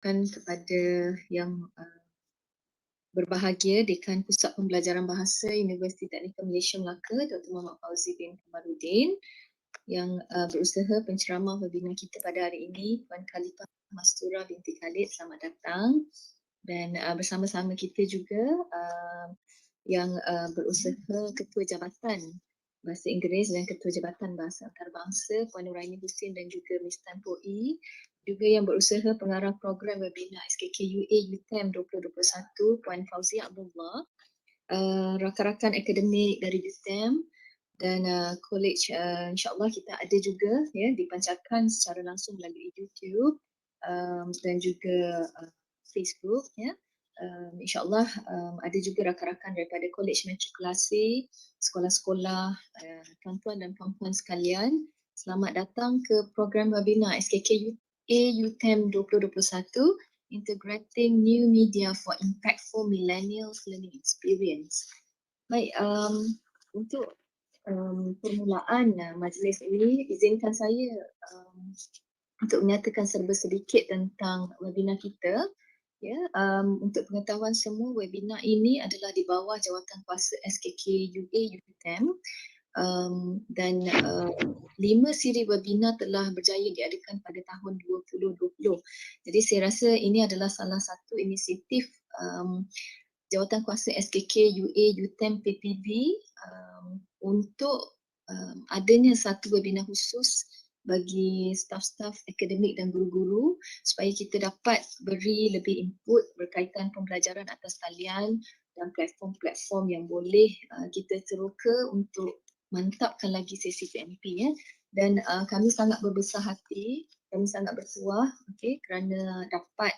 kepada yang berbahagia Dekan Pusat Pembelajaran Bahasa Universiti Teknikal Malaysia Melaka, Dr. Muhammad Fauzi bin Kamarudin, yang berusaha penceramah webinar kita pada hari ini, Puan Khalifah Mastura binti Khalid, selamat datang. Dan bersama-sama kita juga yang berusaha Ketua Jabatan Bahasa Inggeris dan Ketua Jabatan Bahasa Antarabangsa, Puan Nuraini Husin dan juga Miss Tan Po Yi, juga yang berusaha pengarah program webinar SKKUA UTM 2021, Puan Fauzia Abdullah, rakan-rakan akademik dari UTM dan college, insyaAllah kita ada juga ya dipancarkan secara langsung melalui YouTube dan juga Facebook ya. InsyaAllah ada juga rakan-rakan daripada kolej matrikulasi, sekolah-sekolah, tuan-tuan dan puan-puan sekalian. Selamat datang ke program webinar SKKUA UTM 2021, Integrating New Media for Impactful Millennials Learning Experience. Baik, untuk permulaan majlis ini, izinkan saya untuk menyatakan serba sedikit tentang webinar kita. Ya, untuk pengetahuan semua, webinar ini adalah di bawah jawatankuasa SKKUA UTM dan 5 siri webinar telah berjaya diadakan pada tahun 2020. Jadi saya rasa ini adalah salah satu inisiatif jawatankuasa SKKUA UTM PPB untuk adanya satu webinar khusus bagi staf-staf akademik dan guru-guru supaya kita dapat beri lebih input berkaitan pembelajaran atas talian dan platform-platform yang boleh kita teroka untuk mantapkan lagi sesi PMP ya. Dan kami sangat berbesar hati, kami sangat bertuah kerana dapat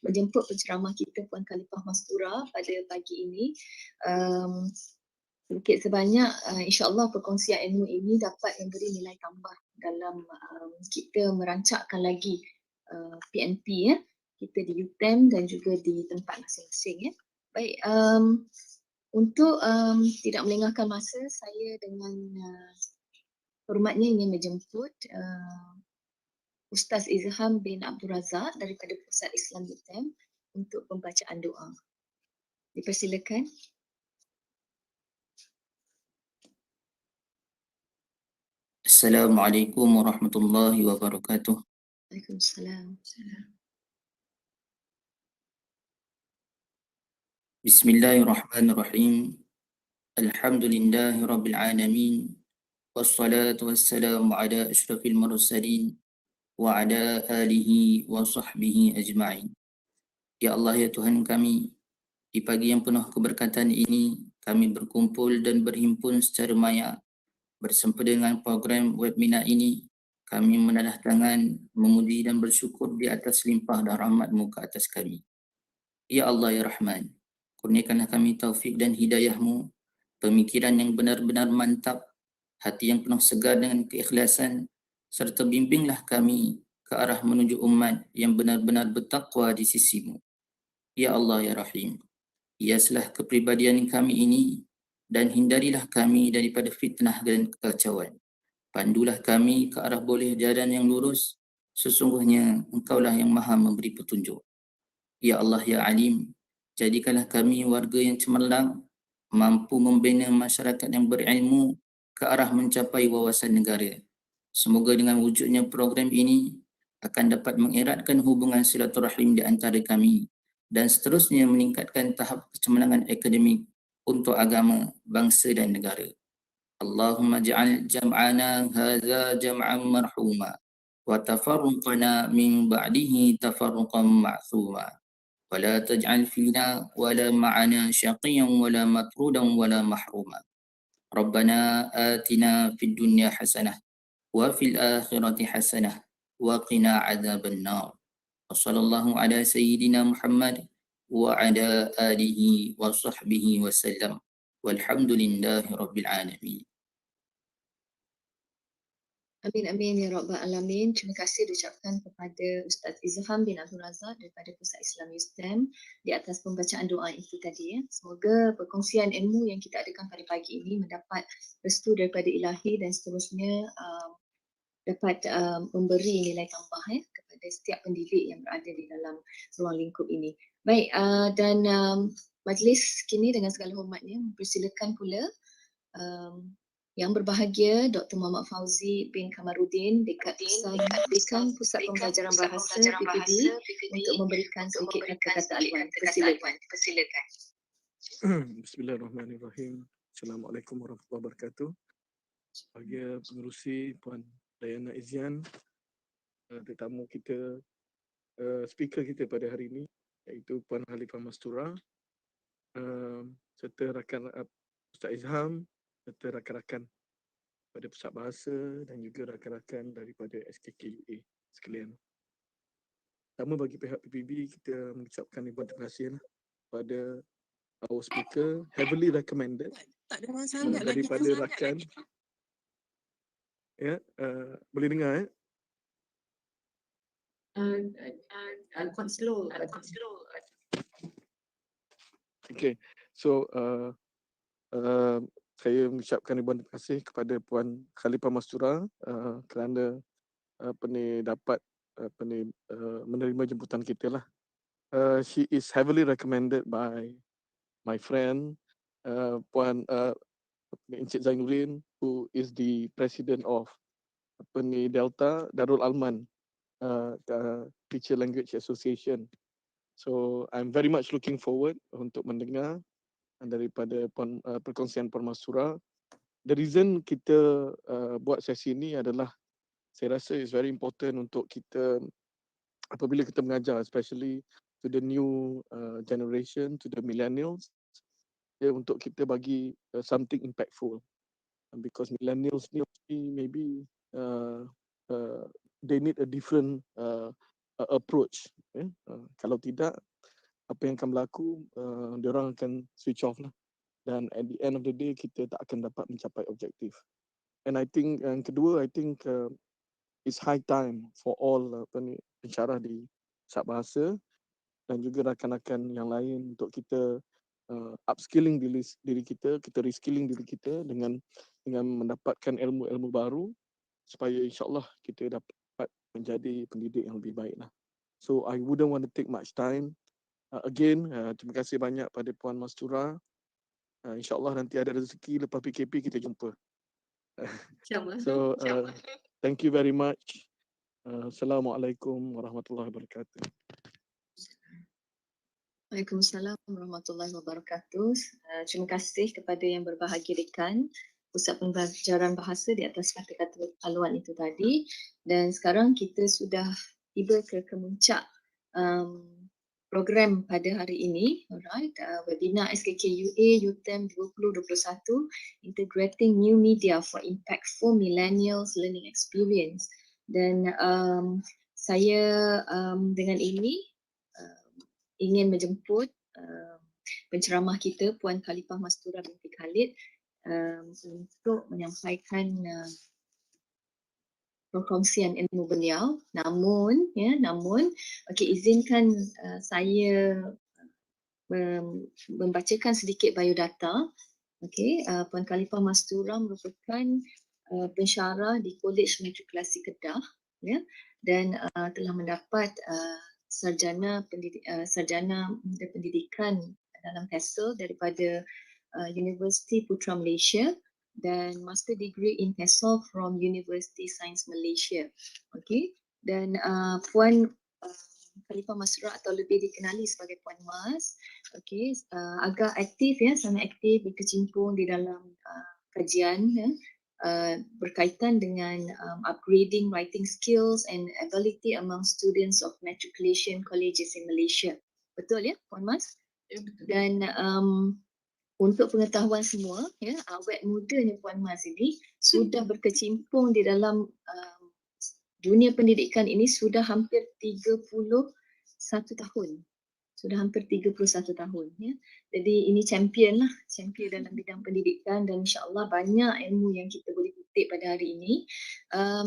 menjemput penceramah kita Puan Khalifah Mastura pada pagi ini. Sedikit sebanyak insyaAllah perkongsian ilmu ini dapat memberi nilai tambah dalam kita merancangkan lagi PNP ya, kita di UTM dan juga di tempat masing-masing ya. Baik, untuk tidak melengahkan masa, saya dengan hormatnya ingin menjemput Ustaz Izham bin Abdul Razak daripada Pusat Islam UTM untuk pembacaan doa. Dipersilakan. Assalamualaikum warahmatullahi wabarakatuh. Waalaikumsalam. Bismillahirrahmanirrahim. Alhamdulillahi rabbil alamin. Wassalatu wassalamu ala asyrafil mursalin wa ala alihi wa sahbihi ajma'in. Ya Allah, ya Tuhan kami, di pagi yang penuh keberkatan ini kami berkumpul dan berhimpun secara maya bersempena dengan program webinar ini. Kami menadah tangan, memuji dan bersyukur di atas limpah dan rahmat-Mu ke atas kami. Ya Allah, ya Rahman, kurniakanlah kami taufik dan hidayah-Mu, pemikiran yang benar-benar mantap, hati yang penuh segar dengan keikhlasan, serta bimbinglah kami ke arah menuju umat yang benar-benar bertakwa di sisi-Mu. Ya Allah, ya Rahim, hiaslah kepribadian kami ini dan hindarilah kami daripada fitnah dan kekacauan. Pandulah kami ke arah boleh jalan yang lurus, sesungguhnya Engkaulah yang maha memberi petunjuk. Ya Allah, ya Alim, jadikanlah kami warga yang cemerlang, mampu membina masyarakat yang berilmu ke arah mencapai wawasan negara. Semoga dengan wujudnya program ini akan dapat mengeratkan hubungan silaturahim di antara kami dan seterusnya meningkatkan tahap kecemerlangan akademik untuk agama, bangsa dan negara. Allahumma ja'al jam'ana hadza jam'an marhuma wa tafarruqana min ba'dihi tafarruqan ma'thuma wa la taj'al fina wa la ma'ana syaqiyan wa la matrudan wa la mahruma. Rabbana atina fid dunya hasanah wa fil akhirati hasanah wa qina adzaban nar. Wa sallallahu ala sayyidina Muhammad wa ala alihi wa sahbihi wa sallam. Walhamdulillahi rabbil alamin. Amin amin ya rabbal alamin. Terima kasih diucapkan kepada Ustaz Izham bin Abdul Razak daripada Pusat Islam UTM di atas pembacaan doa itu tadi ya. Semoga perkongsian ilmu yang kita adakan pada pagi ini mendapat restu daripada Ilahi dan seterusnya dapat memberi nilai tambah kepada setiap pendidik yang berada di dalam ruang lingkup ini. Baik, dan majlis kini dengan segala hormatnya mempersilakan pula yang berbahagia Dr. Muhammad Fauzi bin Kamarudin dekat Pusat Pembelajaran Bahasa PPB untuk memberikan sedikit kata-kata aluan. Persilakan. Bismillahirrahmanirrahim. Assalamualaikum warahmatullahi wabarakatuh. Bahagia pengerusi Puan Dayana Izzian, tetamu kita, speaker kita pada hari ini iaitu Puan Khalifah Mastura, serta rakan Ustaz Izham, serta rakan-rakan pada Pusat Bahasa dan juga rakan-rakan daripada SKKUA sekalian. Pertama, bagi pihak PPB, kita mengucapkan ribuan terima kasih pada our speaker, heavily recommended daripada rakan. Ya, boleh dengar Quite slow. Okay, so saya mengucapkan ribuan terima kasih kepada Puan Khalifah Mastura kerana dapat menerima jemputan kita lah. She is heavily recommended by my friend Puan Encik Zainuddin, who is the president of Delta Darul Alman Teacher Language Association. So I'm very much looking forward untuk mendengar daripada perkongsian Puan Mastura. The reason kita buat sesi ini adalah saya rasa is very important untuk kita apabila kita mengajar, especially to the new generation, to the millennials, untuk kita bagi something impactful. Because millennials maybe they need a different approach. Kalau tidak, apa yang akan berlaku, diorang akan switch off lah. Dan at the end of the day, kita tak akan dapat mencapai objektif. And I think yang kedua, it's high time for all pensyarah di Pusat Bahasa dan juga rakan-rakan yang lain untuk kita upskilling diri kita reskilling diri kita dengan mendapatkan ilmu-ilmu baru supaya insyaAllah kita dapat menjadi pendidik yang lebih baik lah. So I wouldn't want to take much time. Again, terima kasih banyak pada Puan Mastura. InsyaAllah nanti ada rezeki lepas PKP kita jumpa. So thank you very much. Assalamualaikum warahmatullahi wabarakatuh. Waalaikumsalam warahmatullahi wabarakatuh. Terima kasih kepada yang berbahagia dekan Pusat Pembelajaran Bahasa di atas kata-kata aluan itu tadi. Dan sekarang kita sudah tiba ke kemuncak program pada hari ini, alright, webinar SKKUA UTM 2021 Integrating New Media for Impactful Millennials Learning Experience. Dan saya dengan ini ingin menjemput penceramah kita Puan Khalifah Mastura binti Khalid untuk menyampaikan perkongsian ilmu beliau. Namun izinkan saya membacakan sedikit biodata. Puan Khalifah Mastura merupakan pensyarah di Kolej Matrikulasi Kedah, dan telah mendapat sarjana pendidikan dalam TESOL daripada Universiti Putra Malaysia dan master degree in TESOL from University Science Malaysia. Dan Puan Khalifah Mastura atau lebih dikenali sebagai Puan Mas, agak aktif, sangat aktif berkecimpung di dalam kajian berkaitan dengan upgrading writing skills and ability among students of matriculation colleges in Malaysia. Betul Puan Mas? Dan untuk pengetahuan semua, awet mudanya Puan Mas ini sudah berkecimpung di dalam dunia pendidikan ini sudah hampir 31 tahun. Sudah hampir 31 tahun. Jadi ini champion dalam bidang pendidikan dan insyaAllah banyak ilmu yang kita boleh kutip pada hari ini.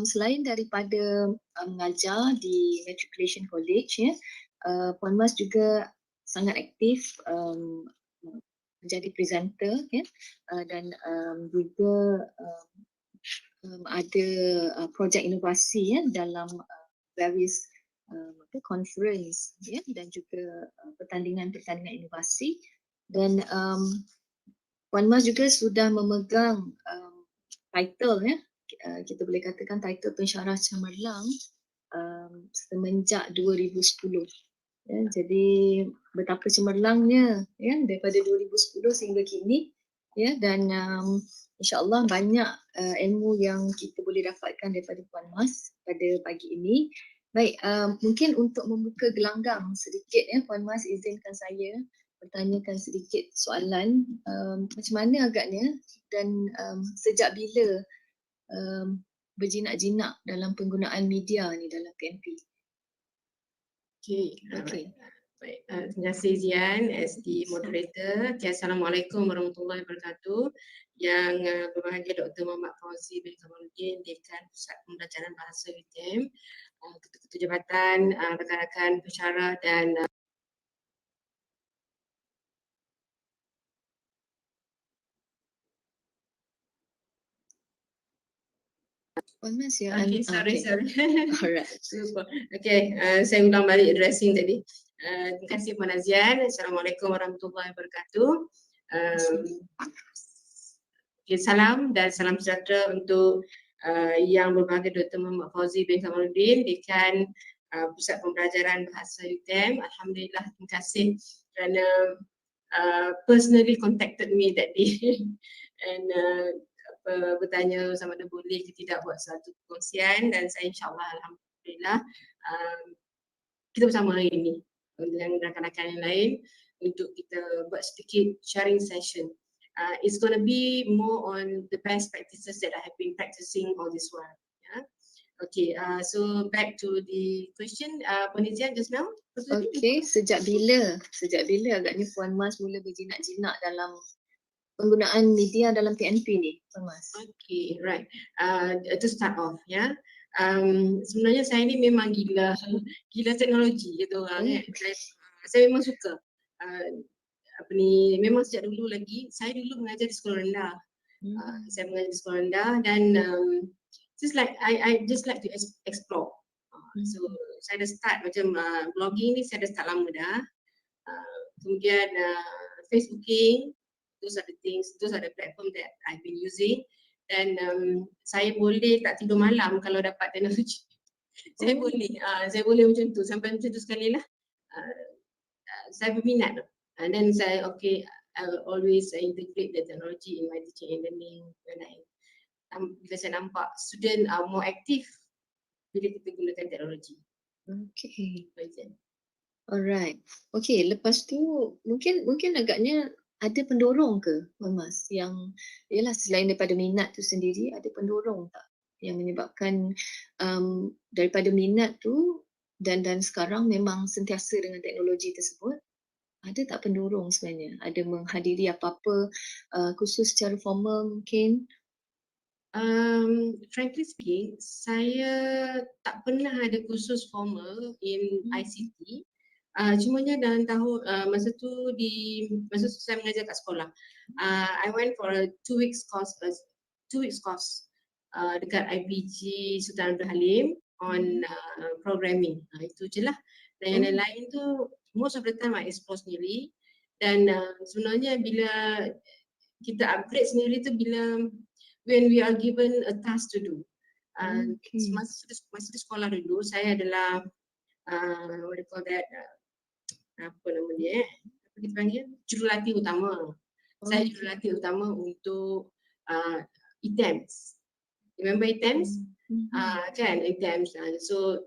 Selain daripada mengajar di Matriculation College, Puan Mas juga sangat aktif menjadi presenter dan juga ada projek inovasi ya dalam various conference ya dan juga pertandingan-pertandingan inovasi dan Puan Mas juga sudah memegang title ya kita boleh katakan title pensyarah cemerlang semenjak 2010 ya, jadi betapa cemerlangnya ya daripada 2010 sehingga kini ya dan insya-Allah banyak ilmu yang kita boleh dapatkan daripada Puan Mas pada pagi ini. Baik, mungkin untuk membuka gelanggang sedikit ya Puan Mas izinkan saya bertanyakan sedikit soalan macam mana agaknya dan sejak bila berjinak-jinak dalam penggunaan media ni dalam PNP. Okay. Baik, terima kasih Zian as the moderator. Okay, Assalamualaikum warahmatullahi wabarakatuh. Yang berbahagia Dr. Muhammad Fauzi bin Kamaluddin, Dekan Pusat Pembelajaran Bahasa UiTM, ketua-ketua jabatan, rakan-rakan pensyarah dan Puan Mas ya. Okay, sorry. Alright. Super. Okay, saya ulang balik addressing tadi. Terima kasih Puan Azian. Assalamualaikum warahmatullahi wabarakatuh. Okay, salam dan salam sejahtera untuk yang berbahagia Dr. Muhammad Fauzi bin Kamaluddin, Dekan Pusat Pembelajaran Bahasa UiTM. Alhamdulillah, terima kasih kerana personally contacted me that day and bertanya sama ada boleh ke tidak buat satu perkongsian dan saya insyaAllah alhamdulillah kita bersama hari ini dengan rakan-rakan yang lain untuk kita buat sedikit sharing session. It's going to be more on the best practices that I have been practicing all this while. Yeah. Okay, so back to the question, Puan Izian just now. Okay, sejak bila agaknya Puan Mas mula berjinak-jinak dalam penggunaan media dalam PNP ni, Puan Mas? Okay, right. To start off, ya. Sebenarnya saya ni memang gila teknologi gitu orang kan. Saya memang suka. Memang sejak dulu lagi. Saya dulu mengajar di sekolah rendah. Saya mengajar di sekolah rendah dan just like I just like to explore. So saya dah start macam blogging ni saya dah start lama dah. Kemudian Facebooking. Those are the platform that I've been using dan saya boleh tak tidur malam kalau dapat teknologi. Saya boleh macam tu sampai macam tu sekali lah. Saya berminat and then saya I will always integrate the technology in my teaching and learning bila saya nampak student are more active bila kita gunakan teknologi. Okay. Alright. Okay, lepas tu mungkin agaknya ada pendorong ke Puan Mas yang ialah selain daripada minat tu sendiri ada pendorong tak yang menyebabkan daripada minat tu dan sekarang memang sentiasa dengan teknologi tersebut ada tak pendorong sebenarnya ada menghadiri apa-apa kursus secara formal mungkin? Frankly speaking, saya tak pernah ada kursus formal in ICT. Cumanya dalam tahun masa tu saya mengajar kat sekolah. I went for a 2 weeks course dekat IPG Sultan Abdul Halim on programming. Itu je lah. Dan yang lain tu most of the time I explore sendiri dan sebenarnya bila kita upgrade sendiri tu bila when we are given a task to do. Masa di sekolah dulu saya adalah what do you call that? Apa nama dia apa kita panggil jurulatih utama. Saya jurulatih utama untuk ITEMS. Remember ITEMS? Kan ITEMS. So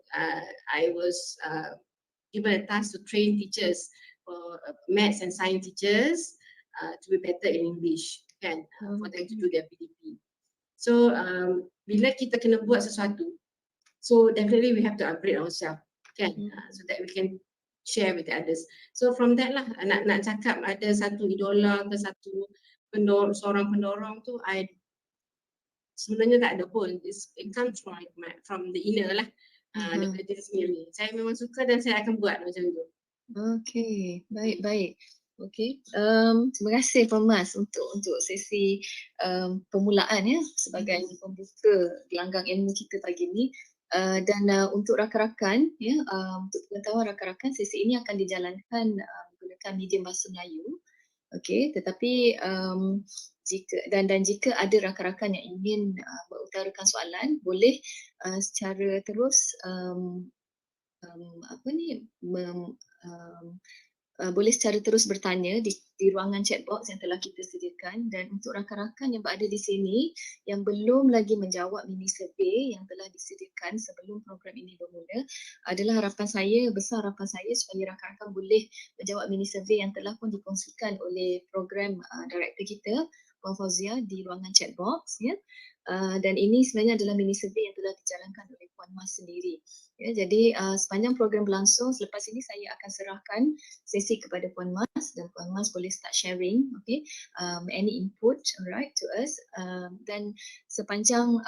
I was given a task to train teachers for maths and science teachers to be better in English kan, for them to do their PDP. So bila kita kena buat sesuatu, so definitely we have to upgrade ourselves kan, so that we can share with the others. So from that lah nak cakap ada satu idola ke seorang pendorong tu sebenarnya tak ada pun. It comes from the inner lah, daripada diri sendiri. Saya memang suka dan saya akan buat macam tu. Okay, baik. Okay, terima kasih Puan Mas untuk sesi permulaan ya sebagai pembuka gelanggang ilmu kita pagi ini. Dan untuk rakan-rakan ya, untuk pengetahuan rakan-rakan, sesi ini akan dijalankan menggunakan medium bahasa Melayu. Okey, tetapi jika ada rakan-rakan yang ingin mengutarakan soalan, boleh secara terus boleh secara terus bertanya di ruangan chat box yang telah kita sediakan. Dan untuk rakan-rakan yang berada di sini yang belum lagi menjawab mini survey yang telah disediakan sebelum program ini bermula, adalah besar harapan saya supaya rakan-rakan boleh menjawab mini survey yang telah pun dikongsikan oleh program director kita Puan Fauzia di ruangan chat box ya. Dan ini sebenarnya adalah mini survey yang telah dijalankan oleh Puan Mas sendiri. Ya, jadi sepanjang program berlangsung, selepas ini saya akan serahkan sesi kepada Puan Mas dan Puan Mas boleh start sharing, okay, any input, alright, to us. Dan sepanjang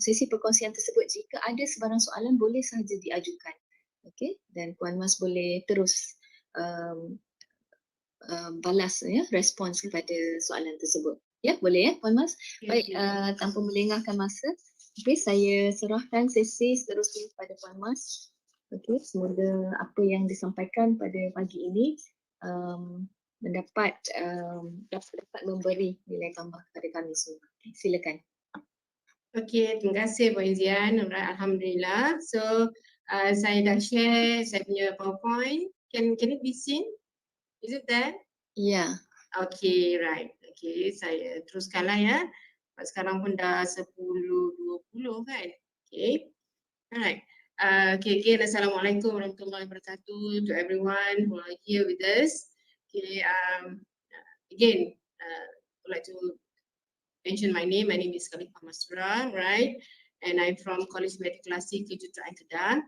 sesi perkongsian tersebut, jika ada sebarang soalan boleh sahaja diajukan, okay, dan Puan Mas boleh terus balas ya, respons kepada soalan tersebut. Ya, boleh ya Puan Mas? Baik, tanpa melengahkan masa, okay, saya serahkan sesi seterusnya kepada Puan Mas. Okay, semoga apa yang disampaikan pada pagi ini dapat memberi nilai tambah kepada kami semua. Okay, silakan. Okay, terima kasih Puan Izian. Alhamdulillah. So, saya dah share saya punya PowerPoint. Can it be seen? Is it there? Ya. Okay, right. Okay, saya teruskanlah ya. Sekarang pun dah 10.20 kan? Okay. Alright. Okay, again, Assalamualaikum warahmatullahi wabarakatuh to everyone who are here with us. Okay, again, I would like to mention my name. My name is Khalifah Masra, right? And I'm from College Mediklasi Kejuruteraan Kedah.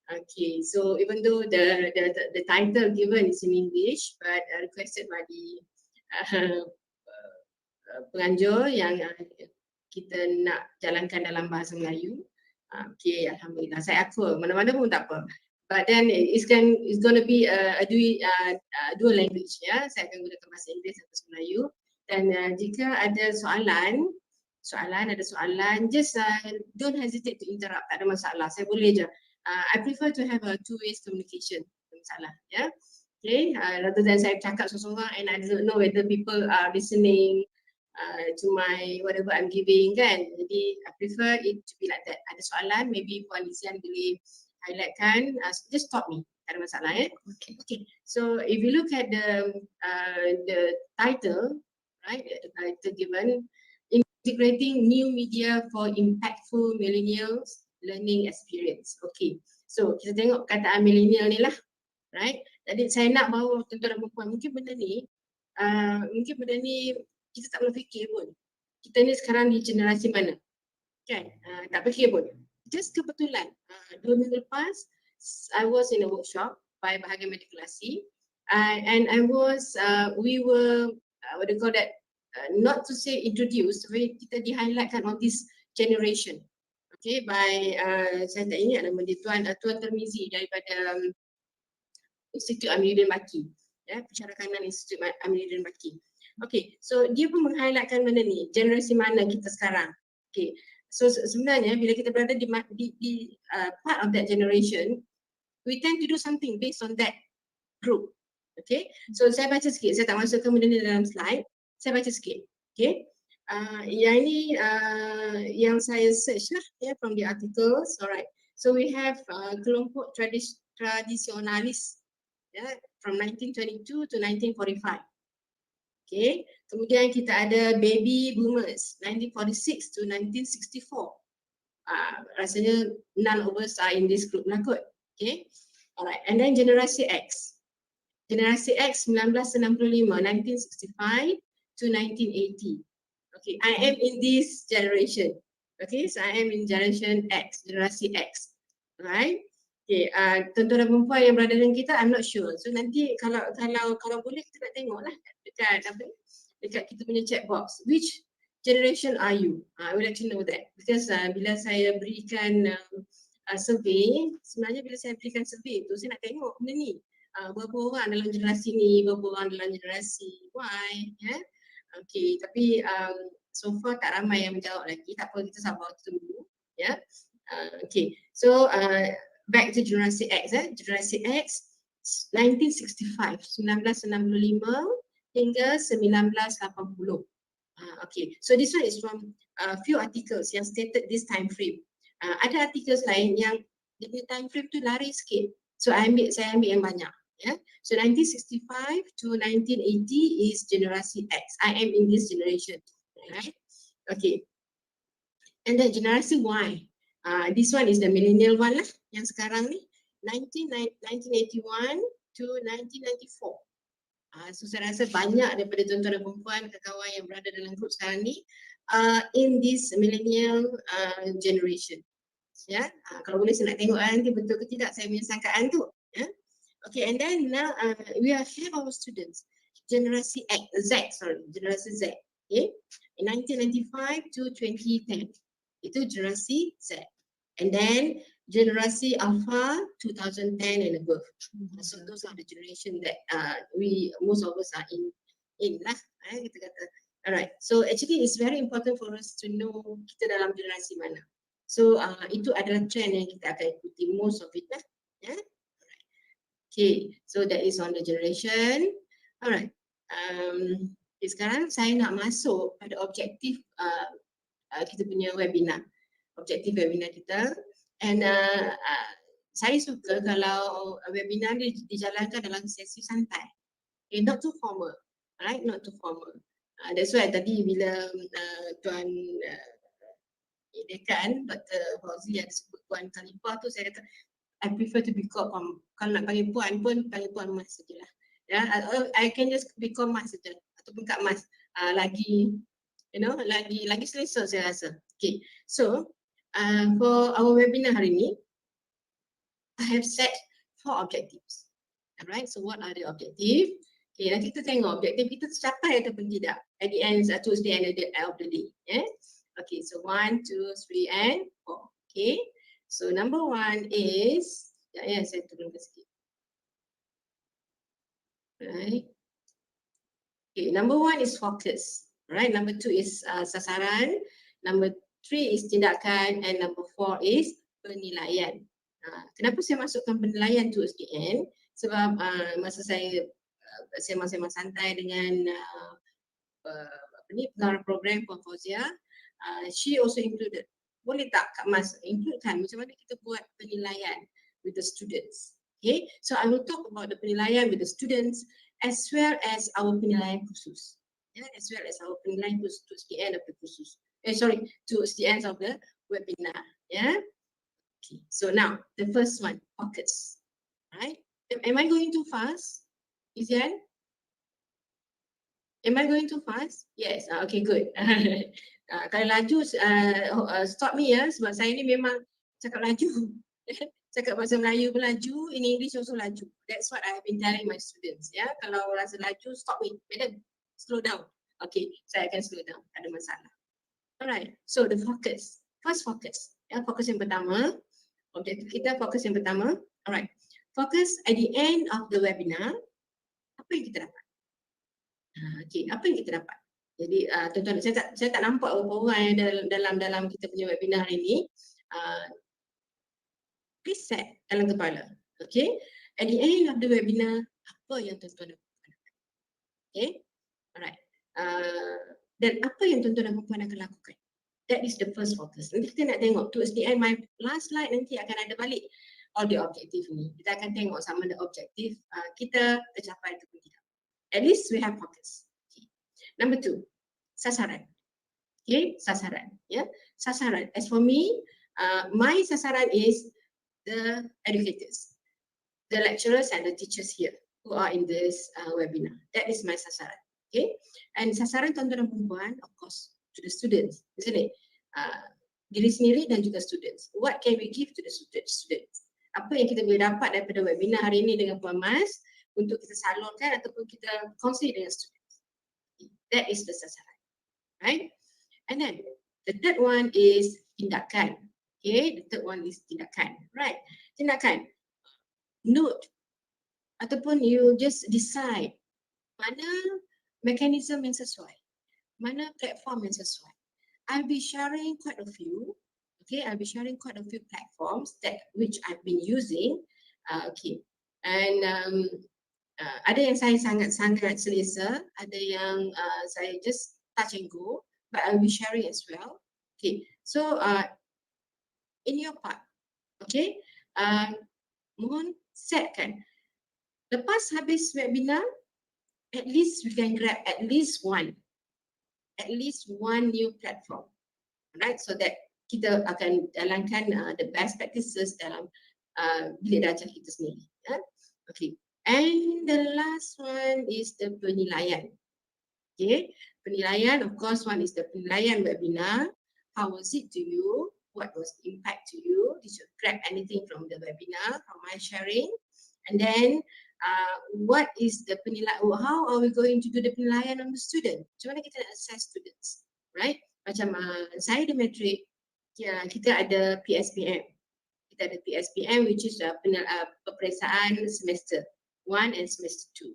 Okay, so even though the title given is in English, but requested by the penganjur yang kita nak jalankan dalam bahasa Melayu. Okay, Alhamdulillah. Saya akur, mana-mana pun tak apa. But then it's going to be a dual language, ya. Saya akan gunakan bahasa Inggeris dan bahasa Melayu. Dan jika ada soalan, just don't hesitate to interrupt. Tak ada masalah. Saya boleh je. I prefer to have a two-way communication. Tak ada masalah, ya. Okay, rather than saya cakap seorang-seorang and I don't know whether people are listening to my whatever I'm giving kan. Jadi I prefer it to be like that. Ada soalan, maybe Puan Lisian boleh highlightkan, just stop me. Tak ada masalah ya. Okay. So if you look at the title, right, the title given, integrating new media for impactful millennials learning experience. Okay. So kita tengok kataan millennial ni lah, right? Jadi saya nak bawa tuan-tuan dan puan, mungkin benda ni kita tak perlu fikir pun. Kita ni sekarang di generasi mana? Kan? Tak fikir pun. Just kebetulan, 2 minggu lepas, I was in a workshop by bahagian mediklasi and we were, what do you call that, not to say introduced, tapi kita di-highlightkan on this generation. Okay, by, saya tak ingat nama dia, Tuan Termizi daripada Institut Amiruddin Baki. Ya, Pencerakanan Institut Amiruddin Baki. Okay, so dia pun meng-highlightkan benda ni, generasi mana kita sekarang. Okay, so sebenarnya bila kita berada di part of that generation, we tend to do something based on that group. Okay, so saya baca sikit, saya tak masukkan benda ni dalam slide, saya baca sikit. Okay, yang ini yang saya search lah, from the articles. Alright, so we have kelompok tradisionalis, from 1922 to 1945. Okay, kemudian kita ada baby boomers 1946 to 1964. Rasanya none of us are in this group lah kot. Okay, alright, and then generasi X. Generasi X 1965 to 1980. Okay, I am in this generation. Okay, so I am in generation X, generasi X. Right? Okay, tuan-tuan dan perempuan yang berada dengan kita, I'm not sure. So nanti kalau boleh kita nak tengok lah dekat kita punya chat box. Which generation are you? I would like to know that. Because bila saya berikan survey, sebenarnya bila saya berikan survey tu, saya nak tengok benda ni. berapa orang dalam generasi ni, berapa orang dalam generasi Y, ya. Okay, tapi so far tak ramai yang menjawab lagi. Tak apa, kita sabar tunggu, ya. Okay, so back to generasi X, generasi X 1965 hingga 1980. Okay, so this one is from few articles yang stated this time frame. Ada articles lain yang dia punya time frame tu lari sikit. So saya ambil yang banyak. Yeah. So 1965 to 1980 is generasi X. I am in this generation, right? Okay. And then generasi Y. This one is the millennial one lah. Yang sekarang ni 1981 to 1994. So saya rasa banyak daripada tuan-tuan dan perempuan, kawan yang berada dalam grup sekarang ni in this millennial generation. Ya, kalau boleh saya nak tengok nanti betul ke tidak saya punya sangkaan tu. Ya. Okay, and then now we have our students, generasi generasi Z. Okay, in 1995 to 2010, itu generasi Z. And then generasi Alpha 2010 and above. So those are the generation that most of us are in lah. Kita kata. Alright, so actually it's very important for us to know kita dalam generasi mana. So itu adalah trend yang kita akan ikuti most of it lah. Yeah? Alright. Okay, so that is on the generation. Alright. Okay, sekarang saya nak masuk pada objektif kita punya webinar. Objektif webinar kita. And saya suka kalau webinar ni dijalankan dalam sesi santai. Okay, not too formal. Alright, not too formal. That's why tadi bila Tuan Dekan, Dr. Fauzi ada sebut Puan Khalifah tu, saya kata I prefer to be called kalau nak panggil puan pun panggil Puan Mas sajalah. Ya, I can just be called Mas saja ataupun Kak Mas. Lagi lagi selesa saya rasa. Okay, so for our webinar hari ni, I have set 4 objectives. Alright, so what are the objectives? Okay, nanti kita tengok objektif kita tercapai ataupun tidak at the end, towards the end of the day. Yeah? Okay, so 1, 2, 3 and 4. Okay, so number 1 is, saya turunkan sikit. Right. Okay, number 1 is focus. Right, number 2 is sasaran. Number 3 is tindakan, and number 4 is penilaian. Kenapa saya masukkan penilaian towards the end? Sebab masa saya sembang-sembang santai dengan pengarah program Puan Fauzia, she also included. Boleh tak Kak Mas includekan macam mana kita buat penilaian with the students? Okay, so I will talk about the penilaian with the students as well as our penilaian khusus. Yeah, as well as our penilaian khusus towards the end of the khusus. Towards the end of the webinar. Yeah. Okay, so now the first one, focus. Right? Am I going too fast? Izian? Am I going too fast? Yes. Okay, good. Kalau laju, stop me ya, sebab saya ni memang cakap laju. Cakap bahasa Melayu pun laju, in English also laju. That's what I have been telling my students. Ya, kalau rasa laju, stop me. Madam, slow down. Okay, saya akan slow down. Tak ada masalah. Alright, so the focus. First focus. Ya, fokus yang pertama. Objektif kita fokus yang pertama. Alright, focus at the end of the webinar. Apa yang kita dapat? Okay, apa yang kita dapat? Jadi tuan-tuan, saya tak nampak beberapa orang dalam kita punya webinar hari ini. Please set dalam kepala. Okay, at the end of the webinar, apa yang tuan-tuan dapat? Okay, alright. Dan apa yang tuan-tuan dan perempuan akan lakukan? That is the first focus. Nanti kita nak tengok towards the end, my last slide nanti akan ada balik all the objective ni. Kita akan tengok sama ada objektif kita tercapai ataupun tidak. At least we have focus. Okay. Number 2, sasaran. Okay, sasaran. Yeah, sasaran. As for me, my sasaran is the educators, the lecturers and the teachers here who are in this webinar. That is my sasaran. Okay, and sasaran tuan-tuan dan perempuan, of course, to the students, isn't it? Diri sendiri dan juga students. What can we give to the students? Apa yang kita boleh dapat daripada webinar hari ini dengan Puan Mas untuk kita salurkan ataupun kita kongsi dengan students. That is the sasaran, right? And then the third one is tindakan. Okay, the third one is tindakan, right? Tindakan. Note ataupun you just decide mana mekanisme yang sesuai, mana platform yang sesuai. I'll be sharing quite a few. Okay, I'll be sharing quite a few platforms that which I've been using. Okay, and ada yang saya sangat-sangat selesa, ada yang saya just touch and go, but I'll be sharing as well. Okay, so in your part, okay, mohon setkan. Lepas habis webinar, at least we can grab at least one new platform, right? So that kita akan jalankan the best practices dalam bilik darjah kita sendiri. Okay. And the last one is the penilaian. Okay. Penilaian, of course, one is the penilaian webinar. How was it to you? What was the impact to you? Did you grab anything from the webinar, from my sharing? And then what is the penilaian? How are we going to do the penilaian on the student? Macam mana kita nak assess students, right? Macam saya di matrik, kita ada PSPM. Kita ada PSPM, which is peperiksaan semester 1 and semester 2.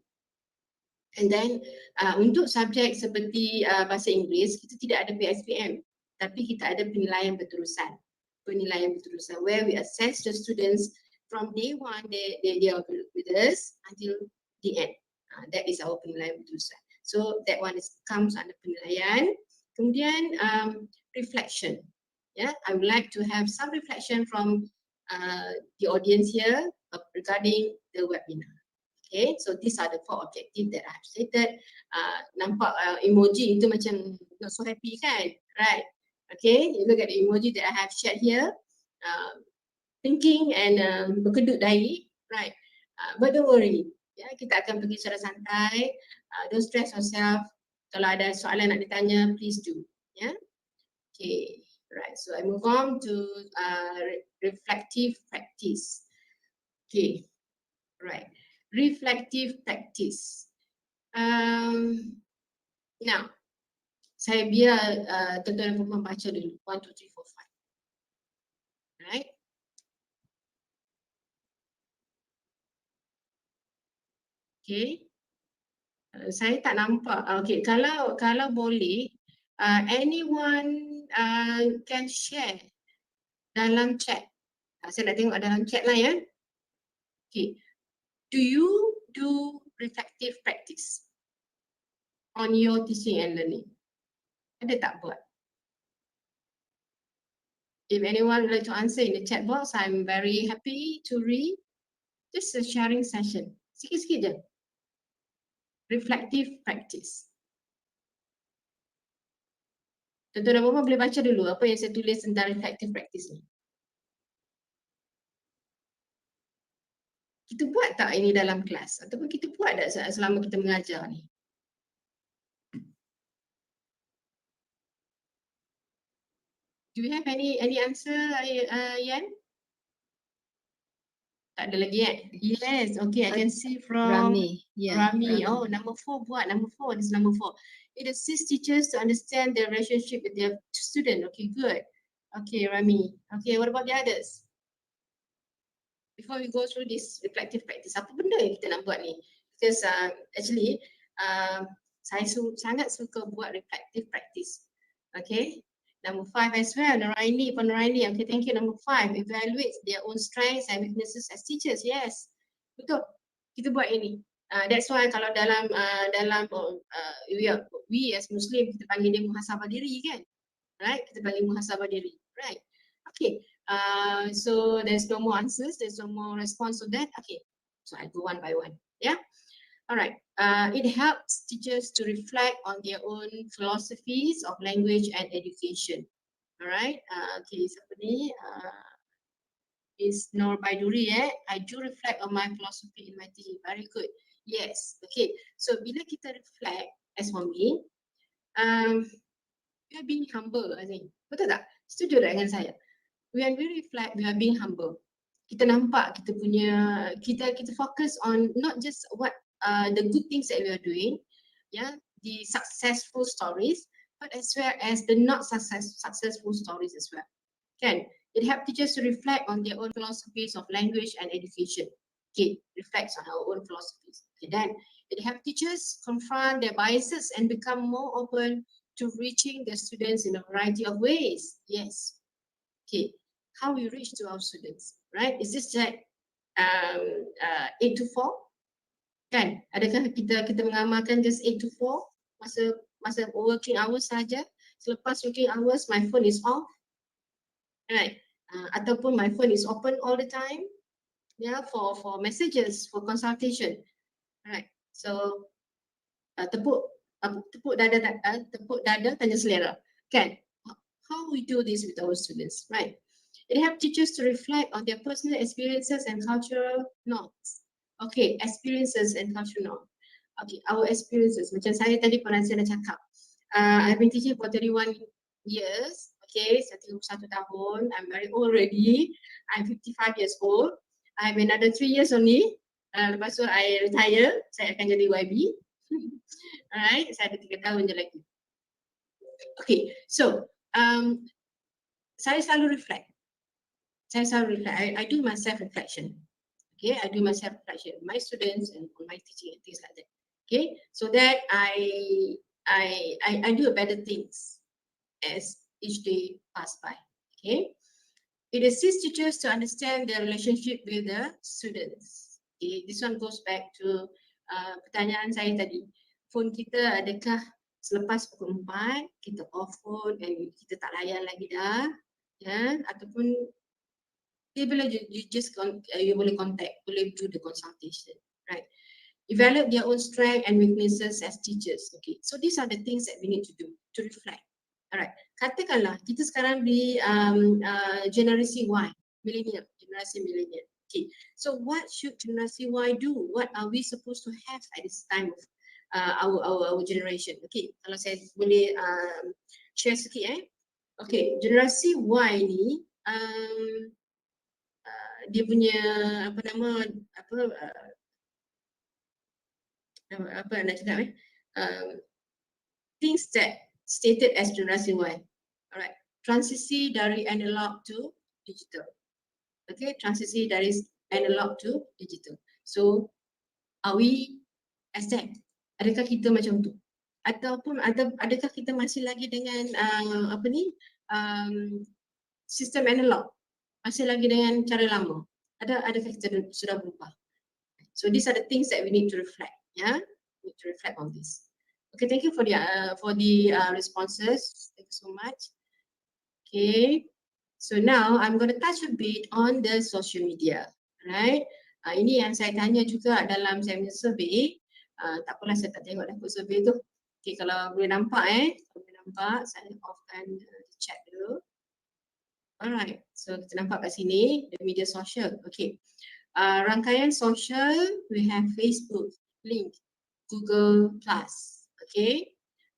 And then untuk subjek seperti bahasa Inggeris, kita tidak ada PSPM, tapi kita ada penilaian berterusan. Penilaian berterusan where we assess the students from day 1 they are with us until the end. That is our penilaian berterusan. So that one comes under penilaian. Kemudian reflection. Yeah, I would like to have some reflection from the audience here regarding the webinar. Okay, so these are the 4 objectives that I have stated. Nampak emoji itu macam not so happy kan, right? Okay, you look at the emoji that I have shared here, thinking and berkedut dahi, right? But don't worry, ya, kita akan pergi secara santai. Don't stress yourself. Kalau ada soalan nak ditanya, please do. Yeah. Okay, right. So I move on to reflective practice. Okay, right. Reflective practice. Now, saya biar tuan-tuan dan puan baca dulu. 1, 2, 3, 4, 5. Right? Okay. Saya tak nampak. Okay, kalau boleh, anyone can share dalam chat. Saya nak tengok dalam chat lah ya. Okay. Do you do reflective practice on your teaching and learning? Ada tak buat? If anyone would like to answer in the chat box, I'm very happy to read. Just a sharing session. Sikit-sikit je. Reflective practice. Tuan-tuan dan puan boleh baca dulu apa yang saya tulis tentang reflective practice ni. Kita buat tak ini dalam kelas? Ataupun kita buat tak selama kita mengajar ni? Do you have any answer, Yan? Tak ada lagi kan? Yes, okay, I can see from Rami. Yeah, Rami. Oh, number 4 buat. Number 4, this is number 4. It assists teachers to understand their relationship with their student. Okay, good. Okay, Rami. Okay, what about the others? Before we go through this reflective practice, apa benda yang kita nak buat ni? Because actually, saya sangat suka buat reflective practice. Okay. Number 5 as well, Naraini. Okay, thank you. Number 5, evaluate their own strengths and weaknesses as teachers. Yes, betul. Kita buat ini. That's why kalau dalam we as Muslim, kita panggil dia muhasabah diri kan? Right? Kita panggil muhasabah diri. Right? Okay. So there's no more answers. There's no more response to that. Okay. So I go one by one. Yeah. All right. It helps teachers to reflect on their own philosophies of language and education. All right. Okay. Siapa ni? Is Nur Baiduri. I do reflect on my philosophy in my teaching. Very good. Yes. Okay. So bila kita reflect, as for me, we are being humble. I think. Betul tak? Setuju tak dengan saya? When we reflect, we are being humble. Kita nampak kita punya, kita focus on not just what the good things that we are doing, yeah, the successful stories, but as well as the not successful stories as well. Kan? It helps teachers to reflect on their own philosophies of language and education. Okay, reflects on our own philosophies. Okay, then it helps teachers confront their biases and become more open to reaching their students in a variety of ways. Yes. Okay, how we reach to our students, right? Is this like 8 to 4? Kan? Adakah kita mengamalkan just 8 to 4 masa working hours saja? Selepas working hours, my phone is off, right? Ataupun my phone is open all the time, yeah, for messages, for consultation, right? So tepuk dada tanya selera, kan? How we do this with our students, right? It helps teachers to reflect on their personal experiences and cultural norms. Okay, experiences and cultural norms. Okay, our experiences. Macam saya tadi saya dah cakap. I've been teaching for 31 years. Okay, saya 31 tahun. I'm very old already. I'm 55 years old. I have another 3 years only. Lepas tu I retire, saya akan jadi YB. Alright, saya ada 3 tahun je lagi. Okay, so saya selalu reflect. I do my self-reflection. Okay, I do my self-reflection, my students and my teaching and things like that. Okay, so that I do better things as each day pass by. Okay, it assists teachers to understand their relationship with the students. Okay, this one goes back to pertanyaan saya tadi. Phone kita adakah selepas pukul 4 kita off phone dan kita tak layan lagi dah, ya, ataupun you boleh contact, boleh do the consultation, right? Develop their own strength and weaknesses as teachers. Okay, so these are the things that we need to do to reflect. Alright, katakanlah kita sekarang di generasi Y, generasi millennial. Okay, so what should generasi Y do? What are we supposed to have at this time of our generation? Okay, kalau saya boleh share sikit Okay, generasi Y ni dia punya apa nak cakap things that stated as generasi Y. Alright, transisi dari analog to digital. Okay, transisi dari analog to digital. So, are we as that? Adakah kita macam tu? Ataupun adakah kita masih lagi dengan sistem analog? Masih lagi dengan cara lama? Adakah kita sudah berubah? So these are the things that we need to reflect. Yeah, we need to reflect on this. Okay, thank you for the responses. Thank you so much. Okay, so now I'm going to touch a bit on the social media, right? Ini yang saya tanya juga dalam saya punya survey. Tak apalah saya tak tengok dah survey tu. Okay, kalau boleh nampak saya offkan chat dulu. Alright, so kita nampak kat sini the media social. Okay, rangkaian social we have Facebook, Link, Google Plus. Okay,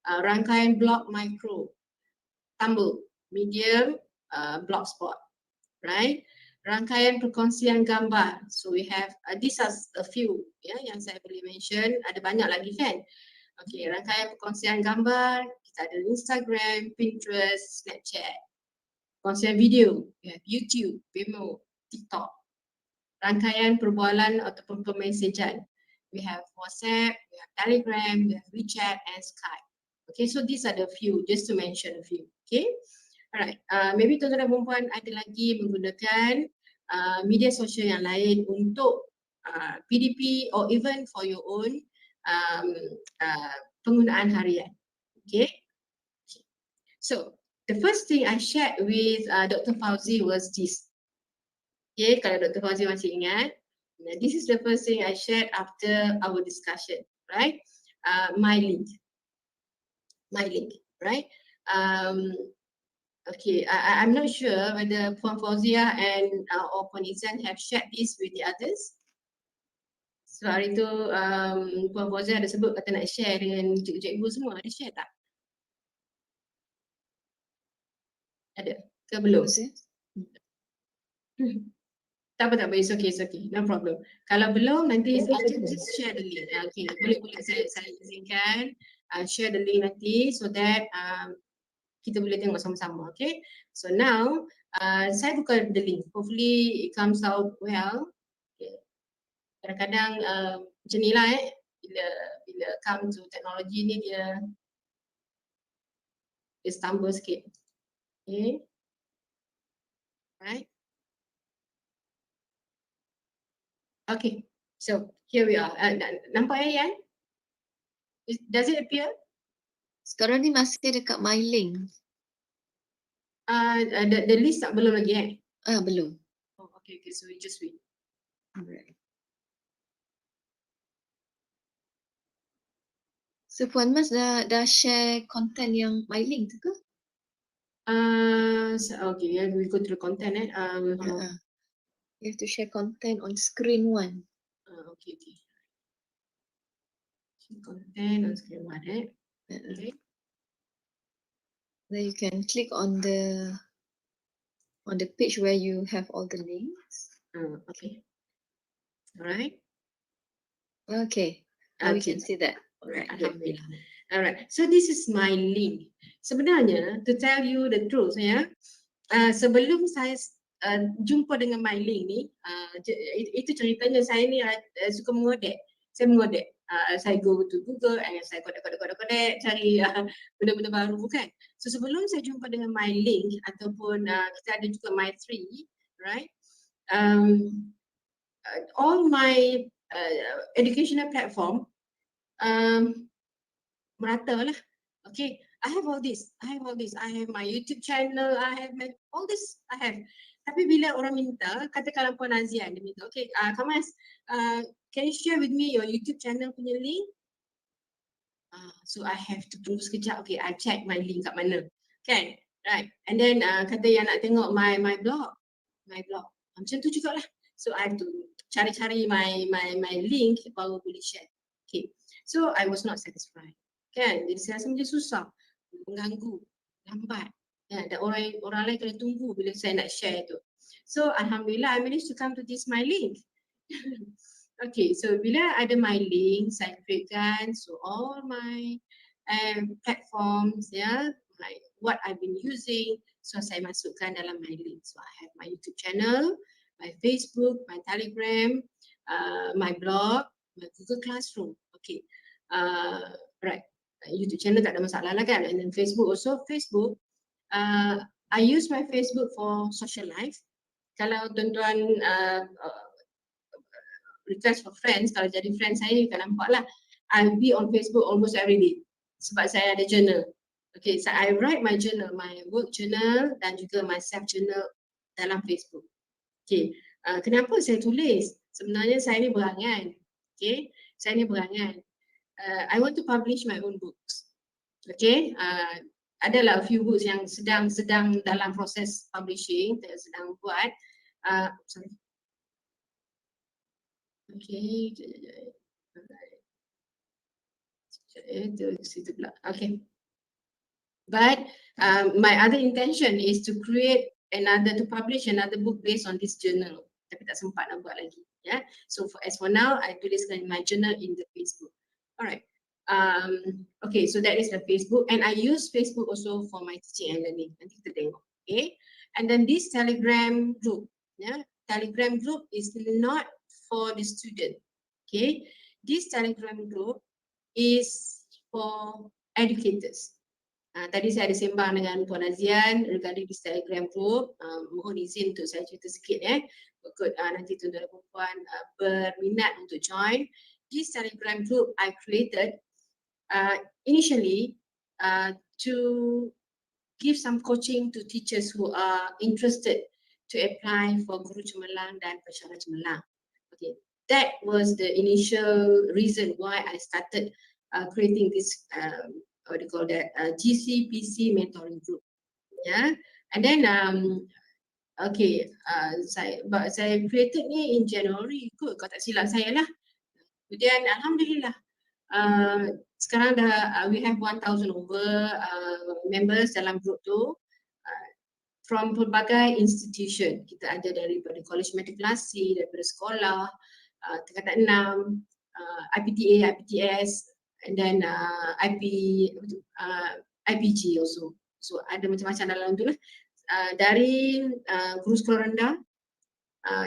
rangkaian blog micro, Tumblr, Medium, Blogspot, right? Rangkaian perkongsian gambar. So we have these are a few yang saya boleh mention. Ada banyak lagi kan? Okay, rangkaian perkongsian gambar, kita ada Instagram, Pinterest, Snapchat. Perkongsian video, we have YouTube, Vimeo, TikTok. Rangkaian perbualan ataupun permesejan. We have WhatsApp, we have Telegram, we have WeChat and Skype. Okay, so these are the few, just to mention a few. Okay, alright. Maybe tuan-tuan dan puan-puan ada lagi menggunakan media sosial yang lain untuk PDP or even for your own penggunaan harian. Okay, so the first thing I shared with Dr. Fauzi was this. Okay, kalau Dr. Fauzi masih ingat, this is the first thing I shared after our discussion, right? My link, right? Okay, I'm not sure whether Puan Fauzia and or Puan Izan have shared this with the others. So hari tu Puan Fauzia ada sebut kata nak share dengan cikgu-cikgu semua, ada share tak? Ada ke belum? Tak apa, it's okay, no problem. Kalau belum nanti just share the link. Okay, boleh saya izinkan share the link nanti so that kita boleh tengok sama-sama. Okay, so now saya buka the link. Hopefully it comes out well. Okay. kadang-kadang macam ni lah bila come to teknologi ni dia stumble sikit. Okay. Right. Okay. So here we are. Nampak Yan? Does it appear? Sekarang ni masih dekat my link. The list tak belum lagi Belum. Oh, okay. So we just wait. Alright. So Puan Mas dah share content yang my link tu ke? Okay, we go through content You have to share content on screen one. Okay. Content on screen one Okay. Then you can click on the page where you have all the links. Okay. Alright. Okay. Now we can see that. Alright, Alhamdulillah. Alright, so this is my link. Sebenarnya, to tell you the truth sebelum saya jumpa dengan my link ni, itu ceritanya saya ni suka mengodek. Saya mengodek. Saya go to Google and saya kodek cari benda-benda baru kan. So sebelum saya jumpa dengan my link ataupun kita ada juga my 3, right? All my educational platform merata lah. Okay, I have all this. I have my YouTube channel. I have all this. I have. Tapi bila orang minta, katakanlah Puan Azian, dia minta, okay, Kamas, can you share with me your YouTube channel punya link? So I have to tunggu sekejap. Okay, I check my link kat mana. Kan? Right. And then kata yang nak tengok my blog. Macam tu jugalah. So I have to cari-cari my link baru boleh share. Okay. So I was not satisfied. Kan? Jadi saya rasa macam susah, mengganggu, lambat. Dan orang lain kena tunggu bila saya nak share tu. So Alhamdulillah I managed to come to this my link. Okay, so bila ada my link, saya createkan so all my platforms, what I've been using, so saya masukkan dalam my link. So I have my YouTube channel, my Facebook, my Telegram, my blog, my Google Classroom. Okay, right. YouTube channel tak ada masalah lah kan. And then Facebook also. Facebook, I use my Facebook for social life. Kalau tuan-tuan request for friends, kalau jadi friend saya, you kan nampak lah. I'll be on Facebook almost every day. Sebab saya ada journal. Okay, so I write my journal, my work journal dan juga my self journal dalam Facebook. Okay, kenapa saya tulis? Sebenarnya saya ni berangan. Okay, saya ni berangan. I want to publish my own books. Okay, adalah a few books yang sedang dalam proses publishing, sedang buat. Sorry. Okay. Okay. But my other intention is to publish another book based on this journal. Tapi tak sempat nak buat lagi. Yeah. So as for now, I tuliskan my journal in the Facebook. Alright. Okay, so that is the Facebook, and I use Facebook also for my teaching and learning. Nanti kita tengok. Okay. And then this Telegram group. Yeah. Telegram group is not for the student. Okay. This Telegram group is for educators. Tadi saya ada sembang dengan Puan Azian regarding this Telegram group. Mohon izin untuk saya cerita sikit Ikut nanti tuan-tuan dan puan berminat untuk join. This Telegram group I created initially to give some coaching to teachers who are interested to apply for Guru Cemerlang dan Pensyarah Cemerlang. Okay, that was the initial reason why I started creating this what do you call that, GCPC mentoring group. Yeah, and then okay, saya created ni in January kot, kalau tak silap saya lah. Kemudian Alhamdulillah sekarang dah we have 1,000 over members dalam group tu from pelbagai institution. Kita ada daripada College Matrikulasi, daripada sekolah, tingkatan 6, IPTA, IPTS, and then IPG also. So ada macam-macam dalam tu lah. Dari guru sekolah rendah,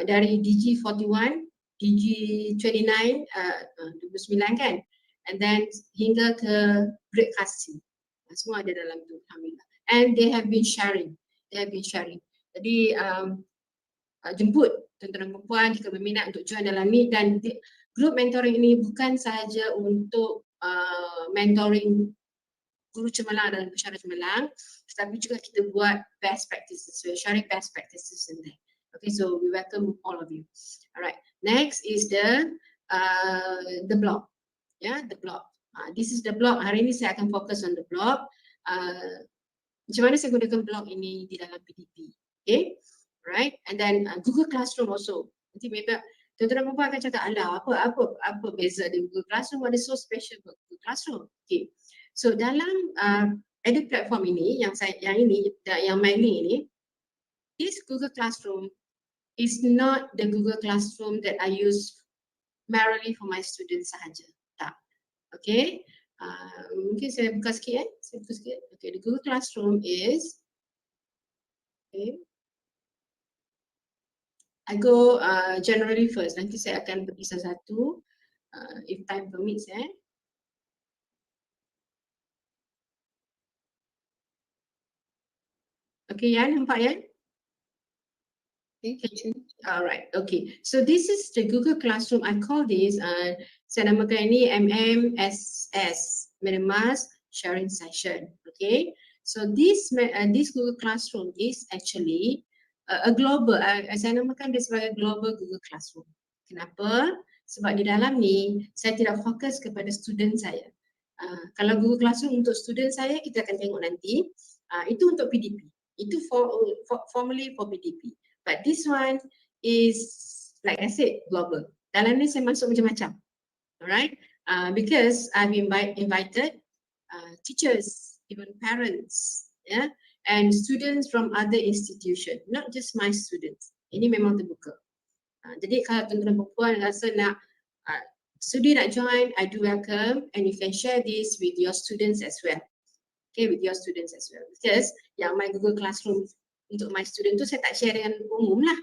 dari DG 41, DG29 29 kan, and then hingga ke grade kasih, semua ada dalam tu, alhamdulillah. And they have been sharing. Jadi jemput tuan-tuan perempuan jika berminat untuk join dalam ni, dan group mentoring ini bukan sahaja untuk mentoring guru cemerlang dan pensyarah cemerlang, tetapi juga kita buat best practices, we're sharing best practices in there. Okay, so we welcome all of you. Alright, next is the blog. The blog. This is the blog. Hari ini saya akan fokus on the blog. Macam mana saya gunakan blog ini di dalam PDP. Okay, right? And then Google Classroom also. Nanti maybe tuan-tuan perempuan akan cakap, alah apa beza dengan Google Classroom, what is so special about Google Classroom? Okay. So dalam edu platform ini, yang my link ini, this Google Classroom is not the Google Classroom that I use merely for my students sahaja. Tak. Okay. Mungkin saya buka sikit Okay, the Google Classroom is, okay, I go generally first. Nanti saya akan pergi satu-satu if time permits. Okay, Yan, nampak Yan? Okay. Alright, okay. So this is the Google Classroom. I call this, saya namakan ini MMSS, Minimas Sharing Session. Okay. So this Google Classroom is actually a global, saya namakan dia sebagai global Google Classroom. Kenapa? Sebab di dalam ni saya tidak fokus kepada student saya. Kalau Google Classroom untuk student saya, kita akan tengok nanti. Itu untuk PDP. Itu formally for PDP. But this one is, like I said, global. Dalam ni saya masuk macam-macam. Alright? Because I've invited teachers, even parents, and students from other institutions, not just my students. Ini memang terbuka. Jadi kalau tuan-tuan perempuan rasa nak studi nak join, I do welcome, and you can share this with your students as well. Okay, with your students as well. Because yang my Google Classroom untuk my student tu saya tak share dengan umum lah.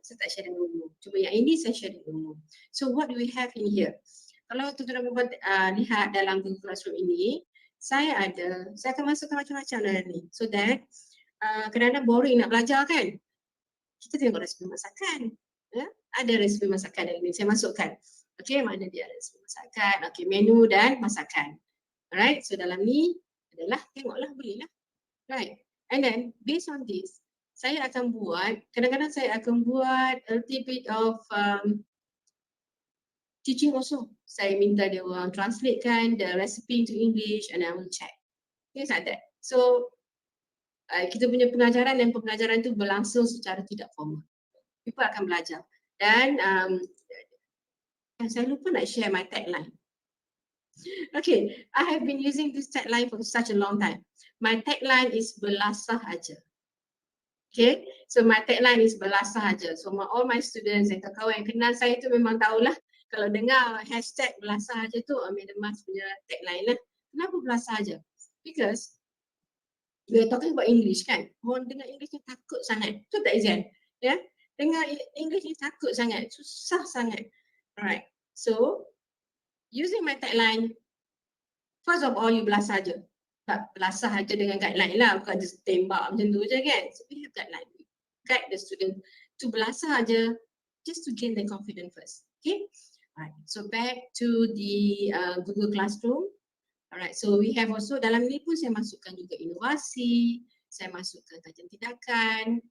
Saya tak share dengan umum. Cuma yang ini saya share dengan umum. So what do we have in here? Kalau tuan-tuan perempuan lihat dalam Google Classroom ini, saya akan masukkan macam-macam dalam ni. So that kadang-kadang boring nak belajar kan? Kita tengok resipi masakan. Ada resipi masakan dalam ni, saya masukkan. Okay, mana dia ada resipi masakan. Okay, menu dan masakan. Alright, so dalam ni adalah tengoklah, belilah. Right, and then based on this, saya akan buat, kadang-kadang saya akan buat a little bit of teaching also. Saya minta dia orang translatekan the recipe into English and I will check. Things like that. So kita punya pengajaran dan pembelajaran itu berlangsung secara tidak formal. People akan belajar. Dan saya lupa nak share my tagline. Okay, I have been using this tagline for such a long time. My tagline is belasah aja. Okay, so my tagline is belasah aja. So all my students and kawan yang kenal saya tu memang tahulah, kalau dengar hashtag belasah aja tu, Mas punya tagline lah. Kenapa belasah aja? Because we are talking about English kan. Orang dengar English ni takut sangat. Tu tak Izan? Ya, dengar English ni takut sangat, susah sangat. Alright, so using my tagline, first of all, you belasah aja. Tak belasah aja dengan guideline lah, bukan just tembak macam tu je kan. So we have guideline. We guide the student to belasah aja, just to gain the confidence first. Okay. Alright. So back to the Google Classroom. Alright. So we have also dalam ni pun saya masukkan juga inovasi, saya masukkan kajian tindakan,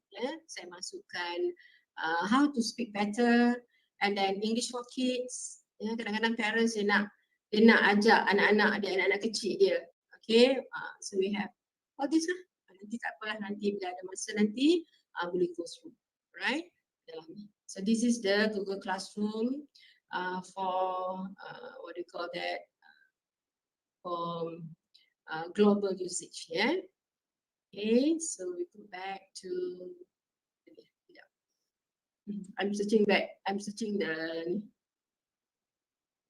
saya masukkan how to speak better, and then English for kids. Kadang-kadang parents dia nak ajak anak-anak dia, anak-anak kecil dia. Okay, so we have all this lah. Nanti tak apalah, nanti bila ada masa nanti boleh go through, right? So this is the Google Classroom for what do you call that? For global usage, yeah. Okay, so we go back to. I'm searching the.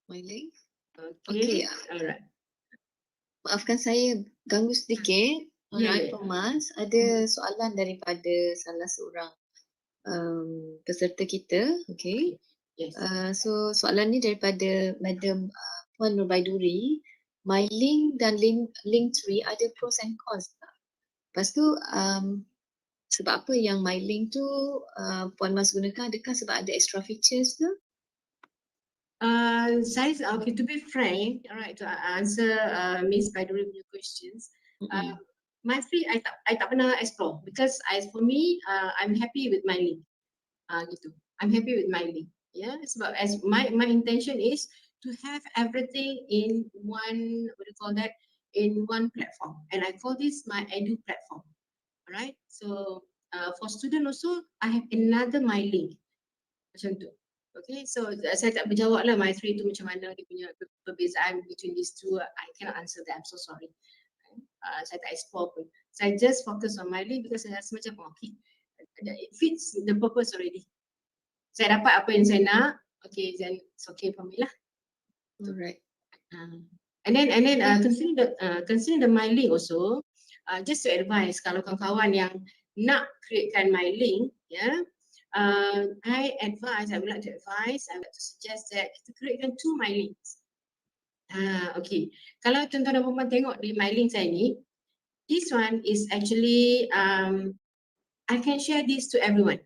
My link. Okay. Alright. Maafkan saya ganggu sedikit. Alright, Mas. Ada soalan daripada salah seorang peserta kita. Okay. Yes. So soalan ni daripada Madam Puan Nurbaiduri. My link dan link tree ada pros and cons tak? Lepas tu sebab apa yang my link tu Puan Mas gunakan, adakah sebab ada extra features ke? Okay, to be frank, alright, to answer Miss Baiduri punya questions, my free I tak pernah explore because for me, I'm happy with my link. Gitu. I'm happy with my link. Yeah, sebab as my intention is to have everything in one, what do you call that, in one platform, and I call this my edu platform. Alright, so for student also, I have another my link macam tu. Okay, so saya tak berjawab lah my three tu macam mana dia punya perbezaan between these two. I cannot answer that. I'm so sorry. Saya tak explore pun. Saya just focus on my link because saya rasa macam okay, it fits the purpose already. Saya dapat apa yang saya nak. Okay, then it's okay for me lah. Alright. And then considering the my link also, just to advise kalau kawan-kawan yang nak createkan my link, yeah, I would like to suggest that kita createkan 2 my links. Okay. Kalau tuan-tuan dan puan tengok di my link saya ni, this one is actually I can share this to everyone.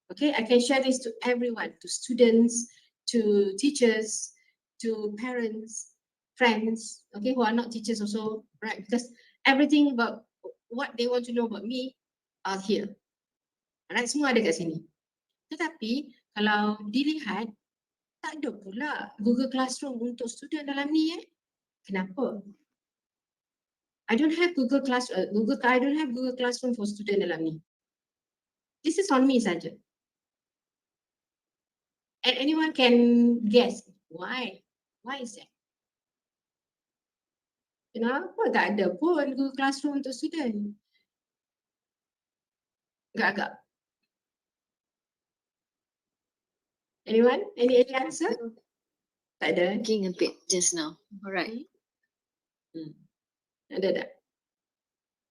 Okay, I can share this to everyone, to students, to teachers, to parents, friends, okay, who are not teachers also, right? Because everything about what they want to know about me are here. Alright, semua ada kat sini. Tetapi kalau dilihat, tak ada pula Google Classroom untuk student dalam ni Kenapa? I don't have Google Classroom for student dalam ni. This is on me saja. And anyone can guess why? Why is that? Kenapa tak ada pun Google Classroom untuk student? Agak-agak. Anyone? Any answer? Tak ada. Thinking a bit just now. Alright. Ada tak?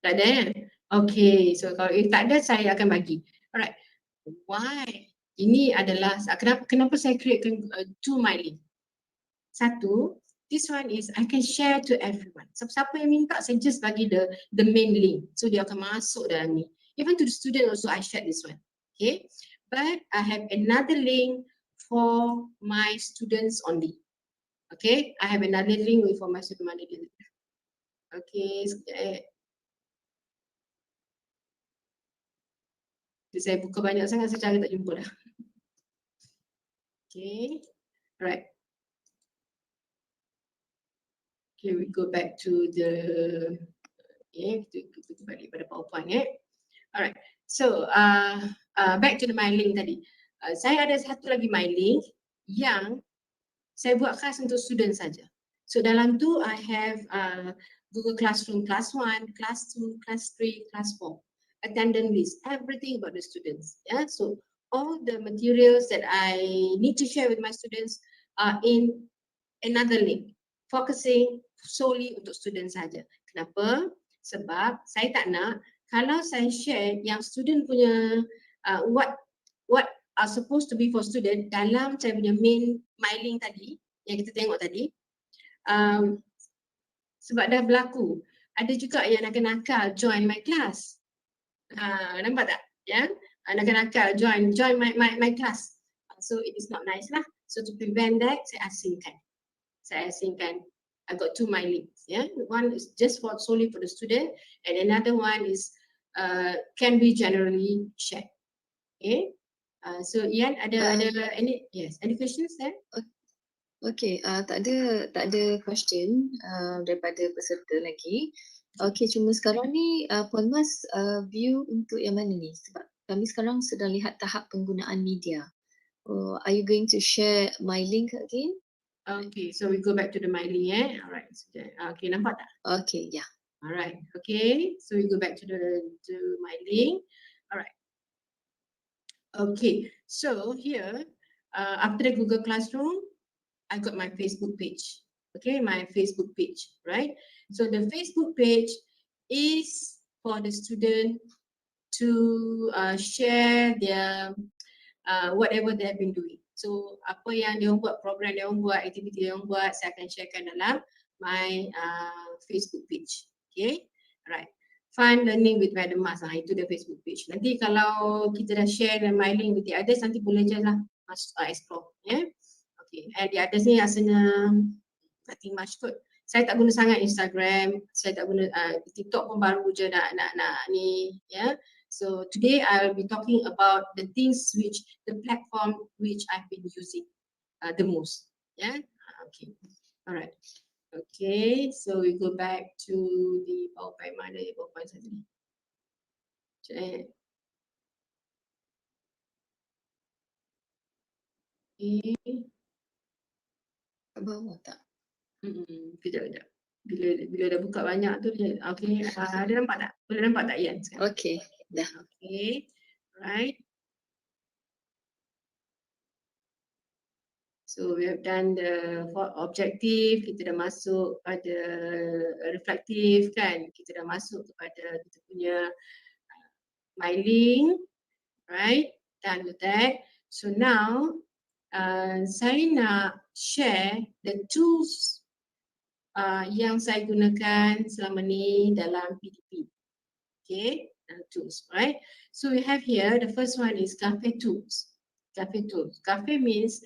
Tak ada ya? Okay, so kalau tak ada saya akan bagi. Alright. Why? Ini adalah kenapa saya createkan 2 my link. Satu, this one is I can share to everyone. Siapa yang minta saya just bagi the main link. So dia akan masuk dalam ni. Even to the student also I share this one. Okay. But I have another link for my students only. Okay. I have another link for my students only. Okay. Saya buka banyak sangat, saya cari tak jumpa dah. Okay. Alright. Okay, we go back to the kita balik pada PowerPoint Alright. So back to the my link tadi. Saya ada satu lagi my link yang saya buat khas untuk student saja. So dalam tu I have Google Classroom Class 1, Class 2, Class 3, Class 4. Attendance list, everything about the students. Yeah, so all the materials that I need to share with my students are in another link, focusing solely untuk students saja. Kenapa? Sebab saya tak nak kalau saya share yang student punya what are supposed to be for student dalam saya punya main my link tadi yang kita tengok tadi, sebab dah berlaku. Ada juga yang nakal-nakal join my class. Nampak tak? Ya, nakal-nakal join my class. So it is not nice lah. So to prevent that, saya asingkan. I got 2 my links. Yeah, one is just solely for the student, and another one is can be generally shared. Okay. So Ian, ada any questions there? Okay, tak ada question daripada peserta lagi. Okay, cuma sekarang ni Puan Mas view untuk yang mana ni? Sebab kami sekarang sedang lihat tahap penggunaan media. Are you going to share my link again? Okay, so we go back to the my link Alright. Okay, nampak tak? Okay, yeah. Alright, okay. So we go back to my link. Alright. Okay, so here after the Google Classroom, I got my Facebook page. Okay, my Facebook page, right? So the Facebook page is for the student to share their whatever they have been doing. So apa yang dia orang buat, program dia orang buat, aktiviti dia orang buat, saya akan sharekan dalam my Facebook page. Okay, alright. Fun Learning with Madam Mas, itu dia Facebook page. Nanti kalau kita dah share dan my link with the others, nanti boleh je lah explore. Okay, and the others ni rasanya nothing much kot. Saya tak guna sangat Instagram, saya tak guna TikTok pun baru je nak ni, So today I'll be talking about the things which, the platform which I've been using the most. Okay, alright. Okay, so we go back to the PowerPoint. Mana di PowerPoint saya ni? Okay. Kat bawah tak? Kejap. Bila dah buka banyak tu dia, okay, ada nampak tak? Boleh nampak tak Ian sekarang? Okay, dah. Okay, right. So we have done the objective, kita dah masuk pada reflective kan, kita dah masuk kepada kita punya my link, right? Done with that. So now saya nak share the tools yang saya gunakan selama ni dalam PDP. Okay, tools, right? So we have here, the first one is Cafe Tools. Cafe Tools. Cafe means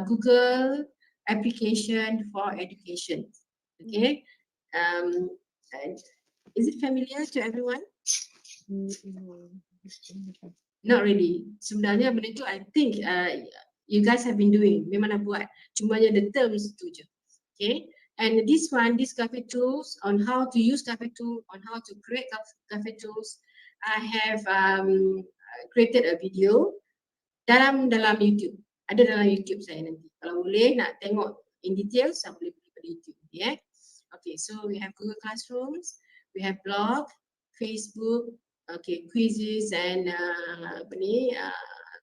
Google application for education. Okay, is it familiar to everyone? Not really. Sebenarnya benda tu I think you guys have been doing. Memang nak buat. Cumanya the terms tu je. Okay. And this one, this Cafe Tools, on how to use Cafe Tool, on how to create Cafe Tools, I have created a video dalam YouTube. Ada dalam YouTube saya nanti. Kalau boleh nak tengok in detail, saya boleh pergi pada YouTube. Yeah. Okay, so we have Google Classrooms, we have blog, Facebook, okay, quizzes and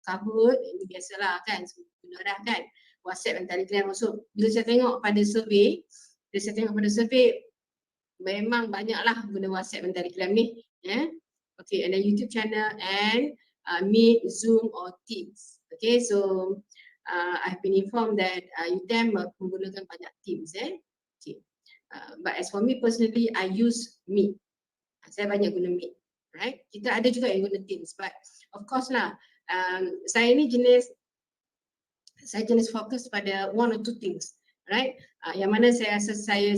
Kahoot, ini biasalah kan, guna dah kan. WhatsApp dan Telegram masuk. Bila saya tengok pada survey, memang banyaklah guna WhatsApp dan Telegram ni. Okay, and then YouTube channel and Meet, Zoom or Teams. Okay, so I've been informed that UTM menggunakan banyak Teams. Okay, but as for me personally, I use Meet. Saya banyak guna Meet. Right? Kita ada juga yang guna Teams, but of course lah, saya ni jenis fokus pada one or two things, right? Yang mana saya rasa saya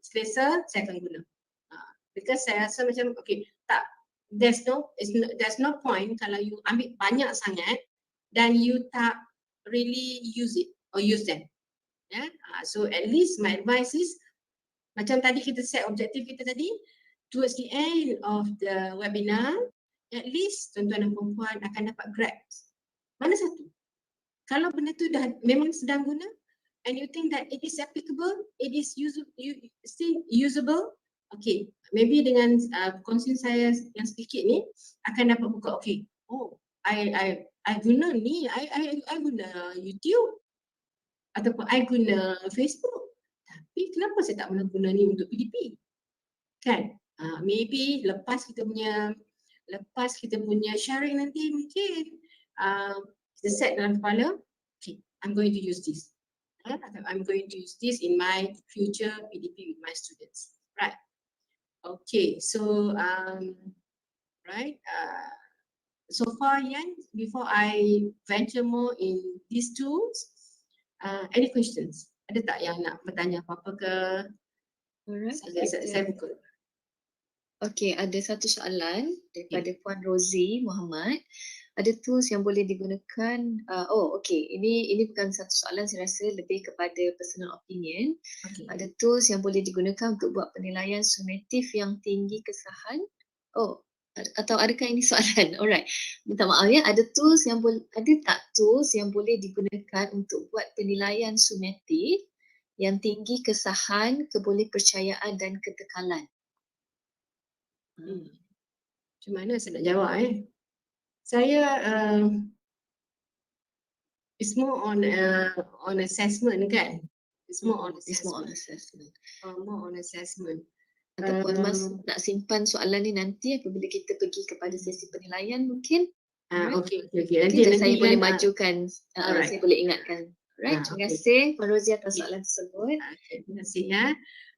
selesa, saya akan guna. Because saya rasa macam, okay, tak, there's no point kalau you ambil banyak sangat dan you tak really use it or use them. So at least my advice is, macam tadi kita set objektif kita tadi, towards the end of the webinar, at least tuan-tuan dan perempuan akan dapat grasp. Mana satu? Kalau benda tu dah memang sedang guna and you think that it is applicable, it is still usable, okay, maybe dengan concern saya yang sedikit ni akan dapat buka, okay, oh, I guna ni, I guna YouTube ataupun I guna Facebook, tapi kenapa saya tak pernah guna ni untuk PDP? Kan? Maybe lepas kita punya sharing nanti mungkin kita set dalam kepala, okay, I'm going to use this. I'm going to use this in my future PDP with my students. Right. Okay, so right. So far, Yan, before I venture more in these tools, any questions? Ada tak yang nak bertanya apa-apa ke? Alright. Saya buka. Okay, ada satu soalan daripada Puan Rosie Muhammad. Ada tools yang boleh digunakan, ini bukan satu soalan, saya rasa lebih kepada personal opinion. Okay. Ada tools yang boleh digunakan untuk buat penilaian sumatif yang tinggi kesahan. Atau adakah ini soalan? Alright. Minta maaf ya, ada tak tools yang boleh digunakan untuk buat penilaian sumatif yang tinggi kesahan, kebolehpercayaan dan ketekalan? Macam mana saya nak jawab Saya it's more on assessment kan. It's more on assessment. More on assessment. Ataupun Mas nak simpan soalan ni nanti apabila kita pergi kepada sesi penilaian mungkin? Okay. Nanti Okay, saya boleh Yan, majukan, alright. saya boleh ingatkan. Alright, terima Okay. kasih Puan Rosie atas soalan tersebut. Okay, terima kasih ya.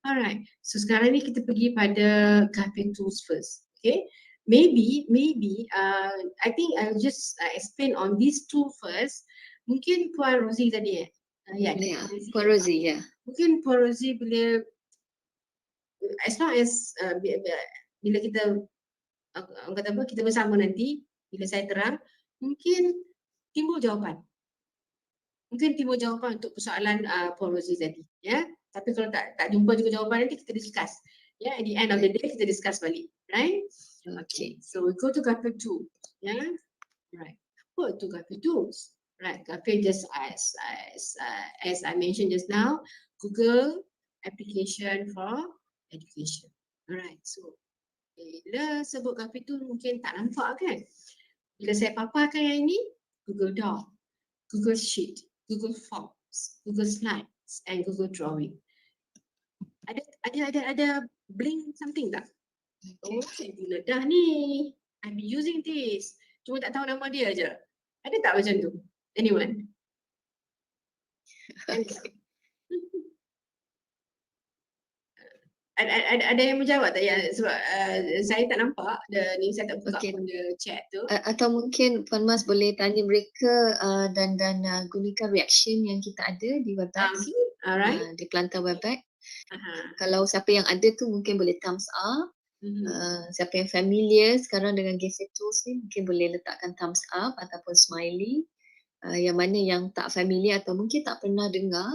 Alright, so sekarang ni kita pergi pada cafe tools first. Okay, maybe I think I'll just explain on these two first. Mungkin Puan Rosie tadi Ya, Puan Rosie, ya. Mungkin Puan Rosie bila as long as bila kita orang kata apa, kita bersama nanti, bila saya terang, mungkin timbul jawapan. Mungkin timbul jawapan untuk persoalan Puan Rosie tadi, ya. Tapi kalau tak jumpa juga jawapan, nanti kita discuss. Ya, at the end of the day kita discuss balik, right? Okay, so we go to graphic tool, ya. Right. Go to graphic tools. Right, graphic just as I mentioned just now, Google application for education. Alright, so bila sebut graphic tool mungkin tak nampak kan? Bila saya paparkan yang ini, Google Doc, Google Sheet, Google Forms, Google Slides, and Google Drawing. Ada blink something tak? Oh, saya guna dah ni. I'm using this. Cuma tak tahu nama dia aja. Ada tak macam tu? Anyone? Ada yang menjawab tak? Ya, sebab saya tak nampak. Ni saya tak buka pun the chat tu. Atau mungkin Puan Mas boleh tanya mereka dan gunakan reaction yang kita ada di Webex. Alright. Di Kelantan Webex. Kalau siapa yang ada tu mungkin boleh thumbs up. Siapa yang familiar sekarang dengan Graphic Tools ni mungkin boleh letakkan thumbs up ataupun smiley. Yang mana yang tak familiar atau mungkin tak pernah dengar,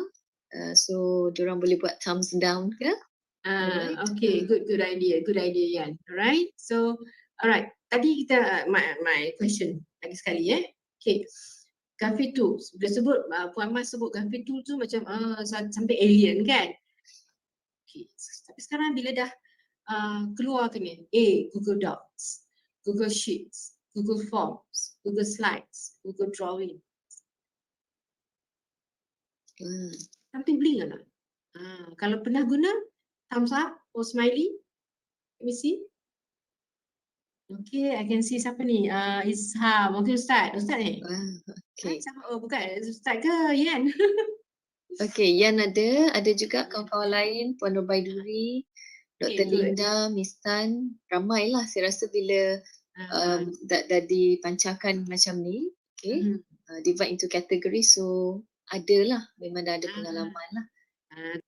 so diorang boleh buat thumbs down ke? Okay, good idea Yan. Alright, so alright, tadi kita my question lagi sekali Okay, graphic tools. Bila sebut Puan Mas sebut graphic tool tu macam sampai alien kan? Okay, tapi sekarang bila dah keluar ke ni, Google Docs, Google Sheets, Google Forms, Google Slides, Google Drawing. Something bling or not? Kalau pernah guna, thumbs up or smiley. Let me see. Okay, I can see siapa ni? Isham. Okay, Ustaz ni. Okay. Oh, bukan. Ustaz ke Yan? Okay, Yan ada juga kawan-kawan lain, Puan Rubaiduri, Dr. Linda, Miss Tan, ramailah saya rasa bila dah dipancarkan macam ni. Okay, divide into category, so adalah, memang dah ada pengalaman lah.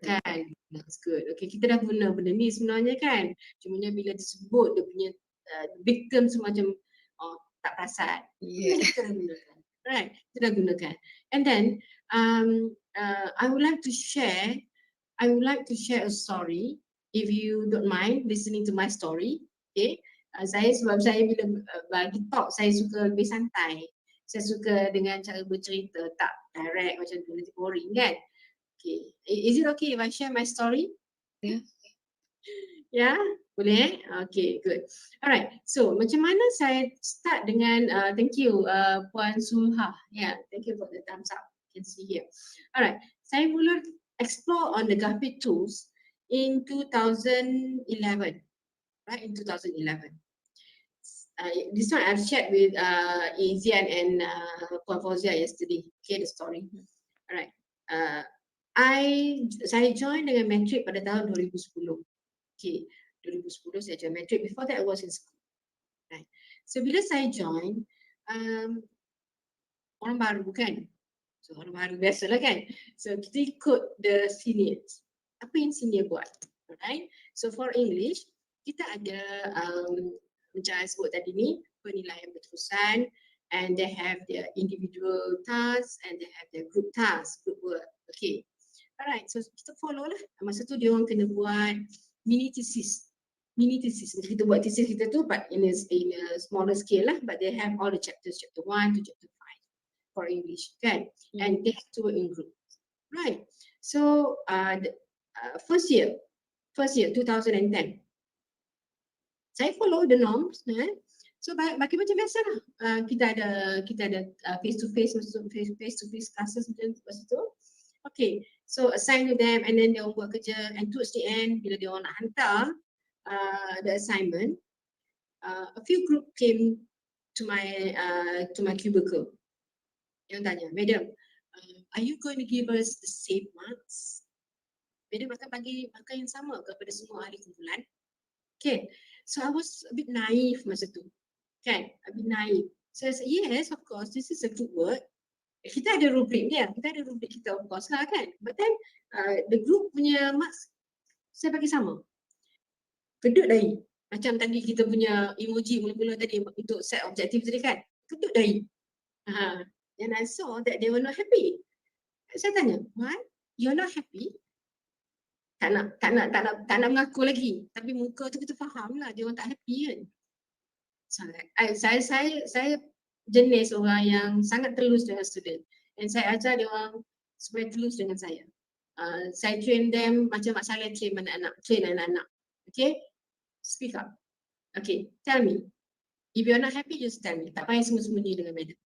Kan, that's good. Okay, kita dah guna benda ni sebenarnya kan. Cumanya bila disebut dia punya victim semacam tak perasan. Kita dah gunakan. Right, kita dah gunakan. And then I would like to share a story if you don't mind listening to my story. Okay. Sebab saya bila bagi talk saya suka lebih santai. Saya suka dengan cara bercerita, tak direct macam tu, nanti boring kan. Okay. Is it okay if I share my story? Yeah. Yeah, boleh? Okay, good. Alright, so macam mana saya start dengan, thank you Puan Sulha. Yeah, thank you for the thumbs up. You can see here. Alright, saya mula explore on the graphic tools in 2011. Right, in 2011. This one I've shared with Izian and Puan Fauzia yesterday. Okay, the story. Alright. Saya join dengan matric pada tahun 2010. Okay, 2010 saya join matric. Before that I was in school. Right. So bila saya join, orang baru kan? So orang baru biasalah kan? So kita ikut the seniors. Apa yang senior buat? Alright. So for English, kita ada macam saya sebut tadi ni, penilaian berterusan, and they have their individual tasks and they have their group tasks, group work. Okay. Alright, so kita follow lah. Masa tu dia orang kena buat mini thesis. Kita buat thesis kita tu but in a smaller scale lah, but they have all the chapters, chapter 1 to chapter 5 for English, kan? And they have to work in group. Right. So first year 2010. Saya follow the norms, so bagi macam biasa lah. Kita ada face to face classes macam tu. Okay, so assign to them and then dia orang buat kerja, and towards the end bila dia orang nak hantar the assignment, a few group came to my cubicle. Yang tanya, Madam, are you going to give us the same marks? Madam akan bagi markah yang sama kepada semua ahli kumpulan? Okay, so I was a bit naive masa tu. Kan, a bit naive. So I said, yes, of course, this is a good word. Kita ada rubrik dia, kita ada rubrik kita of course lah kan. But then the group punya marks saya bagi sama. Kedut dahi. Macam tadi kita punya emoji mula-mula tadi untuk set objektif tadi kan. Kedut dahi. And I saw that they were not happy. Saya tanya, why? You're not happy? Tak nak mengaku lagi. Tapi muka tu kita faham lah dia orang tak happy kan. Saya jenis orang yang sangat telus dengan student. Dan saya ajar dia orang supaya telus dengan saya. Saya train them macam Mak Saleh train anak-anak. Okay? Speak up. Okay, tell me. If you're not happy, just tell me. Tak payah sembunyi dengan madam.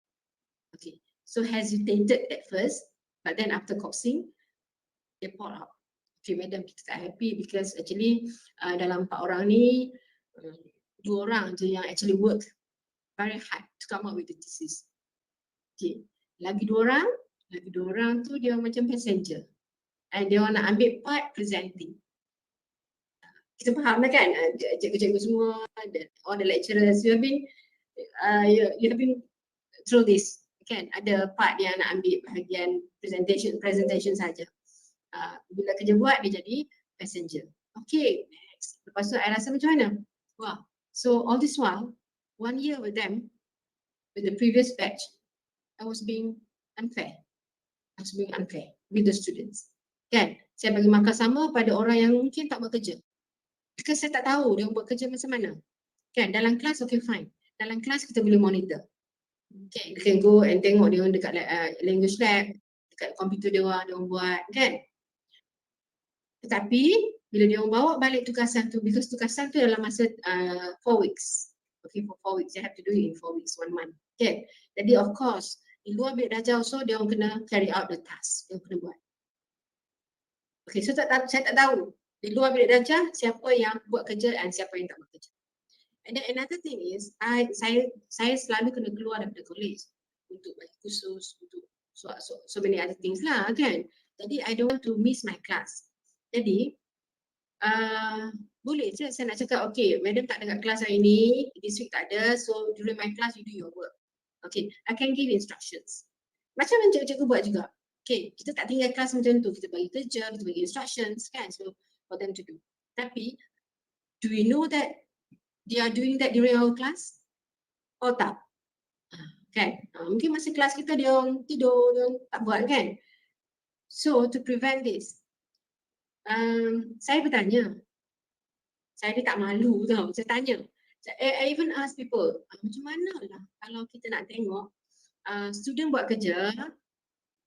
Okay, so hesitated at first, but then after coaxing, they pour out. Okay, madam, kita tak happy because actually dalam 4 orang ni, 2 orang je yang actually work very hard to come up with the thesis. Okay, lagi 2 orang tu dia macam passenger. And dia orang nak ambil part presenting. Kita faham lah kan, cikgu-cikgu semua, all the lecturers, you have been through this, kan? Ada part yang nak ambil bahagian presentation saja. Bila kerja buat, dia jadi passenger. Okay, next. Lepas tu, I rasa macam mana? Wow. So, all this while, 1 year with them, with the previous batch, I was being unfair. I was being unfair with the students. Kan? Saya bagi markah sama pada orang yang mungkin tak buat kerja. Because saya tak tahu dia buat kerja macam mana. Kan, dalam kelas okay fine. Dalam kelas kita boleh monitor. Okay, you can go and tengok dia orang dekat language lab, dekat komputer dia orang buat, kan. Tetapi bila dia orang bawa balik tugasan tu, because tugasan tu dalam masa 4 weeks. Okay, for 4 weeks, you have to do it in 4 weeks, 1 month. Okay, jadi of course, di luar bilik darjah also dia orang kena carry out the task, dia orang kena buat. Okay, so saya tak tahu. Di luar bilik darjah, siapa yang buat kerja dan siapa yang tak buat kerja. And then another thing is, saya selalu kena keluar daripada college untuk bagi kursus, untuk so many other things lah kan. Jadi I don't want to miss my class. Jadi, boleh je saya nak cakap, okay, madam tak ada kat kelas hari ni, this week tak ada, so during my class you do your work. Okay, I can give instructions. Macam yang cikgu-cikgu buat juga. Okay, kita tak tinggal kelas macam tu, kita bagi kerja, kita bagi instructions kan, so for them to do. Tapi, do we know that they are doing that during our class? Oh tak. Kan? Mungkin masa kelas kita dia orang tidur, dia orang tak buat kan? So to prevent this, saya bertanya. Saya ni tak malu tau, saya tanya. I even ask people, macam mana lah kalau kita nak tengok student buat kerja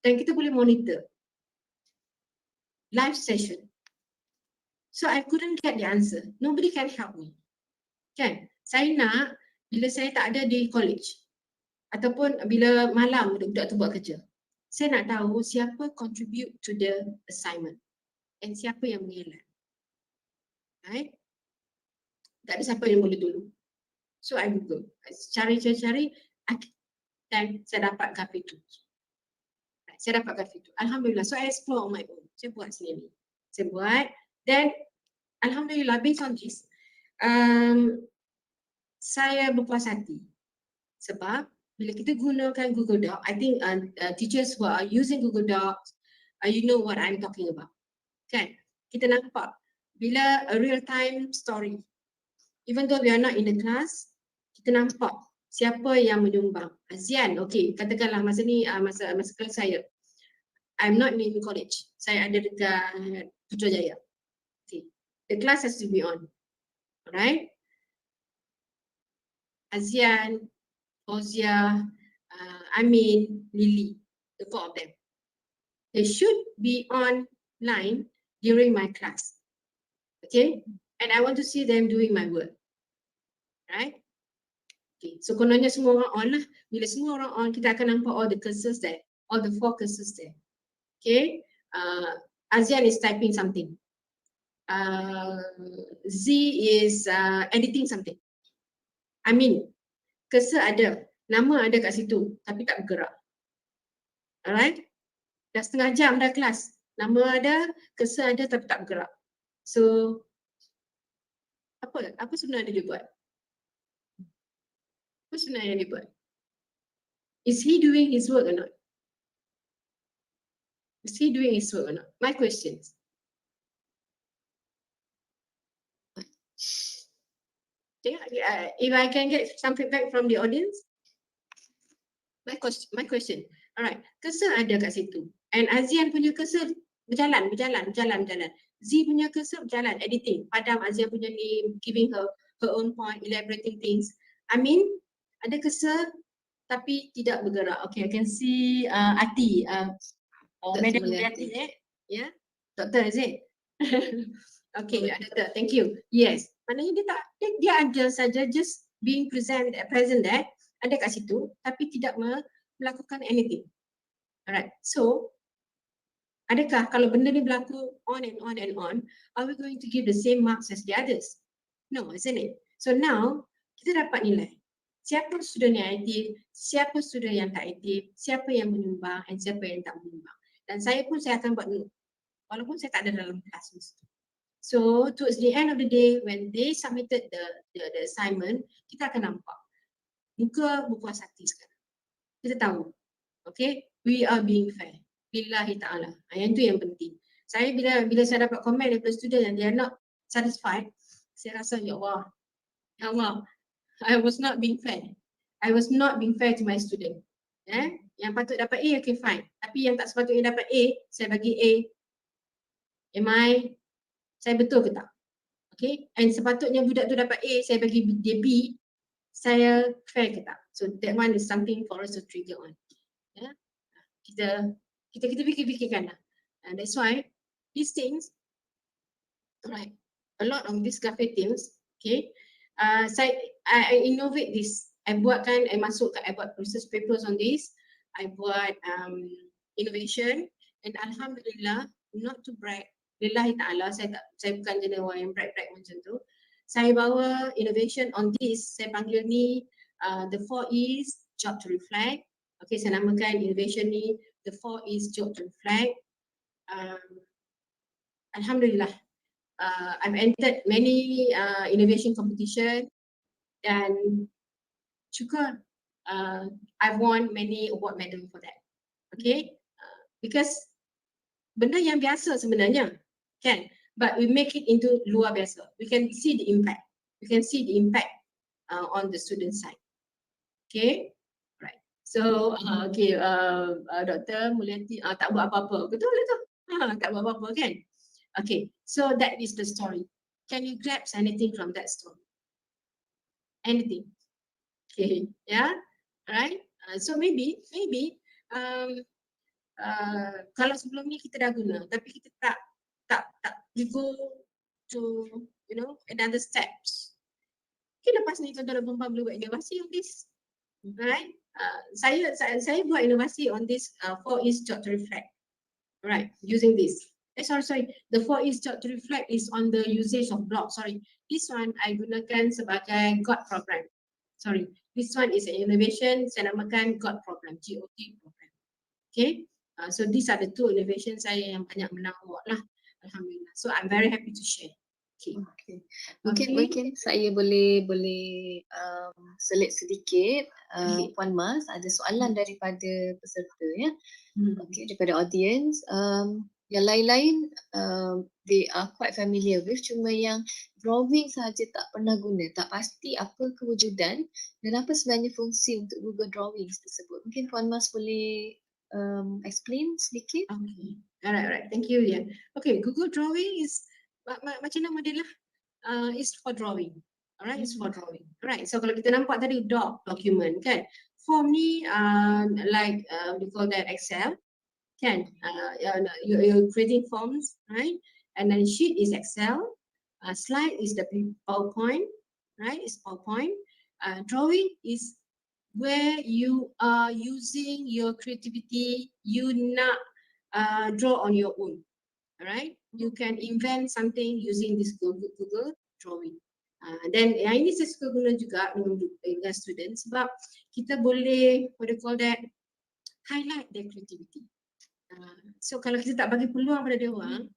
dan kita boleh monitor live session. So I couldn't get the answer. Nobody can help me. Kan? Saya nak bila saya tak ada di college ataupun bila malam budak-budak tu buat kerja, saya nak tahu siapa contribute to the assignment and siapa yang mengelak. Right? Tak ada siapa yang boleh dulu. So I Google. Cari dan saya dapat graf itu. Saya dapat graf itu. Alhamdulillah. So I explore on my own. Saya buat sendiri. Saya buat dan alhamdulillah based on this, saya berpuas hati. Sebab bila kita gunakan Google Doc, I think teachers who are using Google Docs, you know what I'm talking about. Kan? Kita nampak bila a real time story. Even though we are not in the class, kita nampak siapa yang menyumbang. Azian, okay, katakanlah masa ni, masa kelas saya, I'm not in college. Saya ada dekat Putrajaya. Okay. The class has to be on. Alright? Azian, Fauzia, Amin, Lily, the 4 of them. They should be online during my class. Okay? And I want to see them doing my work. Right? Okay. So kononnya semua orang on lah. Bila semua orang on, kita akan nampak all the cursors there. All the 4 cursors there. Okay? Azian is typing something. Z is editing something. I mean, Cursor ada, nama ada kat situ tapi tak bergerak. Alright? Dah setengah jam dah kelas. Nama ada, cursor ada tapi tak bergerak. So apa sebenarnya dia buat? Apa sebenarnya dia buat? Is he doing his work or not? Is he doing his work or not? My questions. If I can get some feedback from the audience. My question. Alright, cursor ada kat situ. And Azian punya cursor berjalan. Z punya cursor berjalan, editing. Padam Azian punya name, giving her own point, elaborating things. I mean, ada cursor tapi tidak bergerak. Okay, I can see Ati. Madam Ati, yeah? Doctor, is it? Okay, Doctor, thank you. Yes, maknanya dia ada saja just being present there, ada kat situ, tapi tidak melakukan anything. Alright, so adakah kalau benda ni berlaku on and on and on, are we going to give the same marks as the others? No, isn't it? So now kita dapat nilai siapa student yang aktif, siapa student yang tak aktif, siapa yang menyumbang dan siapa yang tak menyumbang. Dan saya akan buat note walaupun saya tak ada dalam kelas mesti. So towards the end of the day, when they submitted the assignment, kita akan nampak muka berpuas hati sekarang. Kita tahu, okay, we are being fair. Billahi ta'ala. Yang itu yang penting. Saya bila saya dapat komen daripada student yang they are not satisfied, saya rasa ya Allah, I was not being fair. I was not being fair to my student. Yang patut dapat A, okay fine. Tapi yang tak sepatutnya dapat A, saya bagi A. Saya betul ke tak? Okay, and sepatutnya budak tu dapat A, saya bagi dia B, saya fair ke tak? So that one is something for us to trigger on. Kita fikir-fikirkan lah. And that's why these things, right? A lot of these graphic teams, okay. I innovate this. I buat research papers on this. I buat innovation, and alhamdulillah, not to brag, lillahi ta'ala, saya bukan jenis orang yang brag macam tu. Saya bawa innovation on this, saya panggil ni the 4 E's job to reflect. Okay, saya namakan innovation ni the 4 E's job to reflect. Alhamdulillah, I've entered many innovation competition dan syukur I've won many award medal for that. Okay, because benda yang biasa sebenarnya, kan? But we make it into luar biasa. We can see the impact. We can see the impact on the student side. Okay, right. So, okay, Dr. Mulyati tak buat apa-apa. Betul tu? Tak buat apa-apa kan? Okay, so that is the story. Can you grasp anything from that story? Anything? Okay, yeah, right. So maybe kalau sebelum ni kita dah guna, tapi kita tak we go to another steps. Okay, lepas ni tuan-tuan dan puan-puan boleh buat inovasi on this, right? Saya buat inovasi on this 4 E's job to reflect, right? Using this. Sorry. The 4 E's job to reflect is on the usage of blog. Sorry, this one I gunakan sebagai GOT program. Sorry, this one is an innovation. Saya namakan GOT program, GOT program. Okay, so these are the 2 innovations saya yang banyak menang award lah. Alhamdulillah. So I'm very happy to share. Okay. Mungkin saya boleh selit sedikit. Puan Mas, ada soalan daripada peserta ya. Okay, daripada audience. Yang lain-lain they are quite familiar with, cuma yang drawing sahaja tak pernah guna, tak pasti apa kewujudan dan apa sebenarnya fungsi untuk Google Drawings tersebut. Mungkin Puan Mas boleh explain sedikit? Okay. Alright. Thank you, Lian. Okay, Google Drawing is macam nama dia lah. Is for drawing. Alright, it's for drawing. Alright, so kalau kita nampak tadi document kan. Form ni like we call that Excel. Kan? You're creating forms, right? And then sheet is Excel. Slide is the PowerPoint, right? It's PowerPoint. Drawing is where you are using your creativity. You not draw on your own. Alright, you can invent something using this Google Drawing. Dan yang ini saya suka guna juga dengan student sebab kita boleh what do you call that, highlight their creativity. So kalau kita tak bagi peluang pada dia orang,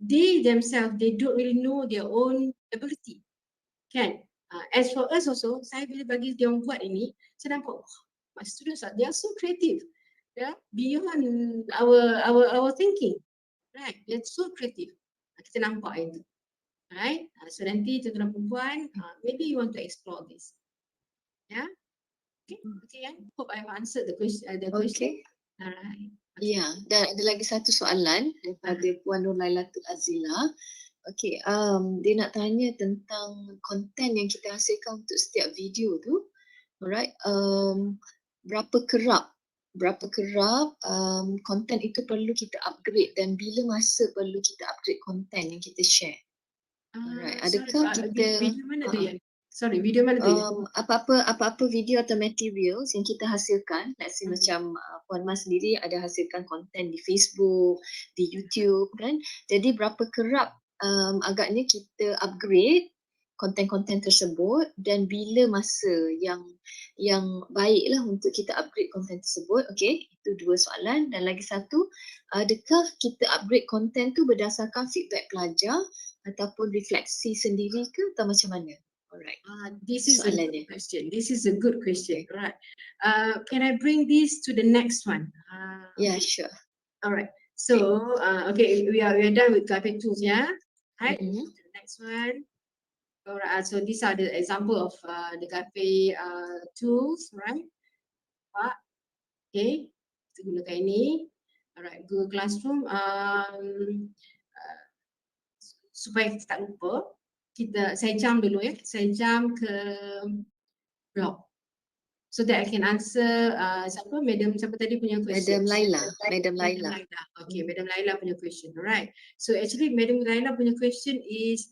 they themselves, they don't really know their own ability. Kan? As for us also, saya bila bagi dia orang buat ini, saya nampak, oh, my students they are so creative. Yeah, beyond our thinking. Right, they're so creative. Kita nampak itu. Right? So nanti tuan-tuan perempuan, maybe you want to explore this. Yeah? Okay, hope I've answered the question. Okay. Alright. Ya, dan ada lagi satu soalan daripada Puan Nur Lailatul Azila. Okey, dia nak tanya tentang konten yang kita hasilkan untuk setiap video tu. Alright, berapa kerap konten itu perlu kita upgrade dan bila masa perlu kita upgrade konten yang kita share? Alright, adakah kita Video mana tu ya? Sorry, video mana tu ya? apa-apa video atau materials yang kita hasilkan, let's say macam Puan Mas sendiri ada hasilkan konten di Facebook, di YouTube kan. Jadi berapa kerap agaknya kita upgrade konten-konten tersebut dan bila masa yang baiklah untuk kita upgrade konten tersebut. Okey, itu dua soalan. Dan lagi satu, adakah kita upgrade konten tu berdasarkan feedback pelajar ataupun refleksi sendiri ke atau macam mana? Alright. This is a good question. This is a good question. Right. Can I bring this to the next one? Yeah, sure. Alright. So, okay, we are done with graphic tools, yeah. Right. Mm-hmm. The next one. Alright. So these are the example of the graphic tools, right? Okay. Kita gunakan ini. Alright. Google Classroom. Supaya kita tak lupa. Saya jump dulu ya. Saya jump ke blog. So that I can answer siapa tadi punya question? Madam Laila. Okay, Madam Laila punya question. Alright. So actually Madam Laila punya question is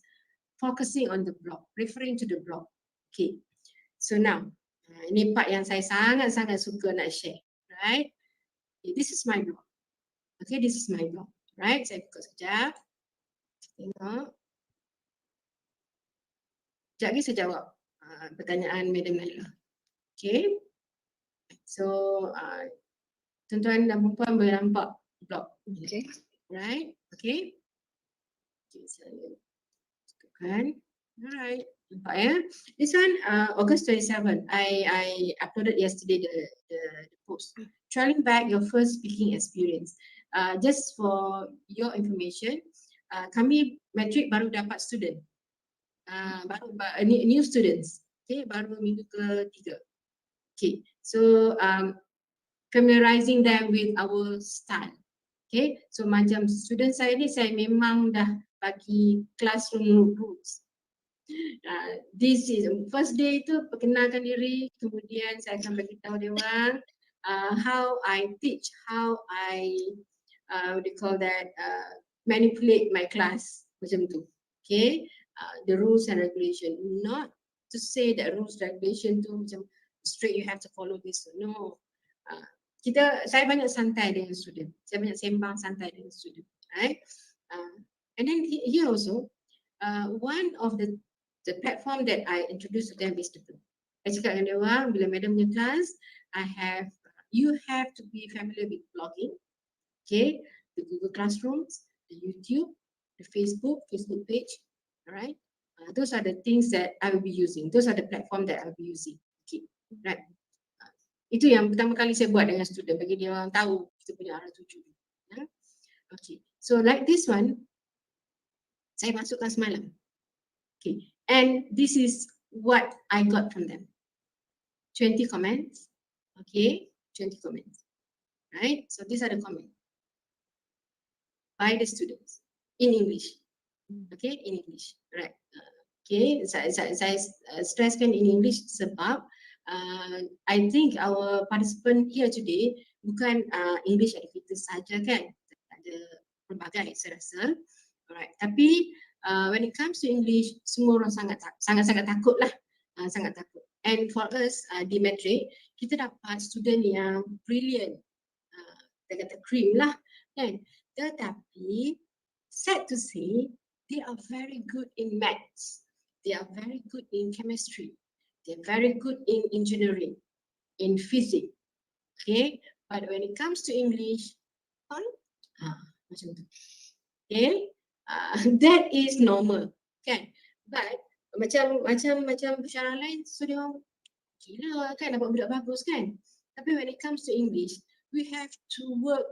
focusing on the blog, referring to the blog. Okay. So now, ini part yang saya sangat-sangat suka nak share. Right. Okay, this is my blog. Okay, this is my blog. Right. Saya buka sekejap. Tengok. Sekejap lagi saya jawab pertanyaan Madam Laila. Okay. So, tuan-tuan dan puan boleh nampak blog. Okay. Right. Okay. Okay, saya tekan. Alright. Nampak ya. This one, August 27. I uploaded yesterday the post. Trialing back your first speaking experience. Just for your information, kami metric baru dapat student. New students. Okay, baru minggu ke-3. Okay, so familiarizing them with our style. Okay, so macam student saya ni saya memang dah bagi classroom rules. This is first day tu perkenalkan diri, kemudian saya akan beritahu dia orang how I teach, how I what do you call that, manipulate my class macam tu. Okay, the rules and regulation. Not to say that rules regulation tu macam straight you have to follow this. No. Saya banyak santai dengan student. Saya banyak sembang santai dengan student. Right? And then here also, one of the platform that I introduce to them is the blog. Saya cakap dengan dia orang, bila madam punya kelas, you have to be familiar with blogging. Okay? The Google Classrooms, the YouTube, the Facebook page. Alright? Those are the things that I will be using. Those are the platform that I will be using. Okay. Right? Itu yang pertama kali saya buat dengan student, bagi dia orang tahu kita punya arah tuju. Yeah? Okay. So like this one, saya masukkan semalam. Okay. And this is what I got from them. 20 comments. Okay. 20 comments. Right. So these are the comments by the students in English. Okay. In English. Right. Okay. Saya stresskan in English sebab I think our participant here today bukan English educators saja kan. Ada pelbagai saya rasa. Alright. Tapi when it comes to English, semua orang sangat takut lah. Sangat takut. And for us di Matric, kita dapat student yang brilliant. Kita kata cream lah kan. Tetapi sad to say, they are very good in maths. They are very good in chemistry. They're very good in engineering, in physics. Okay, but when it comes to English, macam tu. Okay, that is normal, kan? But macam bicara lain, so dia orang gila kan dapat budak bagus kan. Tapi when it comes to English, we have to work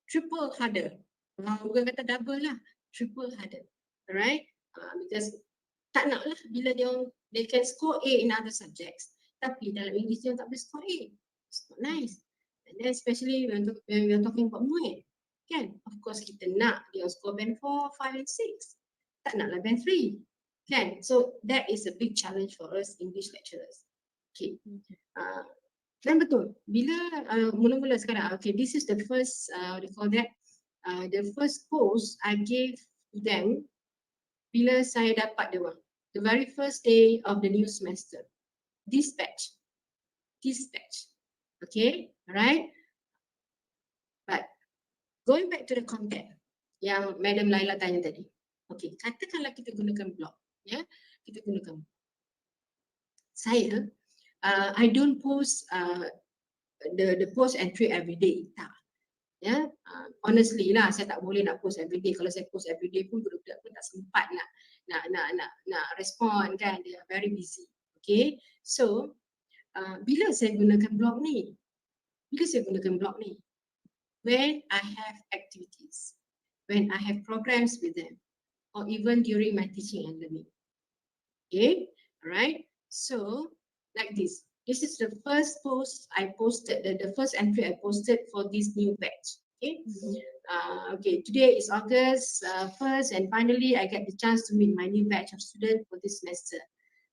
triple harder. Bukan kata double lah, triple harder. Alright? Because tak nak lah bila they can score A in other subjects. Tapi dalam English dia tak boleh score A. It's not nice. And then especially when we are talking about MUE. Kan? Of course kita nak dia score band 4, 5 and 6. Tak naklah band 3. Kan? So that is a big challenge for us English lecturers. Okay. Dan betul, bila mula-mula sekarang, okay, this is the first, what do you call that, the first post I gave to them bila saya dapat dia orang. The very first day of the new semester. This batch. Okay, alright. But going back to the content yang Madam Laila tanya tadi. Okay, katakanlah kita gunakan blog. Ya, kita gunakan. Saya, I don't post the post entry every day. Tak. Ya, honestly lah, saya tak boleh nak post every day. Kalau saya post every day pun budak-budak pun tak sempat nak respond kan. They are very busy. Okay, so bila saya gunakan blog ni? When I have activities, when I have programs with them, or even during my teaching and learning. Okay, alright. So like this. This is the first post I posted, the first entry I posted for this new batch. Okay. Okay, today is August 1st, and finally I get the chance to meet my new batch of students for this semester.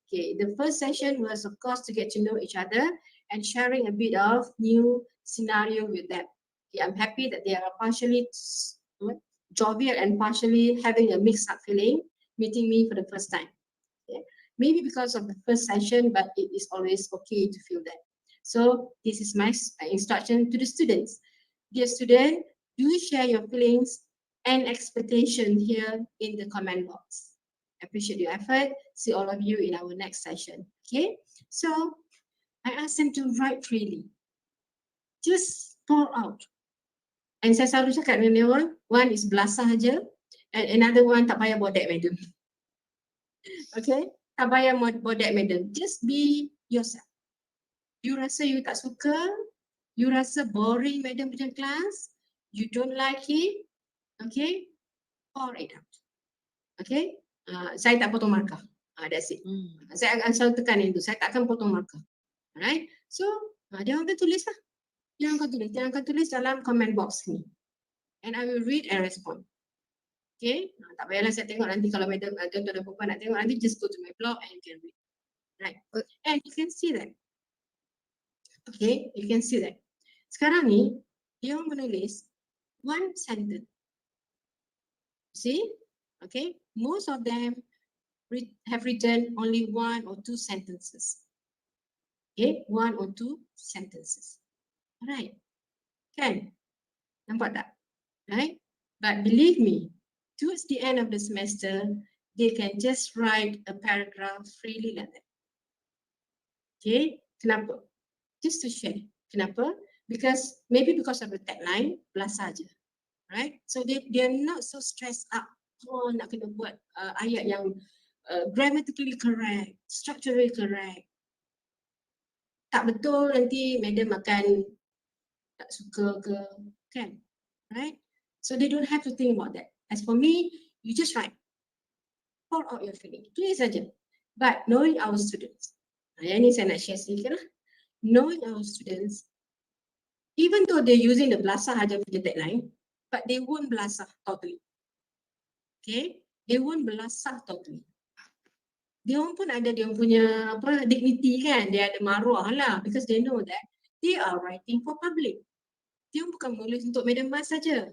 Okay, the first session was of course to get to know each other and sharing a bit of new scenario with them. Okay, I'm happy that they are partially jovial and partially having a mixed up feeling meeting me for the first time. Okay. Maybe because of the first session, but it is always okay to feel that. So this is my instruction to the students. Dear student, do share your feelings and expectation here in the comment box. Appreciate your effort. See all of you in our next session. Okay, so I ask them to write freely. Just pour out. And saya selalu cakap dengan dia orang, one is belasah aja, and another one tak payah bodek madam. Okay, tak payah bodek madam. Just be yourself. You rasa you tak suka, you rasa boring madam punya kelas, you don't like it, okay, pour it out. Okay, saya tak potong markah. That's it. Saya akan selalu tekan itu, saya tak akan potong markah. Alright, so dia orang akan tulis lah. Dia orang akan tulis dalam comment box ni. And I will read and respond. Okay, tak payahlah saya tengok nanti kalau madam tuan-tuan dan puan nak tengok nanti just go to my blog and you can read. Right, and you can see that. Okay, you can see that. Sekarang ni dia orang menulis one sentence. See, okay, most of them have written only one or two sentences. Okay, one or two sentences. Alright, kan? Nampak tak? Right? But believe me, towards the end of the semester, they can just write a paragraph freely like that. Okay, kenapa? Just to share. Kenapa? Because maybe because of the tagline, plus saja. Right? So they're not so stressed up. Oh, nak kena buat ayat yang grammatically correct, structurally correct. Tak betul nanti madam akan tak suka ke, kan? Right? So they don't have to think about that. As for me, you just write. Pour out your feeling. Tulis saja. But knowing our students, yang ni saya nak share sedikit lah. Knowing our students, even though they're using the belasah aja punya tagline, but they won't belasah totally. Okay? They won't belasah totally. Dia orang pun ada dia punya dignity kan, dia ada maruah lah, because they know that they are writing for public. Dia bukan menulis untuk Madam Mas saja.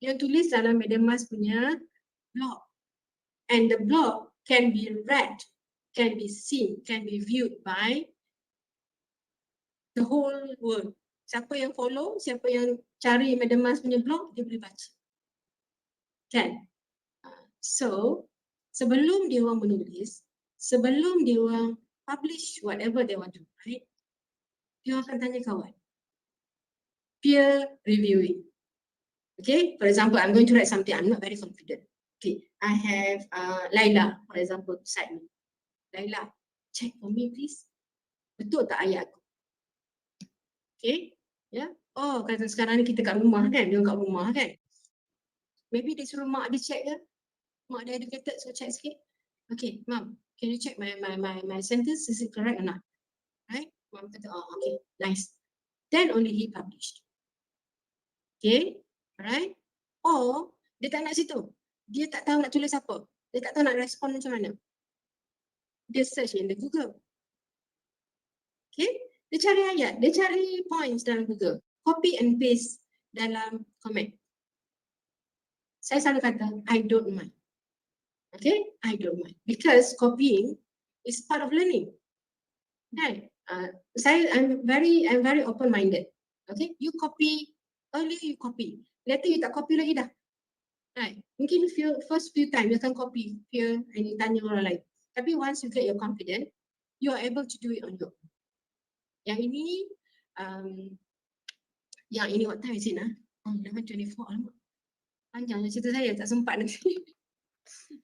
Dia tulis dalam Madam Mas punya blog. And the blog can be read, can be seen, can be viewed by the whole world. Siapa yang follow, siapa yang cari Madam Mas punya blog, dia boleh baca. Kan? So, sebelum dia orang menulis, sebelum dia orang publish whatever they want to write, dia orang akan tanya kawan. Peer reviewing. Okay, for example, I'm going to write something, I'm not very confident. Okay, I have Laila, for example, beside me. Laila, check for me please. Betul tak ayat aku? Okay, ya. Yeah. Oh, kata sekarang ni kita kat rumah kan, dia kat rumah kan. Maybe dia suruh mak dia check ke? Mak dia educated, so check sikit. Okay, mom, can you check my sentence, is it correct or not? Right? Mom kata, oh, okay, nice. Then only he published. Okay, alright. Or, dia tak nak situ. Dia tak tahu nak tulis apa. Dia tak tahu nak respon macam mana. Dia search in the Google. Okay, dia cari ayat, dia cari points dalam Google. Copy and paste dalam comment. Saya selalu kata, I don't mind. Okay, I don't mind. Because copying is part of learning. Right? I'm very open-minded. Okay, you copy, earlier you copy. Later you tak copy lagi dah. Right? Mungkin first few times you akan copy, fear, and you tanya orang lain. Tapi once you get your confidence, you are able to do it on your own. Yang ini what time is it? 11:24. Alamak. Panjang cerita saya, tak sempat nanti.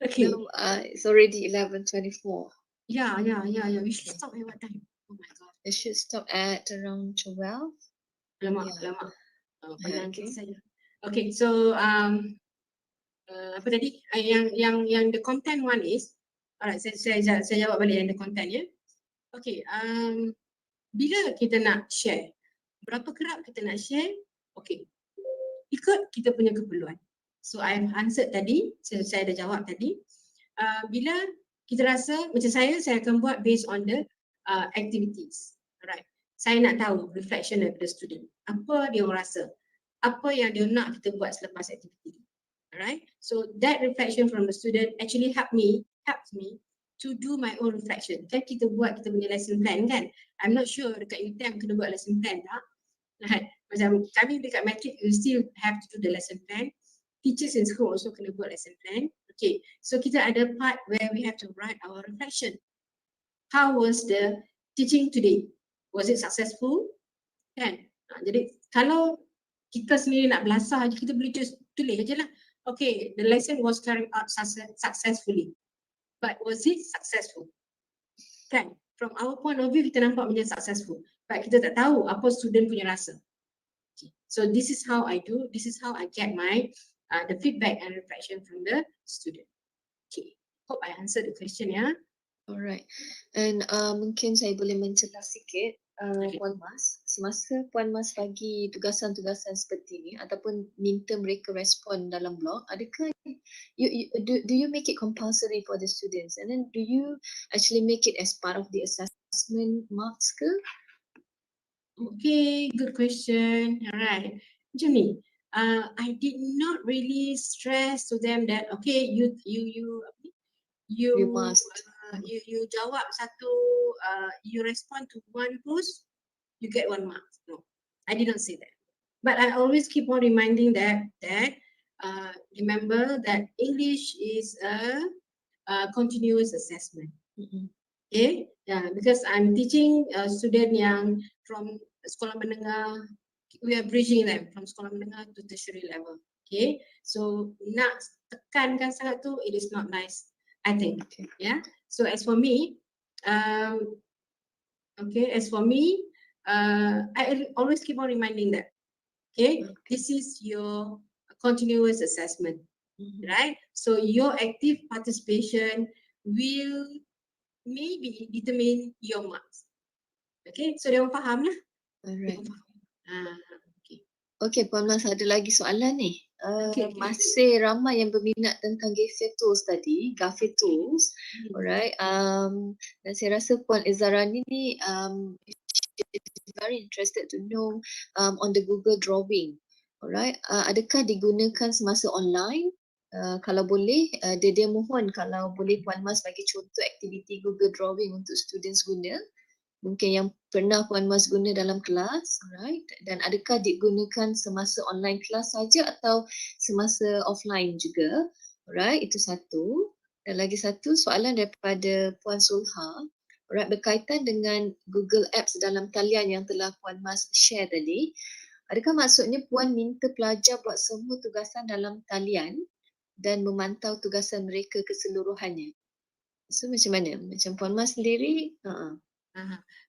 Okay. No, it's already 11:24. Yeah. We should stop at what time? Oh my god. It should stop at around 12. Alamak. Panjang okay. cerita saja. Okay, so apa tadi? Yang the content one is, alright, saya jawab balik yang the content ya. Okay, bila kita nak share, berapa kerap kita nak share? Okay, ikut kita punya keperluan. So I've answered tadi, saya dah jawab tadi. Bila kita rasa macam saya akan buat based on the activities. Alright, saya nak tahu reflection daripada student. Apa dia orang rasa? Apa yang dia nak kita buat selepas aktiviti. Alright, so that reflection from the student actually helps me to do my own reflection. Kan kita buat kita punya lesson plan kan? I'm not sure dekat UTM kena buat lesson plan tak? Right. Macam kami dekat matric, we still have to do the lesson plan. Teachers in school also kena buat lesson plan. Okay, so kita ada part where we have to write our reflection. How was the teaching today? Was it successful? Kan? Jadi kalau kita sendiri nak belasah je, kita boleh tulis je lah. Okay, the lesson was carried out successfully. But was it successful? Kan? From our point of view, kita nampak macam successful. But kita tak tahu apa student punya rasa. Okay. So this is how I do, this is how I get my the feedback and reflection from the student. Okay, hope I answered the question ya. Alright, and mungkin saya boleh mencelas sikit, Puan Mas, semasa Puan Mas bagi tugasan-tugasan seperti ni ataupun minta mereka respon dalam blog, adakah do you make it compulsory for the students, and then do you actually make it as part of the assessment marks ke? Okay, good question. Alright, macam ni. I did not really stress to them that okay, you must. You jawab satu, you respond to one post, you get 1 mark. No, I did not say that. But I always keep on reminding that remember that English is a continuous assessment. Okay, yeah, because I'm teaching a student yang from sekolah menengah, we are bridging them from sekolah menengah to tertiary level. Okay, so nak tekankan sangat tu, it is not nice, I think. Okay. Yeah. So as for me, I always keep on reminding that. Okay, this is your continuous assessment, right? So your active participation will maybe determine your marks. Okay, so dia orang faham lah. Alright. Okay. Okay, Puan Mas, ada lagi soalan ni. Okay. Masih ramai yang berminat tentang Gaffer Tools tadi, Gaffer Tools. Alright. Dan saya rasa Puan Izarani ni is very interested to know on the Google Drawing. Alright. Adakah digunakan semasa online? Kalau boleh, dia mohon kalau boleh Puan Mas bagi contoh aktiviti Google Drawing untuk students guna. Mungkin yang pernah Puan Mas guna dalam kelas, alright? Dan adakah digunakan semasa online kelas saja atau semasa offline juga? Alright, itu satu. Dan lagi satu soalan daripada Puan Sulha, berkaitan dengan Google Apps dalam talian yang telah Puan Mas share tadi. Adakah maksudnya Puan minta pelajar buat semua tugasan dalam talian dan memantau tugasan mereka keseluruhannya? So macam mana? Macam Puan Mas sendiri?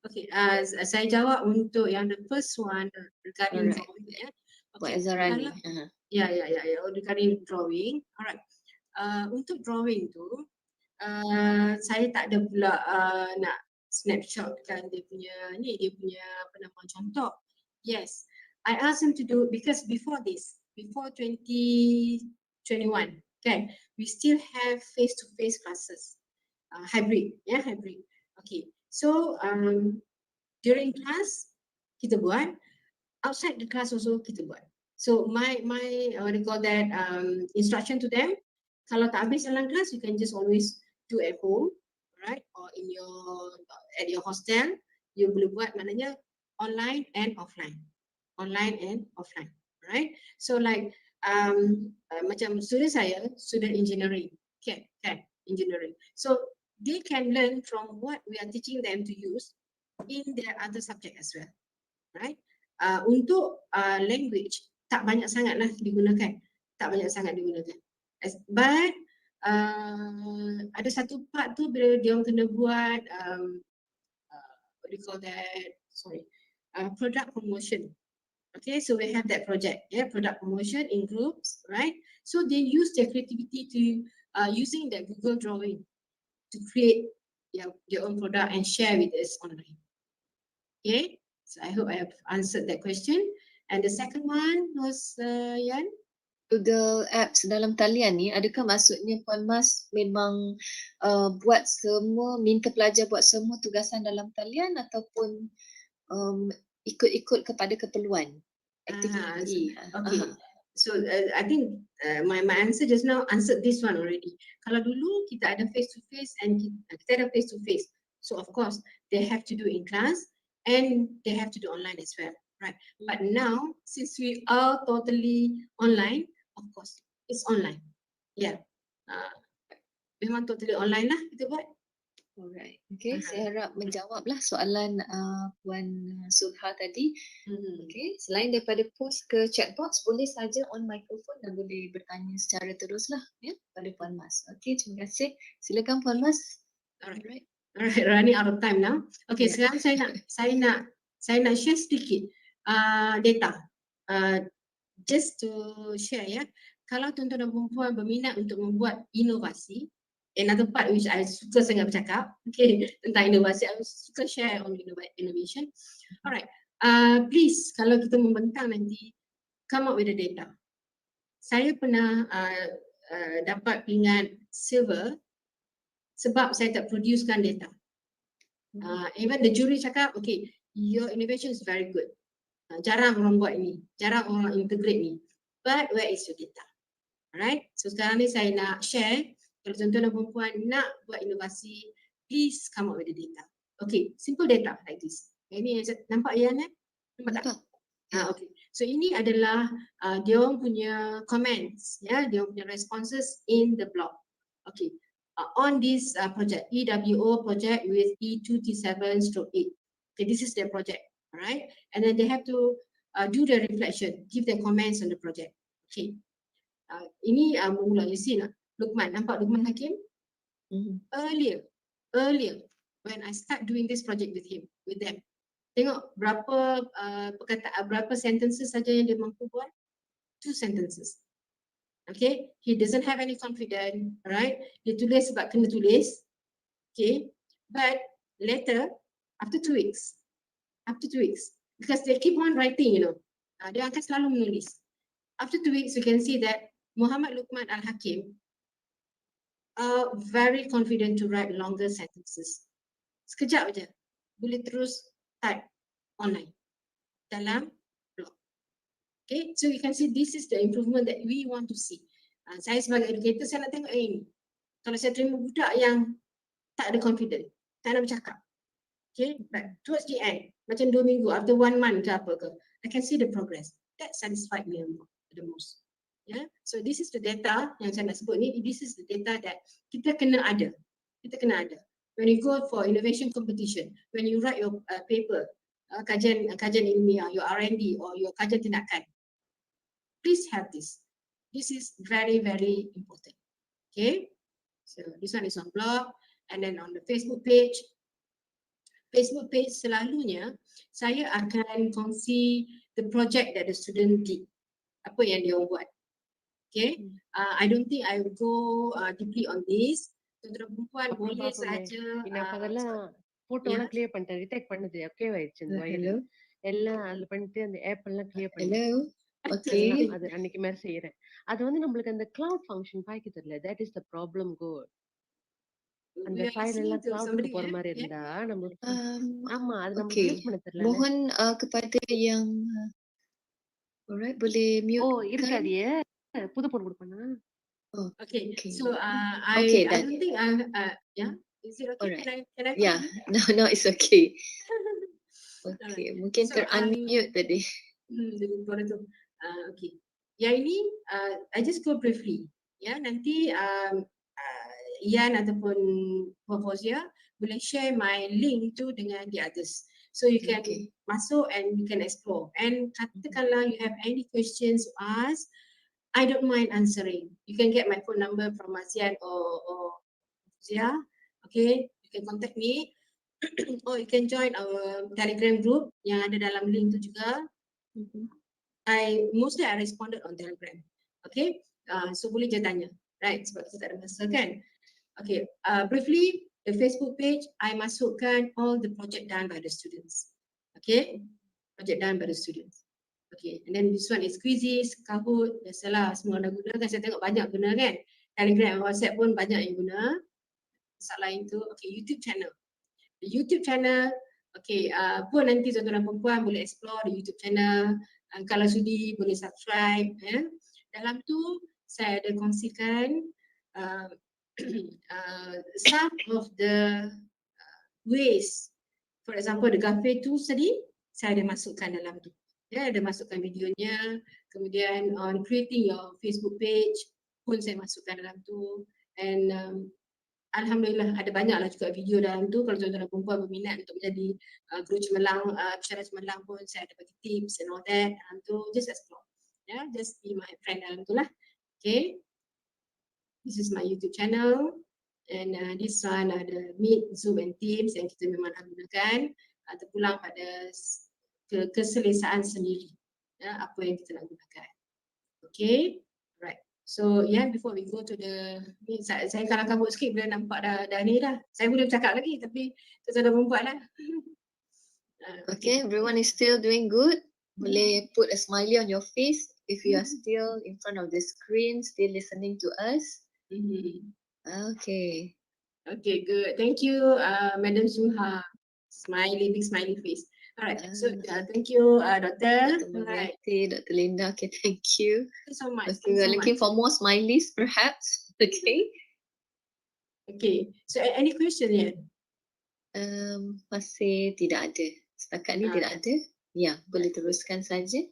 Okay, saya jawab untuk yang the first one regarding Alright. drawing. Puan Okay, Azharani. ya, regarding drawing. Alright. Untuk drawing tu, saya tak ada pula nak snapshot kan dia punya apa nama contoh. Yes, I asked him to do because before 2021, kan, we still have face-to-face classes, hybrid. Okay, so during class kita buat, outside the class also kita buat. So my what do you call that, instruction to them, kalau tak habis dalam kelas, you can just always do at home, right? Or at your hostel, you boleh buat, maknanya online and offline, right? So like macam student saya, student engineering, kan, engineering. So they can learn from what we are teaching them to use in their other subject as well, right? Untuk language tak banyak sangatlah digunakan, but ada satu part tu bila dia orang kena buat what do you call that, product promotion. Okay, so we have that project, product promotion in groups, right? So they use their creativity to using that Google drawing to create their own product and share with us online. Okay, so I hope I have answered that question. And the second one was Yan? Google Apps dalam talian ni, adakah maksudnya Puan Mas memang minta pelajar buat semua tugasan dalam talian ataupun ikut-ikut kepada keperluan aktiviti? Okay. So I think my answer just now answered this one already. Kalau dulu kita ada face to face and kita ada face to face, so of course they have to do in class and they have to do online as well, right? But now since we are totally online, of course it's online. Yeah, memang totally online lah kita buat. Alright, okay. Saya harap menjawablah soalan Puan Sulha tadi. Okay, selain daripada post ke chat box, boleh saja on microphone dan boleh bertanya secara teruslah pada Puan Mas. Okay, terima kasih. Silakan Puan Mas. Alright, running out of time now. Okay, sekarang saya nak share sedikit data. Just to share kalau tuan-tuan dan perempuan berminat untuk membuat inovasi, another part which I suka sangat bercakap, okay, tentang inovasi, I suka share on innovation. Alright, please kalau kita membentang nanti, come up with the data. Saya pernah dapat peringkat silver sebab saya tak producekan data. Even the jury cakap, okay, your innovation is very good. Jarang orang buat ini, jarang orang integrate ni. But where is your data? Alright, so sekarang ni saya nak share, kalau tuan-tuan dan perempuan nak buat inovasi, please come up with the data. Okay, simple data like this. Ini nampak Yan? Nampak tak? Okay. So ini adalah dia orang punya comments, dia orang punya responses in the blog. Okay, on this project, EWO project with E2T7/8. Okay, this is their project, alright? And then they have to do the reflection, give their comments on the project. Okay, ini mula you see Luqman, nampak Luqman Hakim? Earlier, when I start doing this project with them, tengok berapa perkataan, berapa sentences saja yang dia mampu buat? 2 sentences. Okay, he doesn't have any confidence, right? Dia tulis sebab kena tulis. Okay, but later, after 2 weeks, because they keep on writing, dia akan selalu menulis. After 2 weeks, you can see that Muhammad Luqman Al-Hakim are very confident to write longer sentences. Sekejap aja, boleh terus type online dalam blog. Okay, so you can see this is the improvement that we want to see. Saya sebagai educator, saya nak tengok ini. Kalau saya terima budak yang tak ada confident, tak nak bercakap. Okay, but towards the end, macam 2 minggu, after 1 month ke apa ke, I can see the progress. That satisfied me the most. Yeah, so this is the data yang saya nak sebut ni. This is the data that kita kena ada. Kita kena ada. When you go for innovation competition, when you write your paper, kajian ilmiah, your R&D or your kajian tindakan, please have this. This is very, very important. Okay, so this one is on blog, and then on the Facebook page. Facebook page selalunya saya akan kongsi the project that the student did. Apa yang dia buat. Okay, I don't think I will go deeply on this. Tuan-tuan perempuan boleh saja நான் அதெல்லாம் போட்டோலாம் கிளியர் பண்ணிட்டேன், ரிடெக்ட் பண்ணுது, அப்டேவ் ஆயிடுச்சு இந்த வயல் Hello. எல்லாம் அதுல பண்ணிட்டு அந்த ஆப் எல்லாம் கிளியர் பண்ணி Hello. Okay. அது அன்னைக்கு மாதிரி செய்யறேன். அது வந்து நம்மளுக்கு அந்த கிளவுட் ஃபங்க்ஷன் பாய்க்க தெரியல. தட் இஸ் த ப்ராப்ளம் கோ. அந்த we are ஃபைல் listening எல்லாம் to கிளவுட்க்கு somebody, போற yeah? மாதிரி Yeah. இருந்தா நம்மளுக்கு ஆமா அது நம்ம Okay. யூஸ் பண்ண தெரியல. Mohon kepada yang alright, boleh mute ஓ kan? இருக்காதியே, புது போன் கொடுப்பானா? Oh, Okay, okay. so Okay, I done. don't think yeah, is it okay? Alright. Can I Yeah, continue? no, it's okay. Alright. Okay, mungkin So, ter-unmute tadi. Baru tu. Okay. Yang ini I just go briefly. Ya, nanti Ian ataupun Puan Fauzia boleh share my link tu dengan the others. So you can Okay. masuk and you can explore. And katakanlah you have any questions to ask, I don't mind answering. You can get my phone number from Azian or Fauzia. Okay, you can contact me. Or you can join our Telegram group yang ada dalam link tu juga. I responded on Telegram. Okay, so boleh je tanya. Right, sebab kita tak ada masa kan. Okay, briefly, the Facebook page, I masukkan all the project done by the students. Okay, project done by the students. Okay, and then this one is quizzes, Kahoot, biasalah semua dah guna kan. Saya tengok banyak guna kan. Telegram, WhatsApp pun banyak yang guna. Masalah lain tu, okay, YouTube channel. The YouTube channel, okay, pun nanti tuan-tuan perempuan boleh explore the YouTube channel. Kalau sudi boleh subscribe. Dalam tu saya ada kongsikan some of the ways. For example, the Gafe tools tadi saya ada masukkan dalam tu. Ya, ada masukkan videonya. Kemudian on creating your Facebook page pun saya masukkan dalam tu. And Alhamdulillah ada banyaklah juga video dalam tu. Kalau tuan-tuan perempuan berminat untuk menjadi guru cemerlang, bicara cemerlang pun saya ada bagi tips and all that. Dalam tu just explore. Ya, just be my friend dalam tu lah. Okay. This is my YouTube channel. And this one ada Meet, Zoom and Teams yang kita memang dah gunakan. Terpulang pada keselesaan sendiri. Ya, apa yang kita nak gunakan. Okay. Right. So yeah, before we go to the, saya kalau kabut sikit boleh nampak dah ni dah. Saya boleh bercakap lagi tapi tuan-tuan perempuan lah. Okay, everyone is still doing good. Boleh put a smiley on your face if you are still in front of the screen, still listening to us. Okay. Okay, good. Thank you, Madam Suha. Smiley, big smiley face. Alright, so thank you, Doctor. Dr. Alright, Mariati, Dr. Linda, okay, thank you. thank you so much. Okay, we are looking for more smileys perhaps. Okay. Okay, so any question yet? Masih tidak ada. Setakat ni tidak ada. Ya, boleh teruskan saja.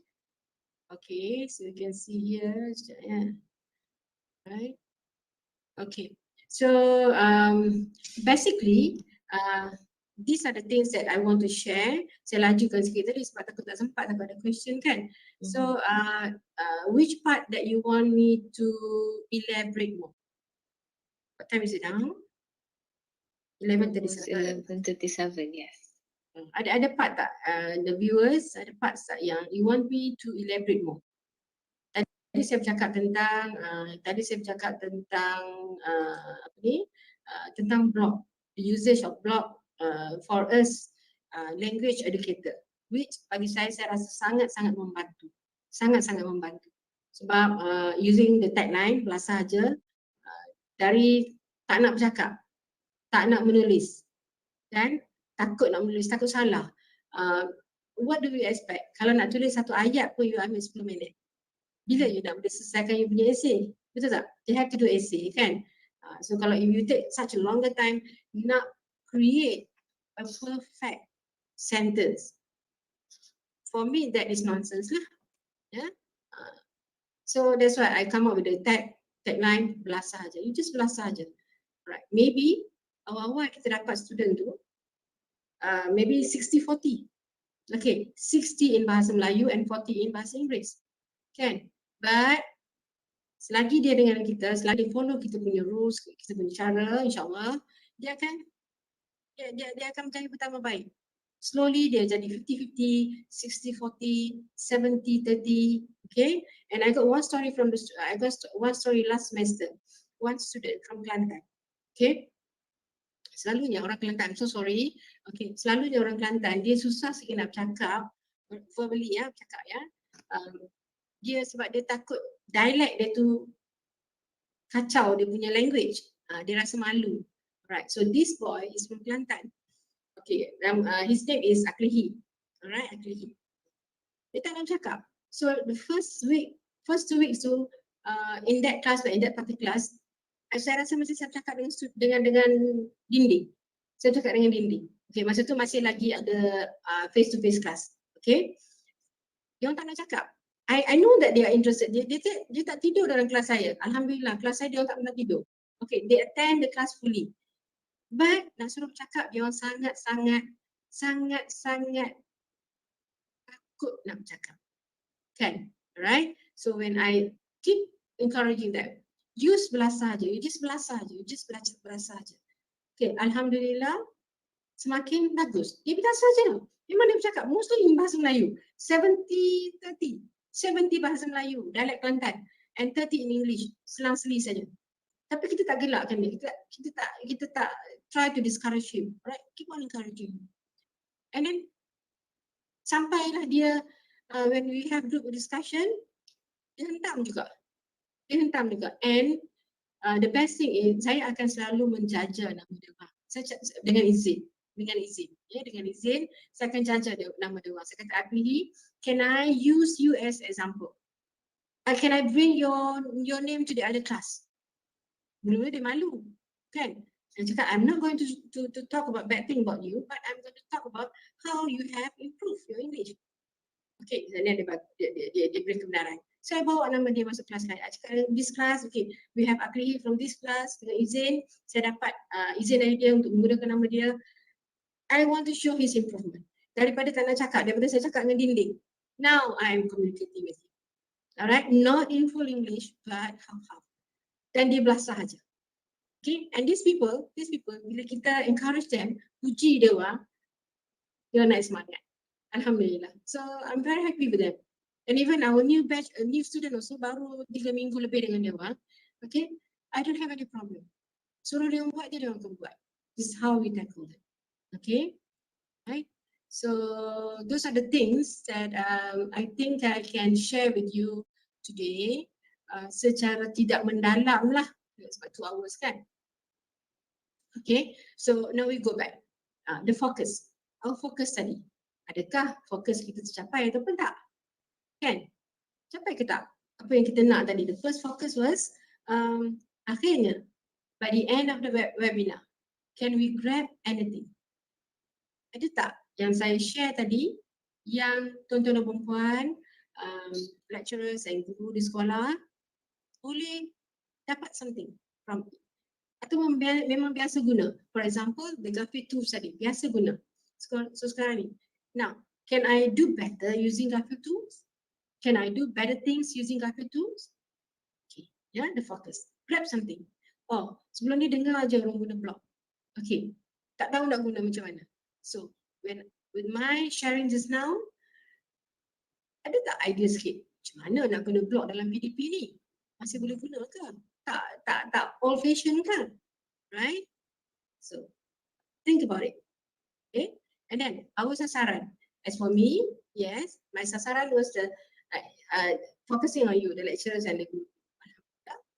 Okay, so you can see here. Yeah. Right. Okay. So basically, these are the things that I want to share. Saya lajukan sikit tadi sebab takut tak sempat tak ada question kan. So which part that you want me to elaborate more? What time is it now? 11:37. 11:37, yes. Ada part tak the viewers, ada parts tak yang you want me to elaborate more? Tadi saya bercakap tentang apa ni? Tentang blog, the usage of blog for us language educator, which bagi saya rasa sangat-sangat membantu. Sangat-sangat membantu. Sebab using the tagline belas saja dari tak nak bercakap, tak nak menulis dan takut nak menulis, takut salah. What do you expect? Kalau nak tulis satu ayat pun you ambil 10 minit. Bila you nak boleh selesaikan you punya essay? Betul tak? You have to do essay kan? So kalau if you take such a longer time nak create a perfect sentence, for me that is nonsense lah. Yeah? So that's why I come up with the tagline belasah aja. You just belasah aja. Right. Maybe awal-awal kita dapat student tu maybe 60-40. Okay, 60 in bahasa Melayu and 40 in bahasa Inggeris. Kan? But selagi dia dengan kita, selagi dia follow kita punya rules, kita punya cara, insyaAllah, dia akan menjadi pertama baik. Slowly dia jadi 50-50, 60-40, 70-30, okay? And I got one story last semester. One student from Kelantan, okay? Selalunya orang Kelantan, I'm so sorry, okay, selalunya orang Kelantan, dia susah sikit nak bercakap, verbally ya, bercakap ya. Dia sebab dia takut dialect dia tu kacau dia punya language, dia rasa malu. Right, so this boy is from Kelantan. Okay, his name is Aklihi. Alright, Aklihi. Dia tak nak cakap. So the first 2 weeks tu in that class, in that particular class, saya rasa macam saya cakap dengan dinding. Saya cakap dengan dinding. Okay, masa tu masih lagi ada face to face class. Okay, dia orang tak nak cakap. I know that they are interested. Dia tak tidur dalam kelas saya. Alhamdulillah, kelas saya dia orang tak pernah tidur. Okay, they attend the class fully. But nak suruh bercakap, dia orang sangat takut nak bercakap. Kan? Alright? So when I keep encouraging them, use belasah aja, you just belasah aja, you just belasah aja. Okay, Alhamdulillah, semakin bagus. Dia belasah aja. Memang dia bercakap, mostly in bahasa Melayu. 70-30. 70 bahasa Melayu, dialek Kelantan. And 30 in English, selang-seli saja. Tapi kita tak gelakkan dia. Kita tak try to discourage him. Right? Keep on encouraging him. And then sampailah dia when we have group discussion, dia hentam juga. And the best thing is saya akan selalu menjaja nama dia. Dengan izin. Ya, dengan izin saya akan jaja nama dia. Saya kata, Aklihi, can I use you as example? Can I bring your name to the other class? Mula-mula dia malu, kan? Dia cakap, I'm not going to talk about bad thing about you, but I'm going to talk about how you have improved your English. Okay, dan dia beri kebenaran. Saya bawa nama dia masuk kelas lain. Cakap, this class, okay, we have Aklihi from this class, dengan izin, saya dapat izin dari dia untuk menggunakan nama dia. I want to show his improvement. Daripada tak nak cakap, daripada saya cakap dengan dinding. Now I am communicating with him. Alright, not in full English, but half-half. Dan dia belasah aja. Okay, and these people, bila kita encourage them, puji dia orang, dia naik semangat. Alhamdulillah. So I'm very happy with them. And even our new batch, a new student also, baru 3 minggu lebih dengan dia orang. Okay, I don't have any problem. Suruh dia orang buat, dia orang akan buat. This is how we tackle it. Okay, right? So those are the things that I think I can share with you today secara tidak mendalam lah. Sebab 2 hours kan. Okay, so now we go back. The focus. Our focus tadi. Adakah fokus kita tercapai ataupun tak? Kan? Capai ke tak? Apa yang kita nak tadi. The first focus was akhirnya by the end of the webinar, can we grab anything? Ada tak yang saya share tadi yang tuan-tuan dan perempuan, lecturers dan guru di sekolah boleh dapat something from it? Atau memang biasa guna? For example, the graphic tools tadi, biasa guna. So sekarang ni, now, can I do better using graphic tools? Can I do better things using graphic tools? Okay, yeah, the focus. Grab something. Oh, sebelum ni dengar aja orang guna blog. Okay, tak tahu nak guna macam mana. So, with my sharing just now, ada tak idea sikit? Macam mana nak guna blog dalam PDP ni? Masih boleh guna ke? Tak old fashion kan? Right? So, think about it. Okay? And then, our sasaran. As for me, yes, my sasaran was the focusing on you, the lecturers and the group.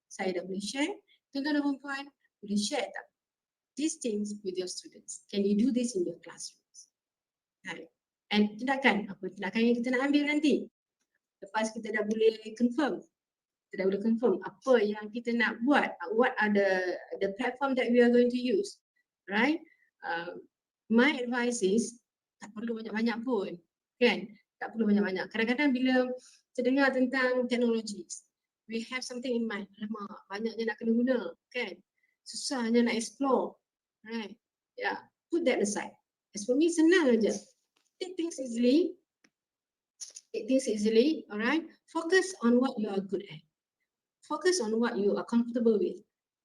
Saya dah boleh share. Tuan-tuan dan perempuan, boleh share tak? These things with your students. Can you do this in your classrooms? Right. And tindakan, apa tindakan yang kita nak ambil nanti? Lepas kita dah boleh confirm. Kita dah boleh confirm apa yang kita nak buat. What are the platform that we are going to use? Right? My advice is, tak perlu banyak-banyak pun. Kan? Tak perlu banyak-banyak. Kadang-kadang bila kita dengar tentang teknologi, we have something in mind. Alamak, banyaknya nak kena guna, kan? Susahnya nak explore, right? Yeah, put that aside. As for me, senang aja. Take things easily. Alright? Focus on what you are good at. Focus on what you are comfortable with,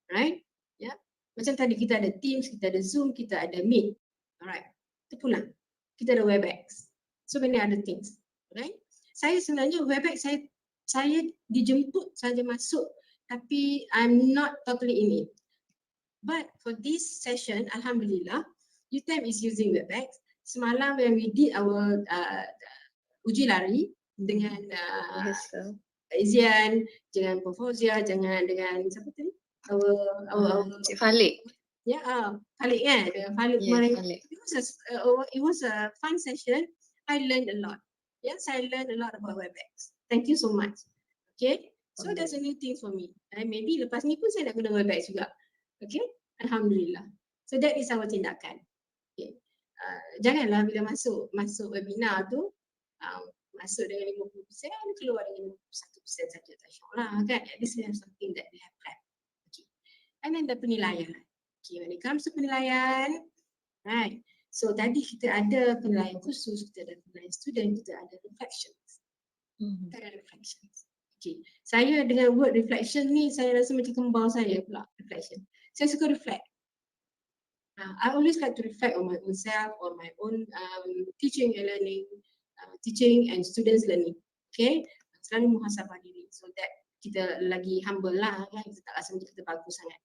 right? Yeah. Macam tadi kita ada Teams, kita ada Zoom, kita ada Meet. Alright. Kita pulang. Kita ada Webex. So many other things, right? Saya sebenarnya Webex saya dijemput saja masuk, tapi I'm not totally in it. But for this session, Alhamdulillah, UTM is using Webex. Semalam when we did our uji lari dengan Izian, dengan Prof. Fauzia, dengan siapa tadi? Cik Falik. Ya, Falik kan? Dengan Falik kemarin. It was a fun session. I learned a lot. Yes, I learned a lot about Webex. Thank you so much. Okay, so that's a new thing for me. And maybe lepas ni pun saya nak guna Webex juga. Okay, Alhamdulillah. So that is our tindakan. Okay. Janganlah bila masuk webinar tu masuk dengan 50%, keluar dengan 51% saja, tak syok lah kan. At least we have something that we have planned. Okay. And then the penilaian. Okay, when it comes to penilaian, right. So tadi kita ada penilaian khusus, kita ada penilaian student, kita ada reflections. Kita ada reflections. Okay. Saya dengan word reflection ni, saya rasa macam kembar saya pula, reflection. Saya suka reflect. I always like to reflect on my own self, on my own teaching and learning, teaching and students learning. Okay, selalu muhasabah diri so that kita lagi humble lah, kan? Kita tak rasa macam kita bagus sangat.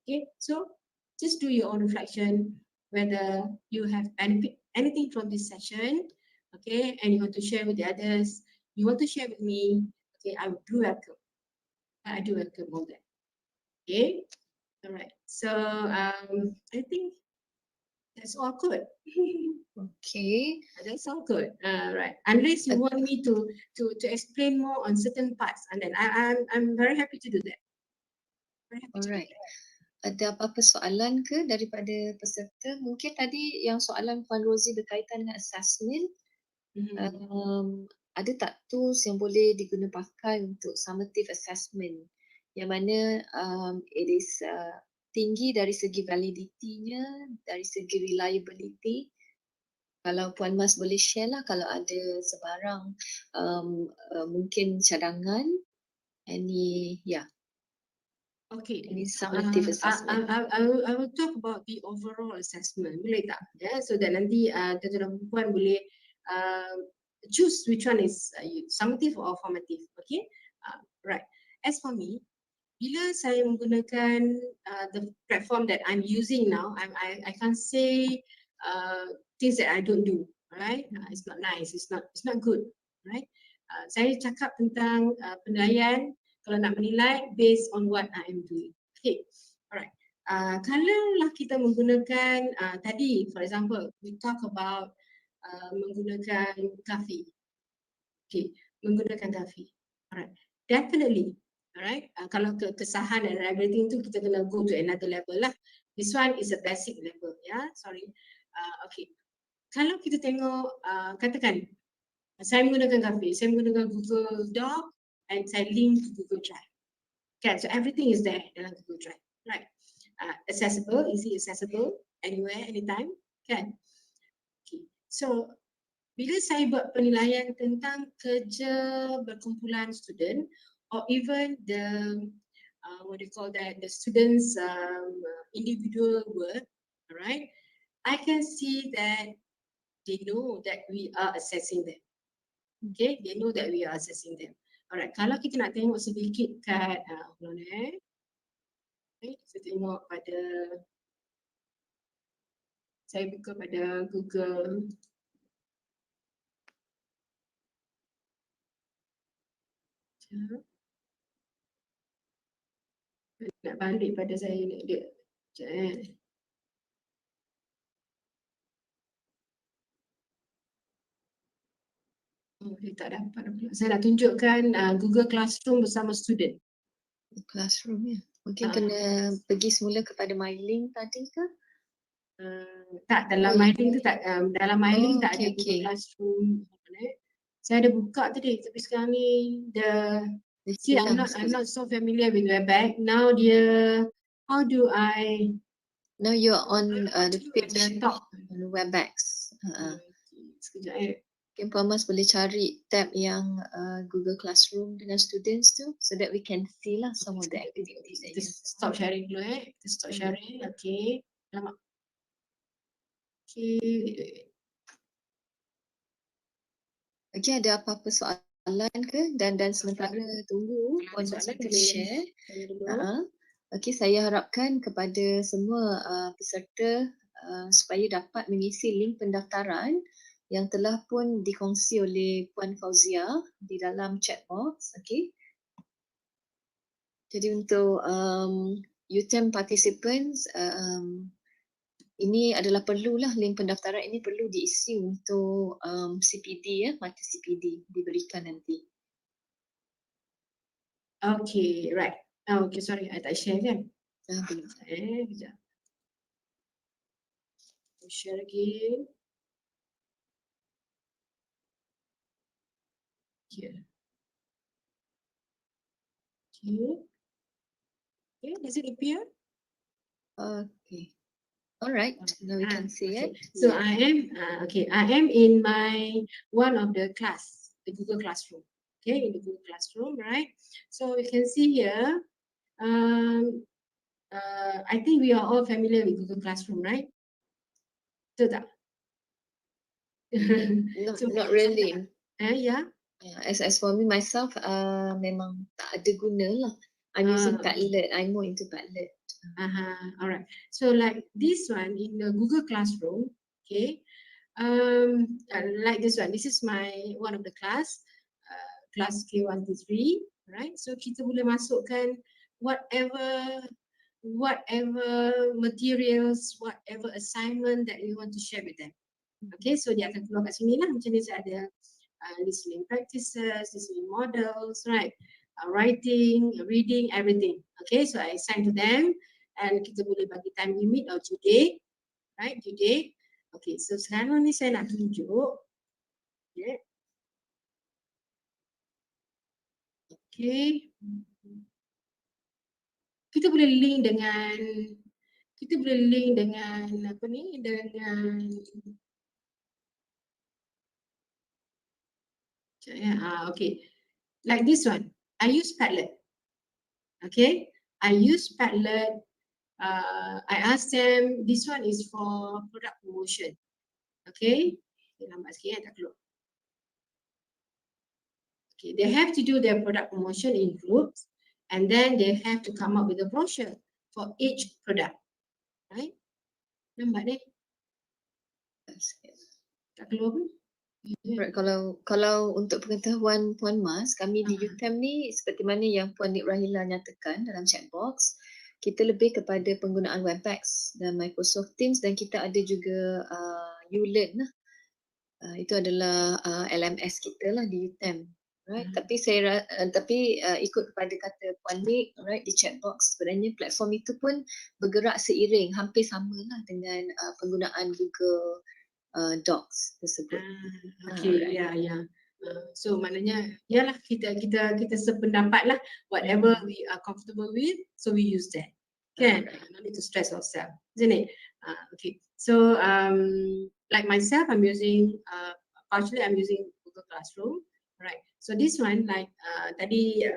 Okay, so just do your own reflection whether you have benefit anything from this session, okay, and you want to share with the others, you want to share with me, okay, I do welcome. I do welcome all that. Okay. All right. So I think that's all good. Okay. That's all good. Right. Unless you want me to explain more on certain parts, and then I'm very happy to do that. Alright. Ada apa-apa soalan ke daripada peserta? Mungkin tadi yang soalan Puan Rosie berkaitan dengan assessment. Ada tak tools yang boleh diguna pakai untuk summative assessment? Yang mana it is tinggi dari segi validity-nya, dari segi reliability. Kalau Puan Mas boleh share lah kalau ada sebarang mungkin cadangan, any, yeah. Okay. Any summative assessment. I will talk about the overall assessment. Boleh tak? Yeah, so that nanti tuan-tuan puan boleh choose which one is summative or formative. Okay. Right. As for me, bila saya menggunakan the platform that I'm using now, I can't say things that I don't do. Right? It's not nice. It's not good. Right? Saya cakap tentang penilaian. Kalau nak menilai based on what I am doing. Okay, alright. Kalaulah kita menggunakan tadi, for example, we talk about menggunakan kafi. Okay, menggunakan kafi. Alright, definitely. Alright, kalau kesahan dan reliability itu kita kena go to another level lah. This one is a basic level, ya. Sorry. Okay. Kalau kita tengok, katakan saya menggunakan kafi, saya menggunakan Google Doc. And saya link to Google Drive. Okay, so everything is there dalam Google Drive, right? Accessible, easy accessible, anywhere, anytime, kan? Okay, so bila saya buat penilaian tentang kerja berkumpulan student, or even the what do you call that, the students' individual work, right? I can see that they know that we are assessing them. Okay, they know that we are assessing them. Alright, kalau kita nak tengok sedikit kat okay, kita tengok pada, saya buka pada Google. Nak balik pada saya dia. Dia tak dapat. Saya nak tunjukkan Google Classroom bersama student. Classroom ya. Mungkin kena pergi semula kepada My Link tadi ke? Tak, dalam My Link tu tak, dalam My Link tak ada okay. Google Classroom. Saya ada buka tadi, tapi sekarang ni See, I'm not so familiar with Webex. Now, dear, how do I? Now you're on the to page the top. on Webex. Sekejap eh. Mungkin Puan Mas boleh cari tab yang Google Classroom dengan students tu so that we can see lah some of the activities that Kita you stop sharing dulu eh. Kita stop sharing. Okay. Lama. Okay. Okay, ada apa-apa soalan ke? Dan sementara tunggu Puan Mas boleh share. Okey, saya harapkan kepada semua peserta supaya dapat mengisi link pendaftaran yang telah pun dikongsi oleh Puan Fauzia di dalam chat box. Okey. Jadi untuk UTM participants, ini adalah perlulah link pendaftaran ini perlu diisi untuk CPD ya, mata CPD diberikan nanti. Okay, right. Oh, okay, sorry, I tak share kan? Belum. Kejap. Share again. Here. Okay. Okay, does it appear? Okay. All right. Now we can see Okay. it. So I am in my one of the class, the Google Classroom. Okay, in the Google Classroom, right? So you can see here. I think we are all familiar with Google Classroom, right? Betul tak? Not really. Yeah. As for me myself, memang tak ada guna lah. I'm using Padlet. I'm more into Padlet. All right. So like this one in the Google Classroom, okay. Like this one. This is my one of the class, class K1 to 3, right? So kita boleh masukkan whatever materials, whatever assignment that we want to share with them. Okay, so dia akan keluar kat sini lah. Macam ni saya ada listening practices, listening models, right? Writing, reading, everything. Okay, so I assign to them and kita boleh bagi time limit or due date, right? Due date. Okay, so sekarang ni saya nak tunjuk. Okay. Okay. Kita boleh link dengan apa ni? Dengan okay. Like this one, I use Padlet. Okay, I use Padlet. I ask them, this one is for product promotion. Okay, lambat sikit tak keluar. Okay, they have to do their product promotion in groups, and then they have to come up with a brochure for each product. Right? Lambat ni. Tak keluar pun. Right, kalau untuk pengetahuan Puan Mas, kami di UTM ni seperti mana yang Puan Nik Rahila nyatakan dalam chat box, kita lebih kepada penggunaan Webex dan Microsoft Teams dan kita ada juga uLearn lah. Itu adalah LMS kita lah di UTM. Right? Tapi ikut kepada kata Puan Nik, right, di chat box, sebenarnya platform itu pun bergerak seiring, hampir sama lah dengan penggunaan Google Docs tersebut. Okay, ya. So maknanya yalah kita sependapat lah, whatever we are comfortable with, so we use that. Kan? No need to stress ourselves, isn't it? Okay. So like myself, I'm using partially I'm using Google Classroom, right? So this one like tadi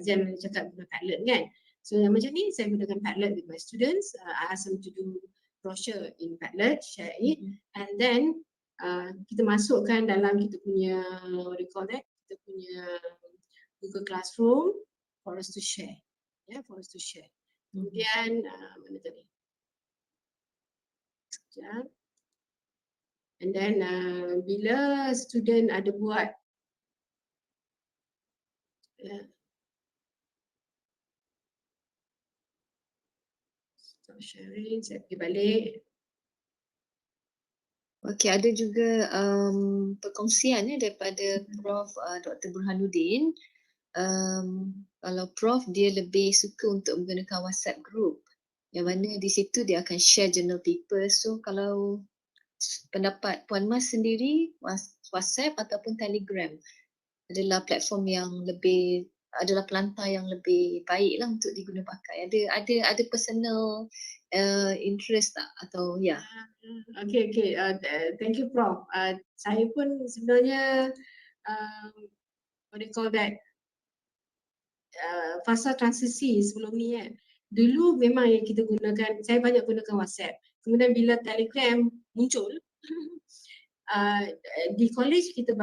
Jen cakap guna Padlet kan? So macam ni saya gunakan Padlet with my students. I ask them to do brochure in Padlet, share it, and then kita masukkan dalam kita punya what do you call that? Kita punya Google Classroom for us to share. Yeah, for us to share. Kemudian mana tadi? Sekejap. And then bila student ada buat stop sharing, saya pergi balik. Okey, ada juga perkongsian daripada Prof Dr. Burhanuddin. Kalau Prof dia lebih suka untuk menggunakan WhatsApp group yang mana di situ dia akan share journal paper. So kalau pendapat Puan Mas sendiri, WhatsApp ataupun Telegram adalah platform yang lebih adalah pelantar yang lebih baik lah untuk diguna pakai. Ada personal interest tak atau ya? Okay. Thank you, Prof. Saya pun sebenarnya what do you call that? Fasa transisi sebelum ni kan. Dulu memang yang kita gunakan, saya banyak gunakan WhatsApp. Kemudian bila Telegram muncul, di college kita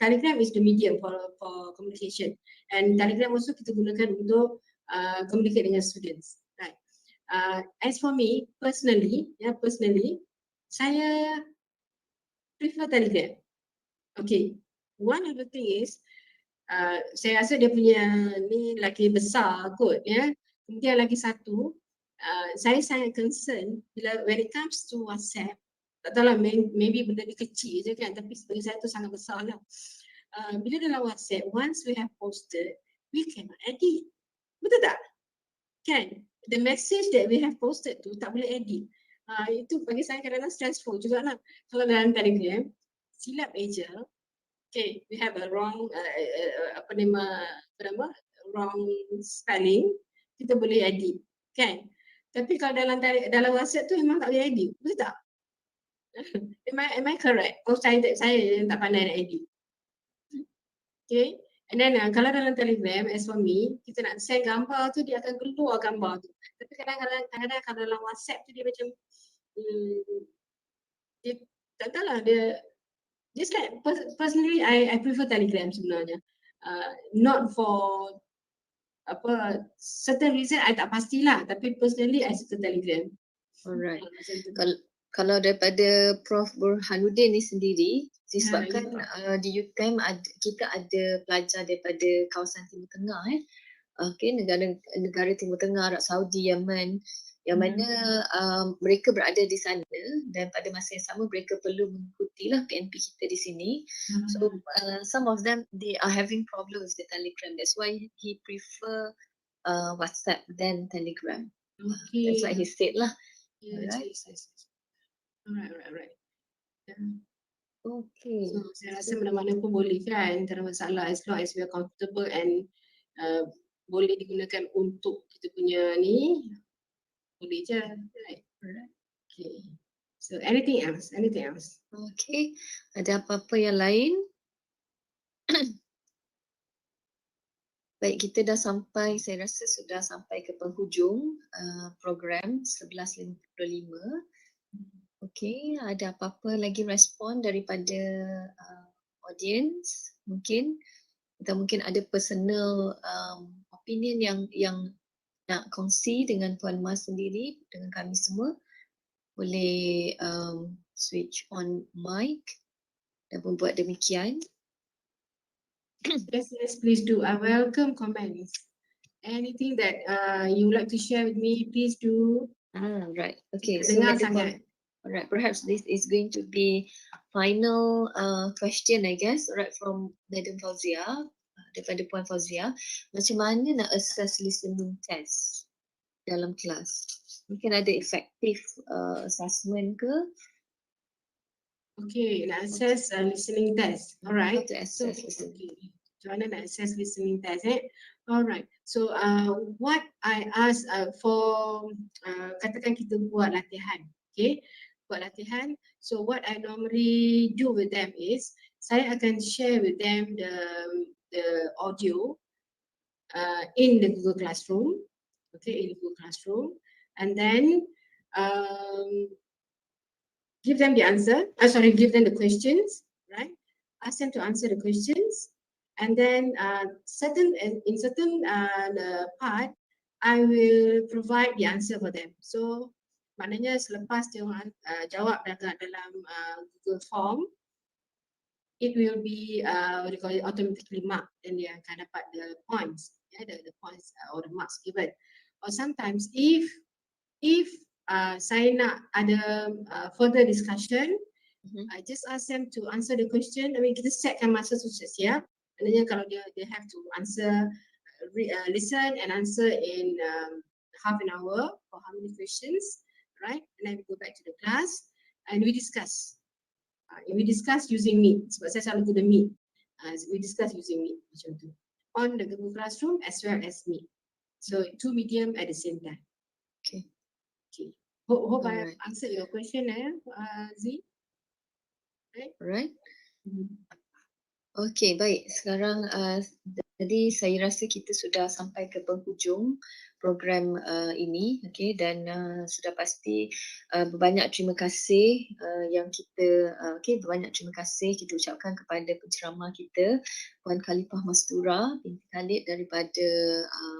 Telegram is the medium for communication, and Telegram also kita gunakan untuk communicate dengan students. Right. As for me personally, saya prefer Telegram. Okay. One of the thing is saya rasa dia punya ni lagi besar kot ya. Kemudian lagi satu, saya sangat concern bila when it comes to WhatsApp, tak tahulah maybe benda ni kecil je kan, tapi bagi saya tu sangat besar lah. Bila dalam WhatsApp, once we have posted, we cannot edit. Betul tak? Kan? The message that we have posted tu tak boleh edit. Itu bagi saya kadang-kadang stressful jugalah. Kalau dalam Telegram, silap eja, okay, we have a wrong wrong spelling, kita boleh edit, kan? Tapi kalau dalam WhatsApp tu memang tak boleh edit, betul tak? am I correct? Oh, saya yang tak pandai nak edit. Okay, and then kalau dalam Telegram, as for me, kita nak share gambar tu dia akan keluar gambar tu. Tapi kadang-kadang kalau dalam WhatsApp tu dia macam dia tak tahulah dia. Just like personally, I prefer Telegram sebenarnya. Not for certain reason, I tak pastilah. Tapi personally, I suka Telegram. Alright. Kalau daripada Prof Burhanuddin ni sendiri, disebabkan di UTM kita ada pelajar daripada kawasan Timur Tengah okay, negara Timur Tengah, Arab Saudi, Yaman, yang mana mereka berada di sana dan pada masa yang sama mereka perlu mengikutilah PNP kita di sini. So some of them they are having problems with the Telegram. That's why he prefer WhatsApp than Telegram. Okay. That's what he said lah. Yes. Alright. Okay. So saya rasa mana-mana pun boleh kan, tak ada masalah as long as we are comfortable and boleh digunakan untuk kita punya ni, boleh je. Right. Okay. So anything else? Okay. Ada apa-apa yang lain? Baik, kita dah sampai, saya rasa sudah sampai ke penghujung program 11.55. Okay, ada apa-apa lagi respon daripada audience mungkin? Atau mungkin ada personal opinion yang nak kongsi dengan Puan Mas sendiri, dengan kami semua? Boleh switch on mic dan membuat demikian. Yes, please do. I welcome comments. Anything that you would like to share with me, please do. Right. Okay. Dengar sangat. Alright. Perhaps this is going to be final question, I guess. Alright, from Madam Fauzia, daripada Puan Fauzia. Macam mana nak assess listening test dalam kelas? Mungkin ada effective assessment ke? Okay, nak assess listening test. Alright. How to assess listening. Macam mana nak assess listening test? Alright. So what I ask for, katakan kita buat latihan. Okay, buat latihan. So what I normally do with them is, saya akan share with them the audio in the Google Classroom. Okay, in the Google Classroom. And then give them the answer, give them the questions, right? Ask them to answer the questions, and then in certain part, I will provide the answer for them. So, maknanya selepas dia jawab dalam Google Form, it will be what you call it, automatically marked, and dia akan dapat the points, the points or the marks given. Or sometimes if saya nak ada further discussion, I just ask them to answer the question. I mean, kita setkan masa tu siap. Maknanya kalau they have to answer, listen and answer in half an hour for how many questions, right? And then we go back to the class and we discuss. We discuss using Meet. Sebab saya selalu guna Meet. We discuss using Meet macam tu. on the Google Classroom as well as Meet. So 2 medium at the same time. Okay. Okay. Hope I have Alright. answered your question, Z. Alright. Mhm. Okey, baik. Sekarang jadi saya rasa kita sudah sampai ke penghujung program ini, okey, dan sudah pasti berbanyak terima kasih yang kita okey, berbanyak terima kasih kita ucapkan kepada penceramah kita Puan Khalifah Mastura binti Khalid daripada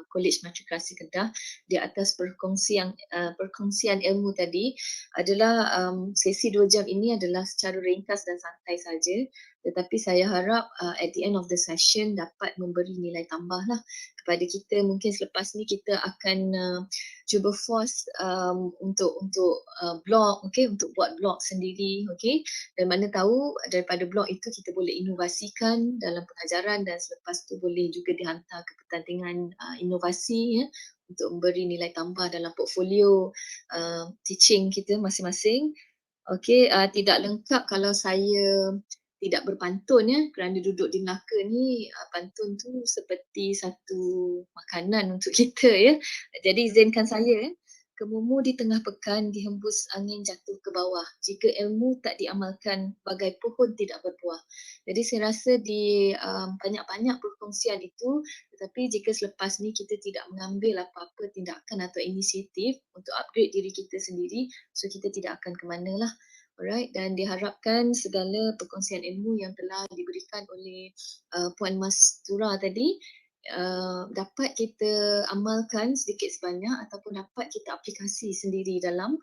Kolej Matrikulasi Kedah di atas perkongsian ilmu tadi. Adalah sesi 2 jam ini adalah secara ringkas dan santai saja. Tetapi saya harap at the end of the session dapat memberi nilai tambah lah kepada kita. Mungkin selepas ni kita akan cuba force untuk blog, okay, untuk buat blog sendiri, okay. Dan mana tahu daripada blog itu kita boleh inovasikan dalam pengajaran dan selepas tu boleh juga dihantar ke pertandingan inovasi ya, untuk memberi nilai tambah dalam portfolio teaching kita masing-masing. Okey, tidak lengkap kalau saya tidak berpantun ya, kerana duduk di Melaka ni pantun tu seperti satu makanan untuk kita ya. Jadi izinkan saya kemumu di tengah pekan dihembus angin jatuh ke bawah. Jika ilmu tak diamalkan bagai pohon tidak berbuah. Jadi saya rasa di banyak-banyak perkongsian itu, tetapi jika selepas ni kita tidak mengambil apa-apa tindakan atau inisiatif untuk upgrade diri kita sendiri, so kita tidak akan ke mana lah. Alright, dan diharapkan segala perkongsian ilmu yang telah diberikan oleh Puan Mastura tadi dapat kita amalkan sedikit sebanyak ataupun dapat kita aplikasi sendiri dalam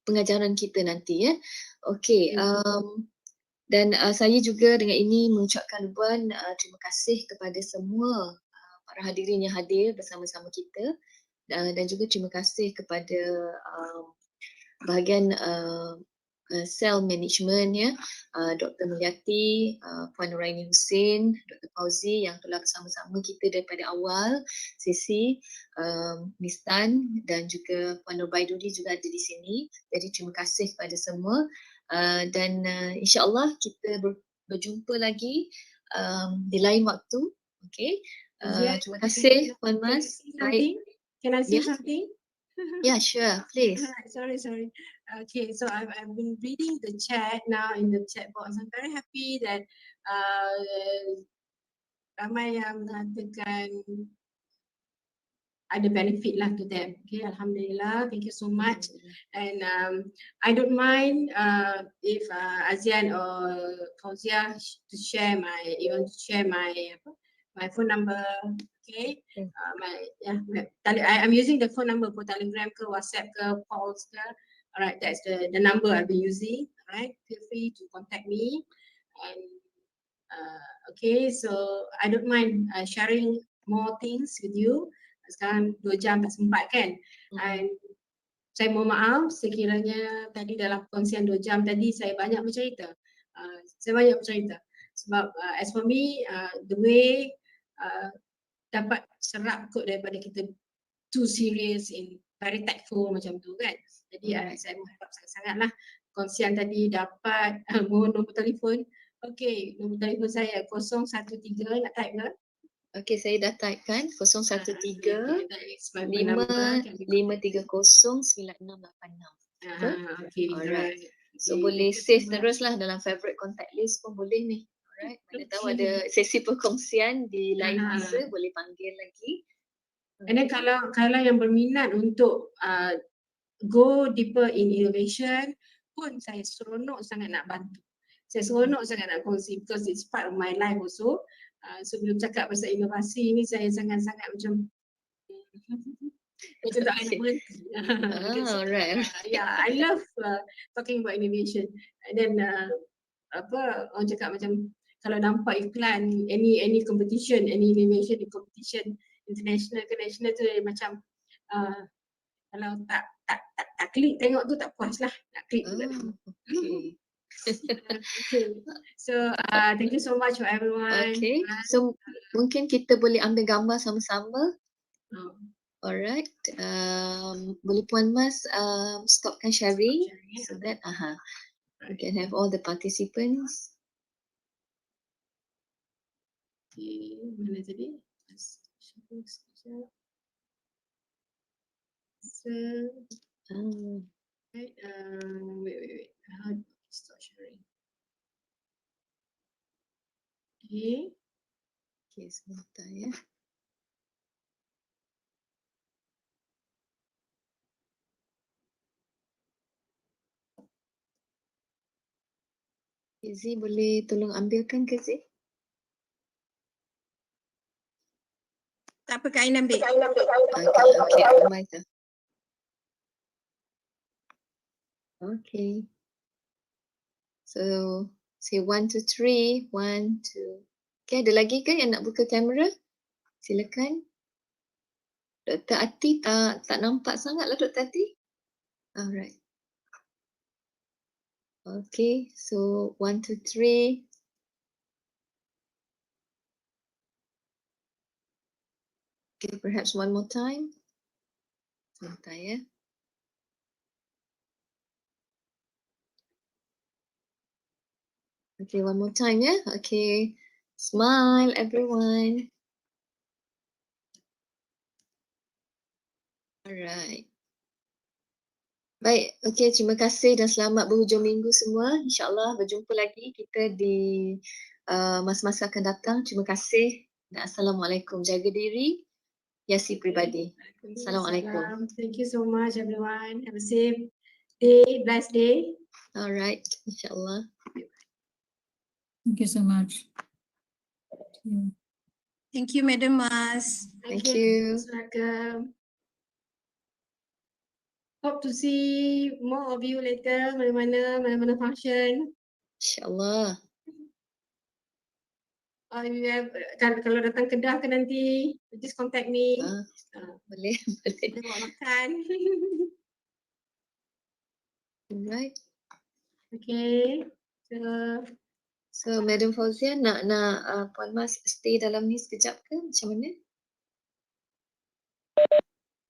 pengajaran kita nanti ya. Okey, dan saya juga dengan ini mengucapkan ribuan terima kasih kepada semua para hadirin yang hadir bersama-sama kita dan juga terima kasih kepada bahagian sel management ya, Dr. Mulyati, Puan Nuraini Hussein, Dr. Fauzi yang telah bersama-sama kita daripada awal sesi, Miss Tan dan juga Puan Nurbaiduri juga ada di sini. Jadi terima kasih kepada semua dan insya-Allah kita berjumpa lagi di lain waktu. Okey. Terima kasih Puan Mas. Baik. Can I say Yeah. something? Yeah, sure, please. Sorry. Okay, so I've been reading the chat now in the chat box. I'm very happy that ramai yang mengatakan ada benefit lah to them. Okay, Alhamdulillah. Thank you so much. And I don't mind if Azian or Fauzia to share my phone number. Okay, I'm using the phone number for Telegram ke WhatsApp ke calls ke. Alright, that's the number I'll be using. Alright, feel free to contact me. And okay, so I don't mind sharing more things with you. Sekarang 2 jam tak sempat kan. And saya mohon maaf sekiranya tadi dalam perkongsian 2 jam tadi saya banyak bercerita. Sebab as for me, the way dapat serap kot daripada kita too serious in very tactful macam tu kan. Jadi saya mengharap sangat-sangatlah perkongsian tadi dapat mohon nombor telefon. Okey, nombor telefon saya 013 nak type ke? Okey, saya dah typekan 013 530 9686. Okay, alright. So boleh save terus lah dalam favorite contact list pun boleh ni. Alright, mana tahu ada sesi perkongsian di lain masa boleh panggil lagi. And then kalau yang berminat untuk go deeper in innovation pun saya seronok sangat nak bantu. Saya seronok sangat nak kongsi because it's part of my life also. Sebelum cakap pasal inovasi ni saya sangat-sangat macam macam tak nak berhenti. Alright. Yeah, I love talking about innovation. And then orang cakap macam kalau nampak iklan any competition, any innovation competition international ke national tu macam kalau tak klik tengok tu tak puas lah, nak klik juga. Okay. Okay. So thank you so much for everyone. Okay. So mungkin kita boleh ambil gambar sama-sama. Alright. Boleh Puan Mas stopkan sharing so that we can have all the participants. Okay, mana tadi? Sekejap. So, right, wait. How do I start sharing? Okay. Okay, sebentar ya. Izzy boleh tolong ambilkan ke Zee? Tak apa, Kak Ain ambil. Okay, ramai tak? Okay. So, say 1 to 3, 1, 2. Okay, ada lagi ke yang nak buka kamera? Silakan. Dr. Ati tak nampak sangat lah Dr. Ati. Alright. Okay, so 1 to 3. Okay, perhaps one more time. Sebentar ya. Okay, one more time ya. Okay, smile everyone. Alright. Baik, okay, terima kasih dan selamat berhujung minggu semua. InsyaAllah berjumpa lagi kita di masa-masa akan datang. Terima kasih dan Assalamualaikum. Jaga diri, hiasi peribadi. Assalamualaikum. Thank you so much everyone. Have a safe day, blessed day. Alright, insyaAllah. Thank you so much. Thank you, Madam Mas. Thank you. Welcome. Hope to see more of you later. Mana-mana function. InsyaAllah. Kalau datang Kedah ke nanti, just contact me. Boleh, boleh. Kita bawa makan. Alright. Okay. So Madam Fauzia nak Puan Mas stay dalam ni sekejap ke? Macam mana?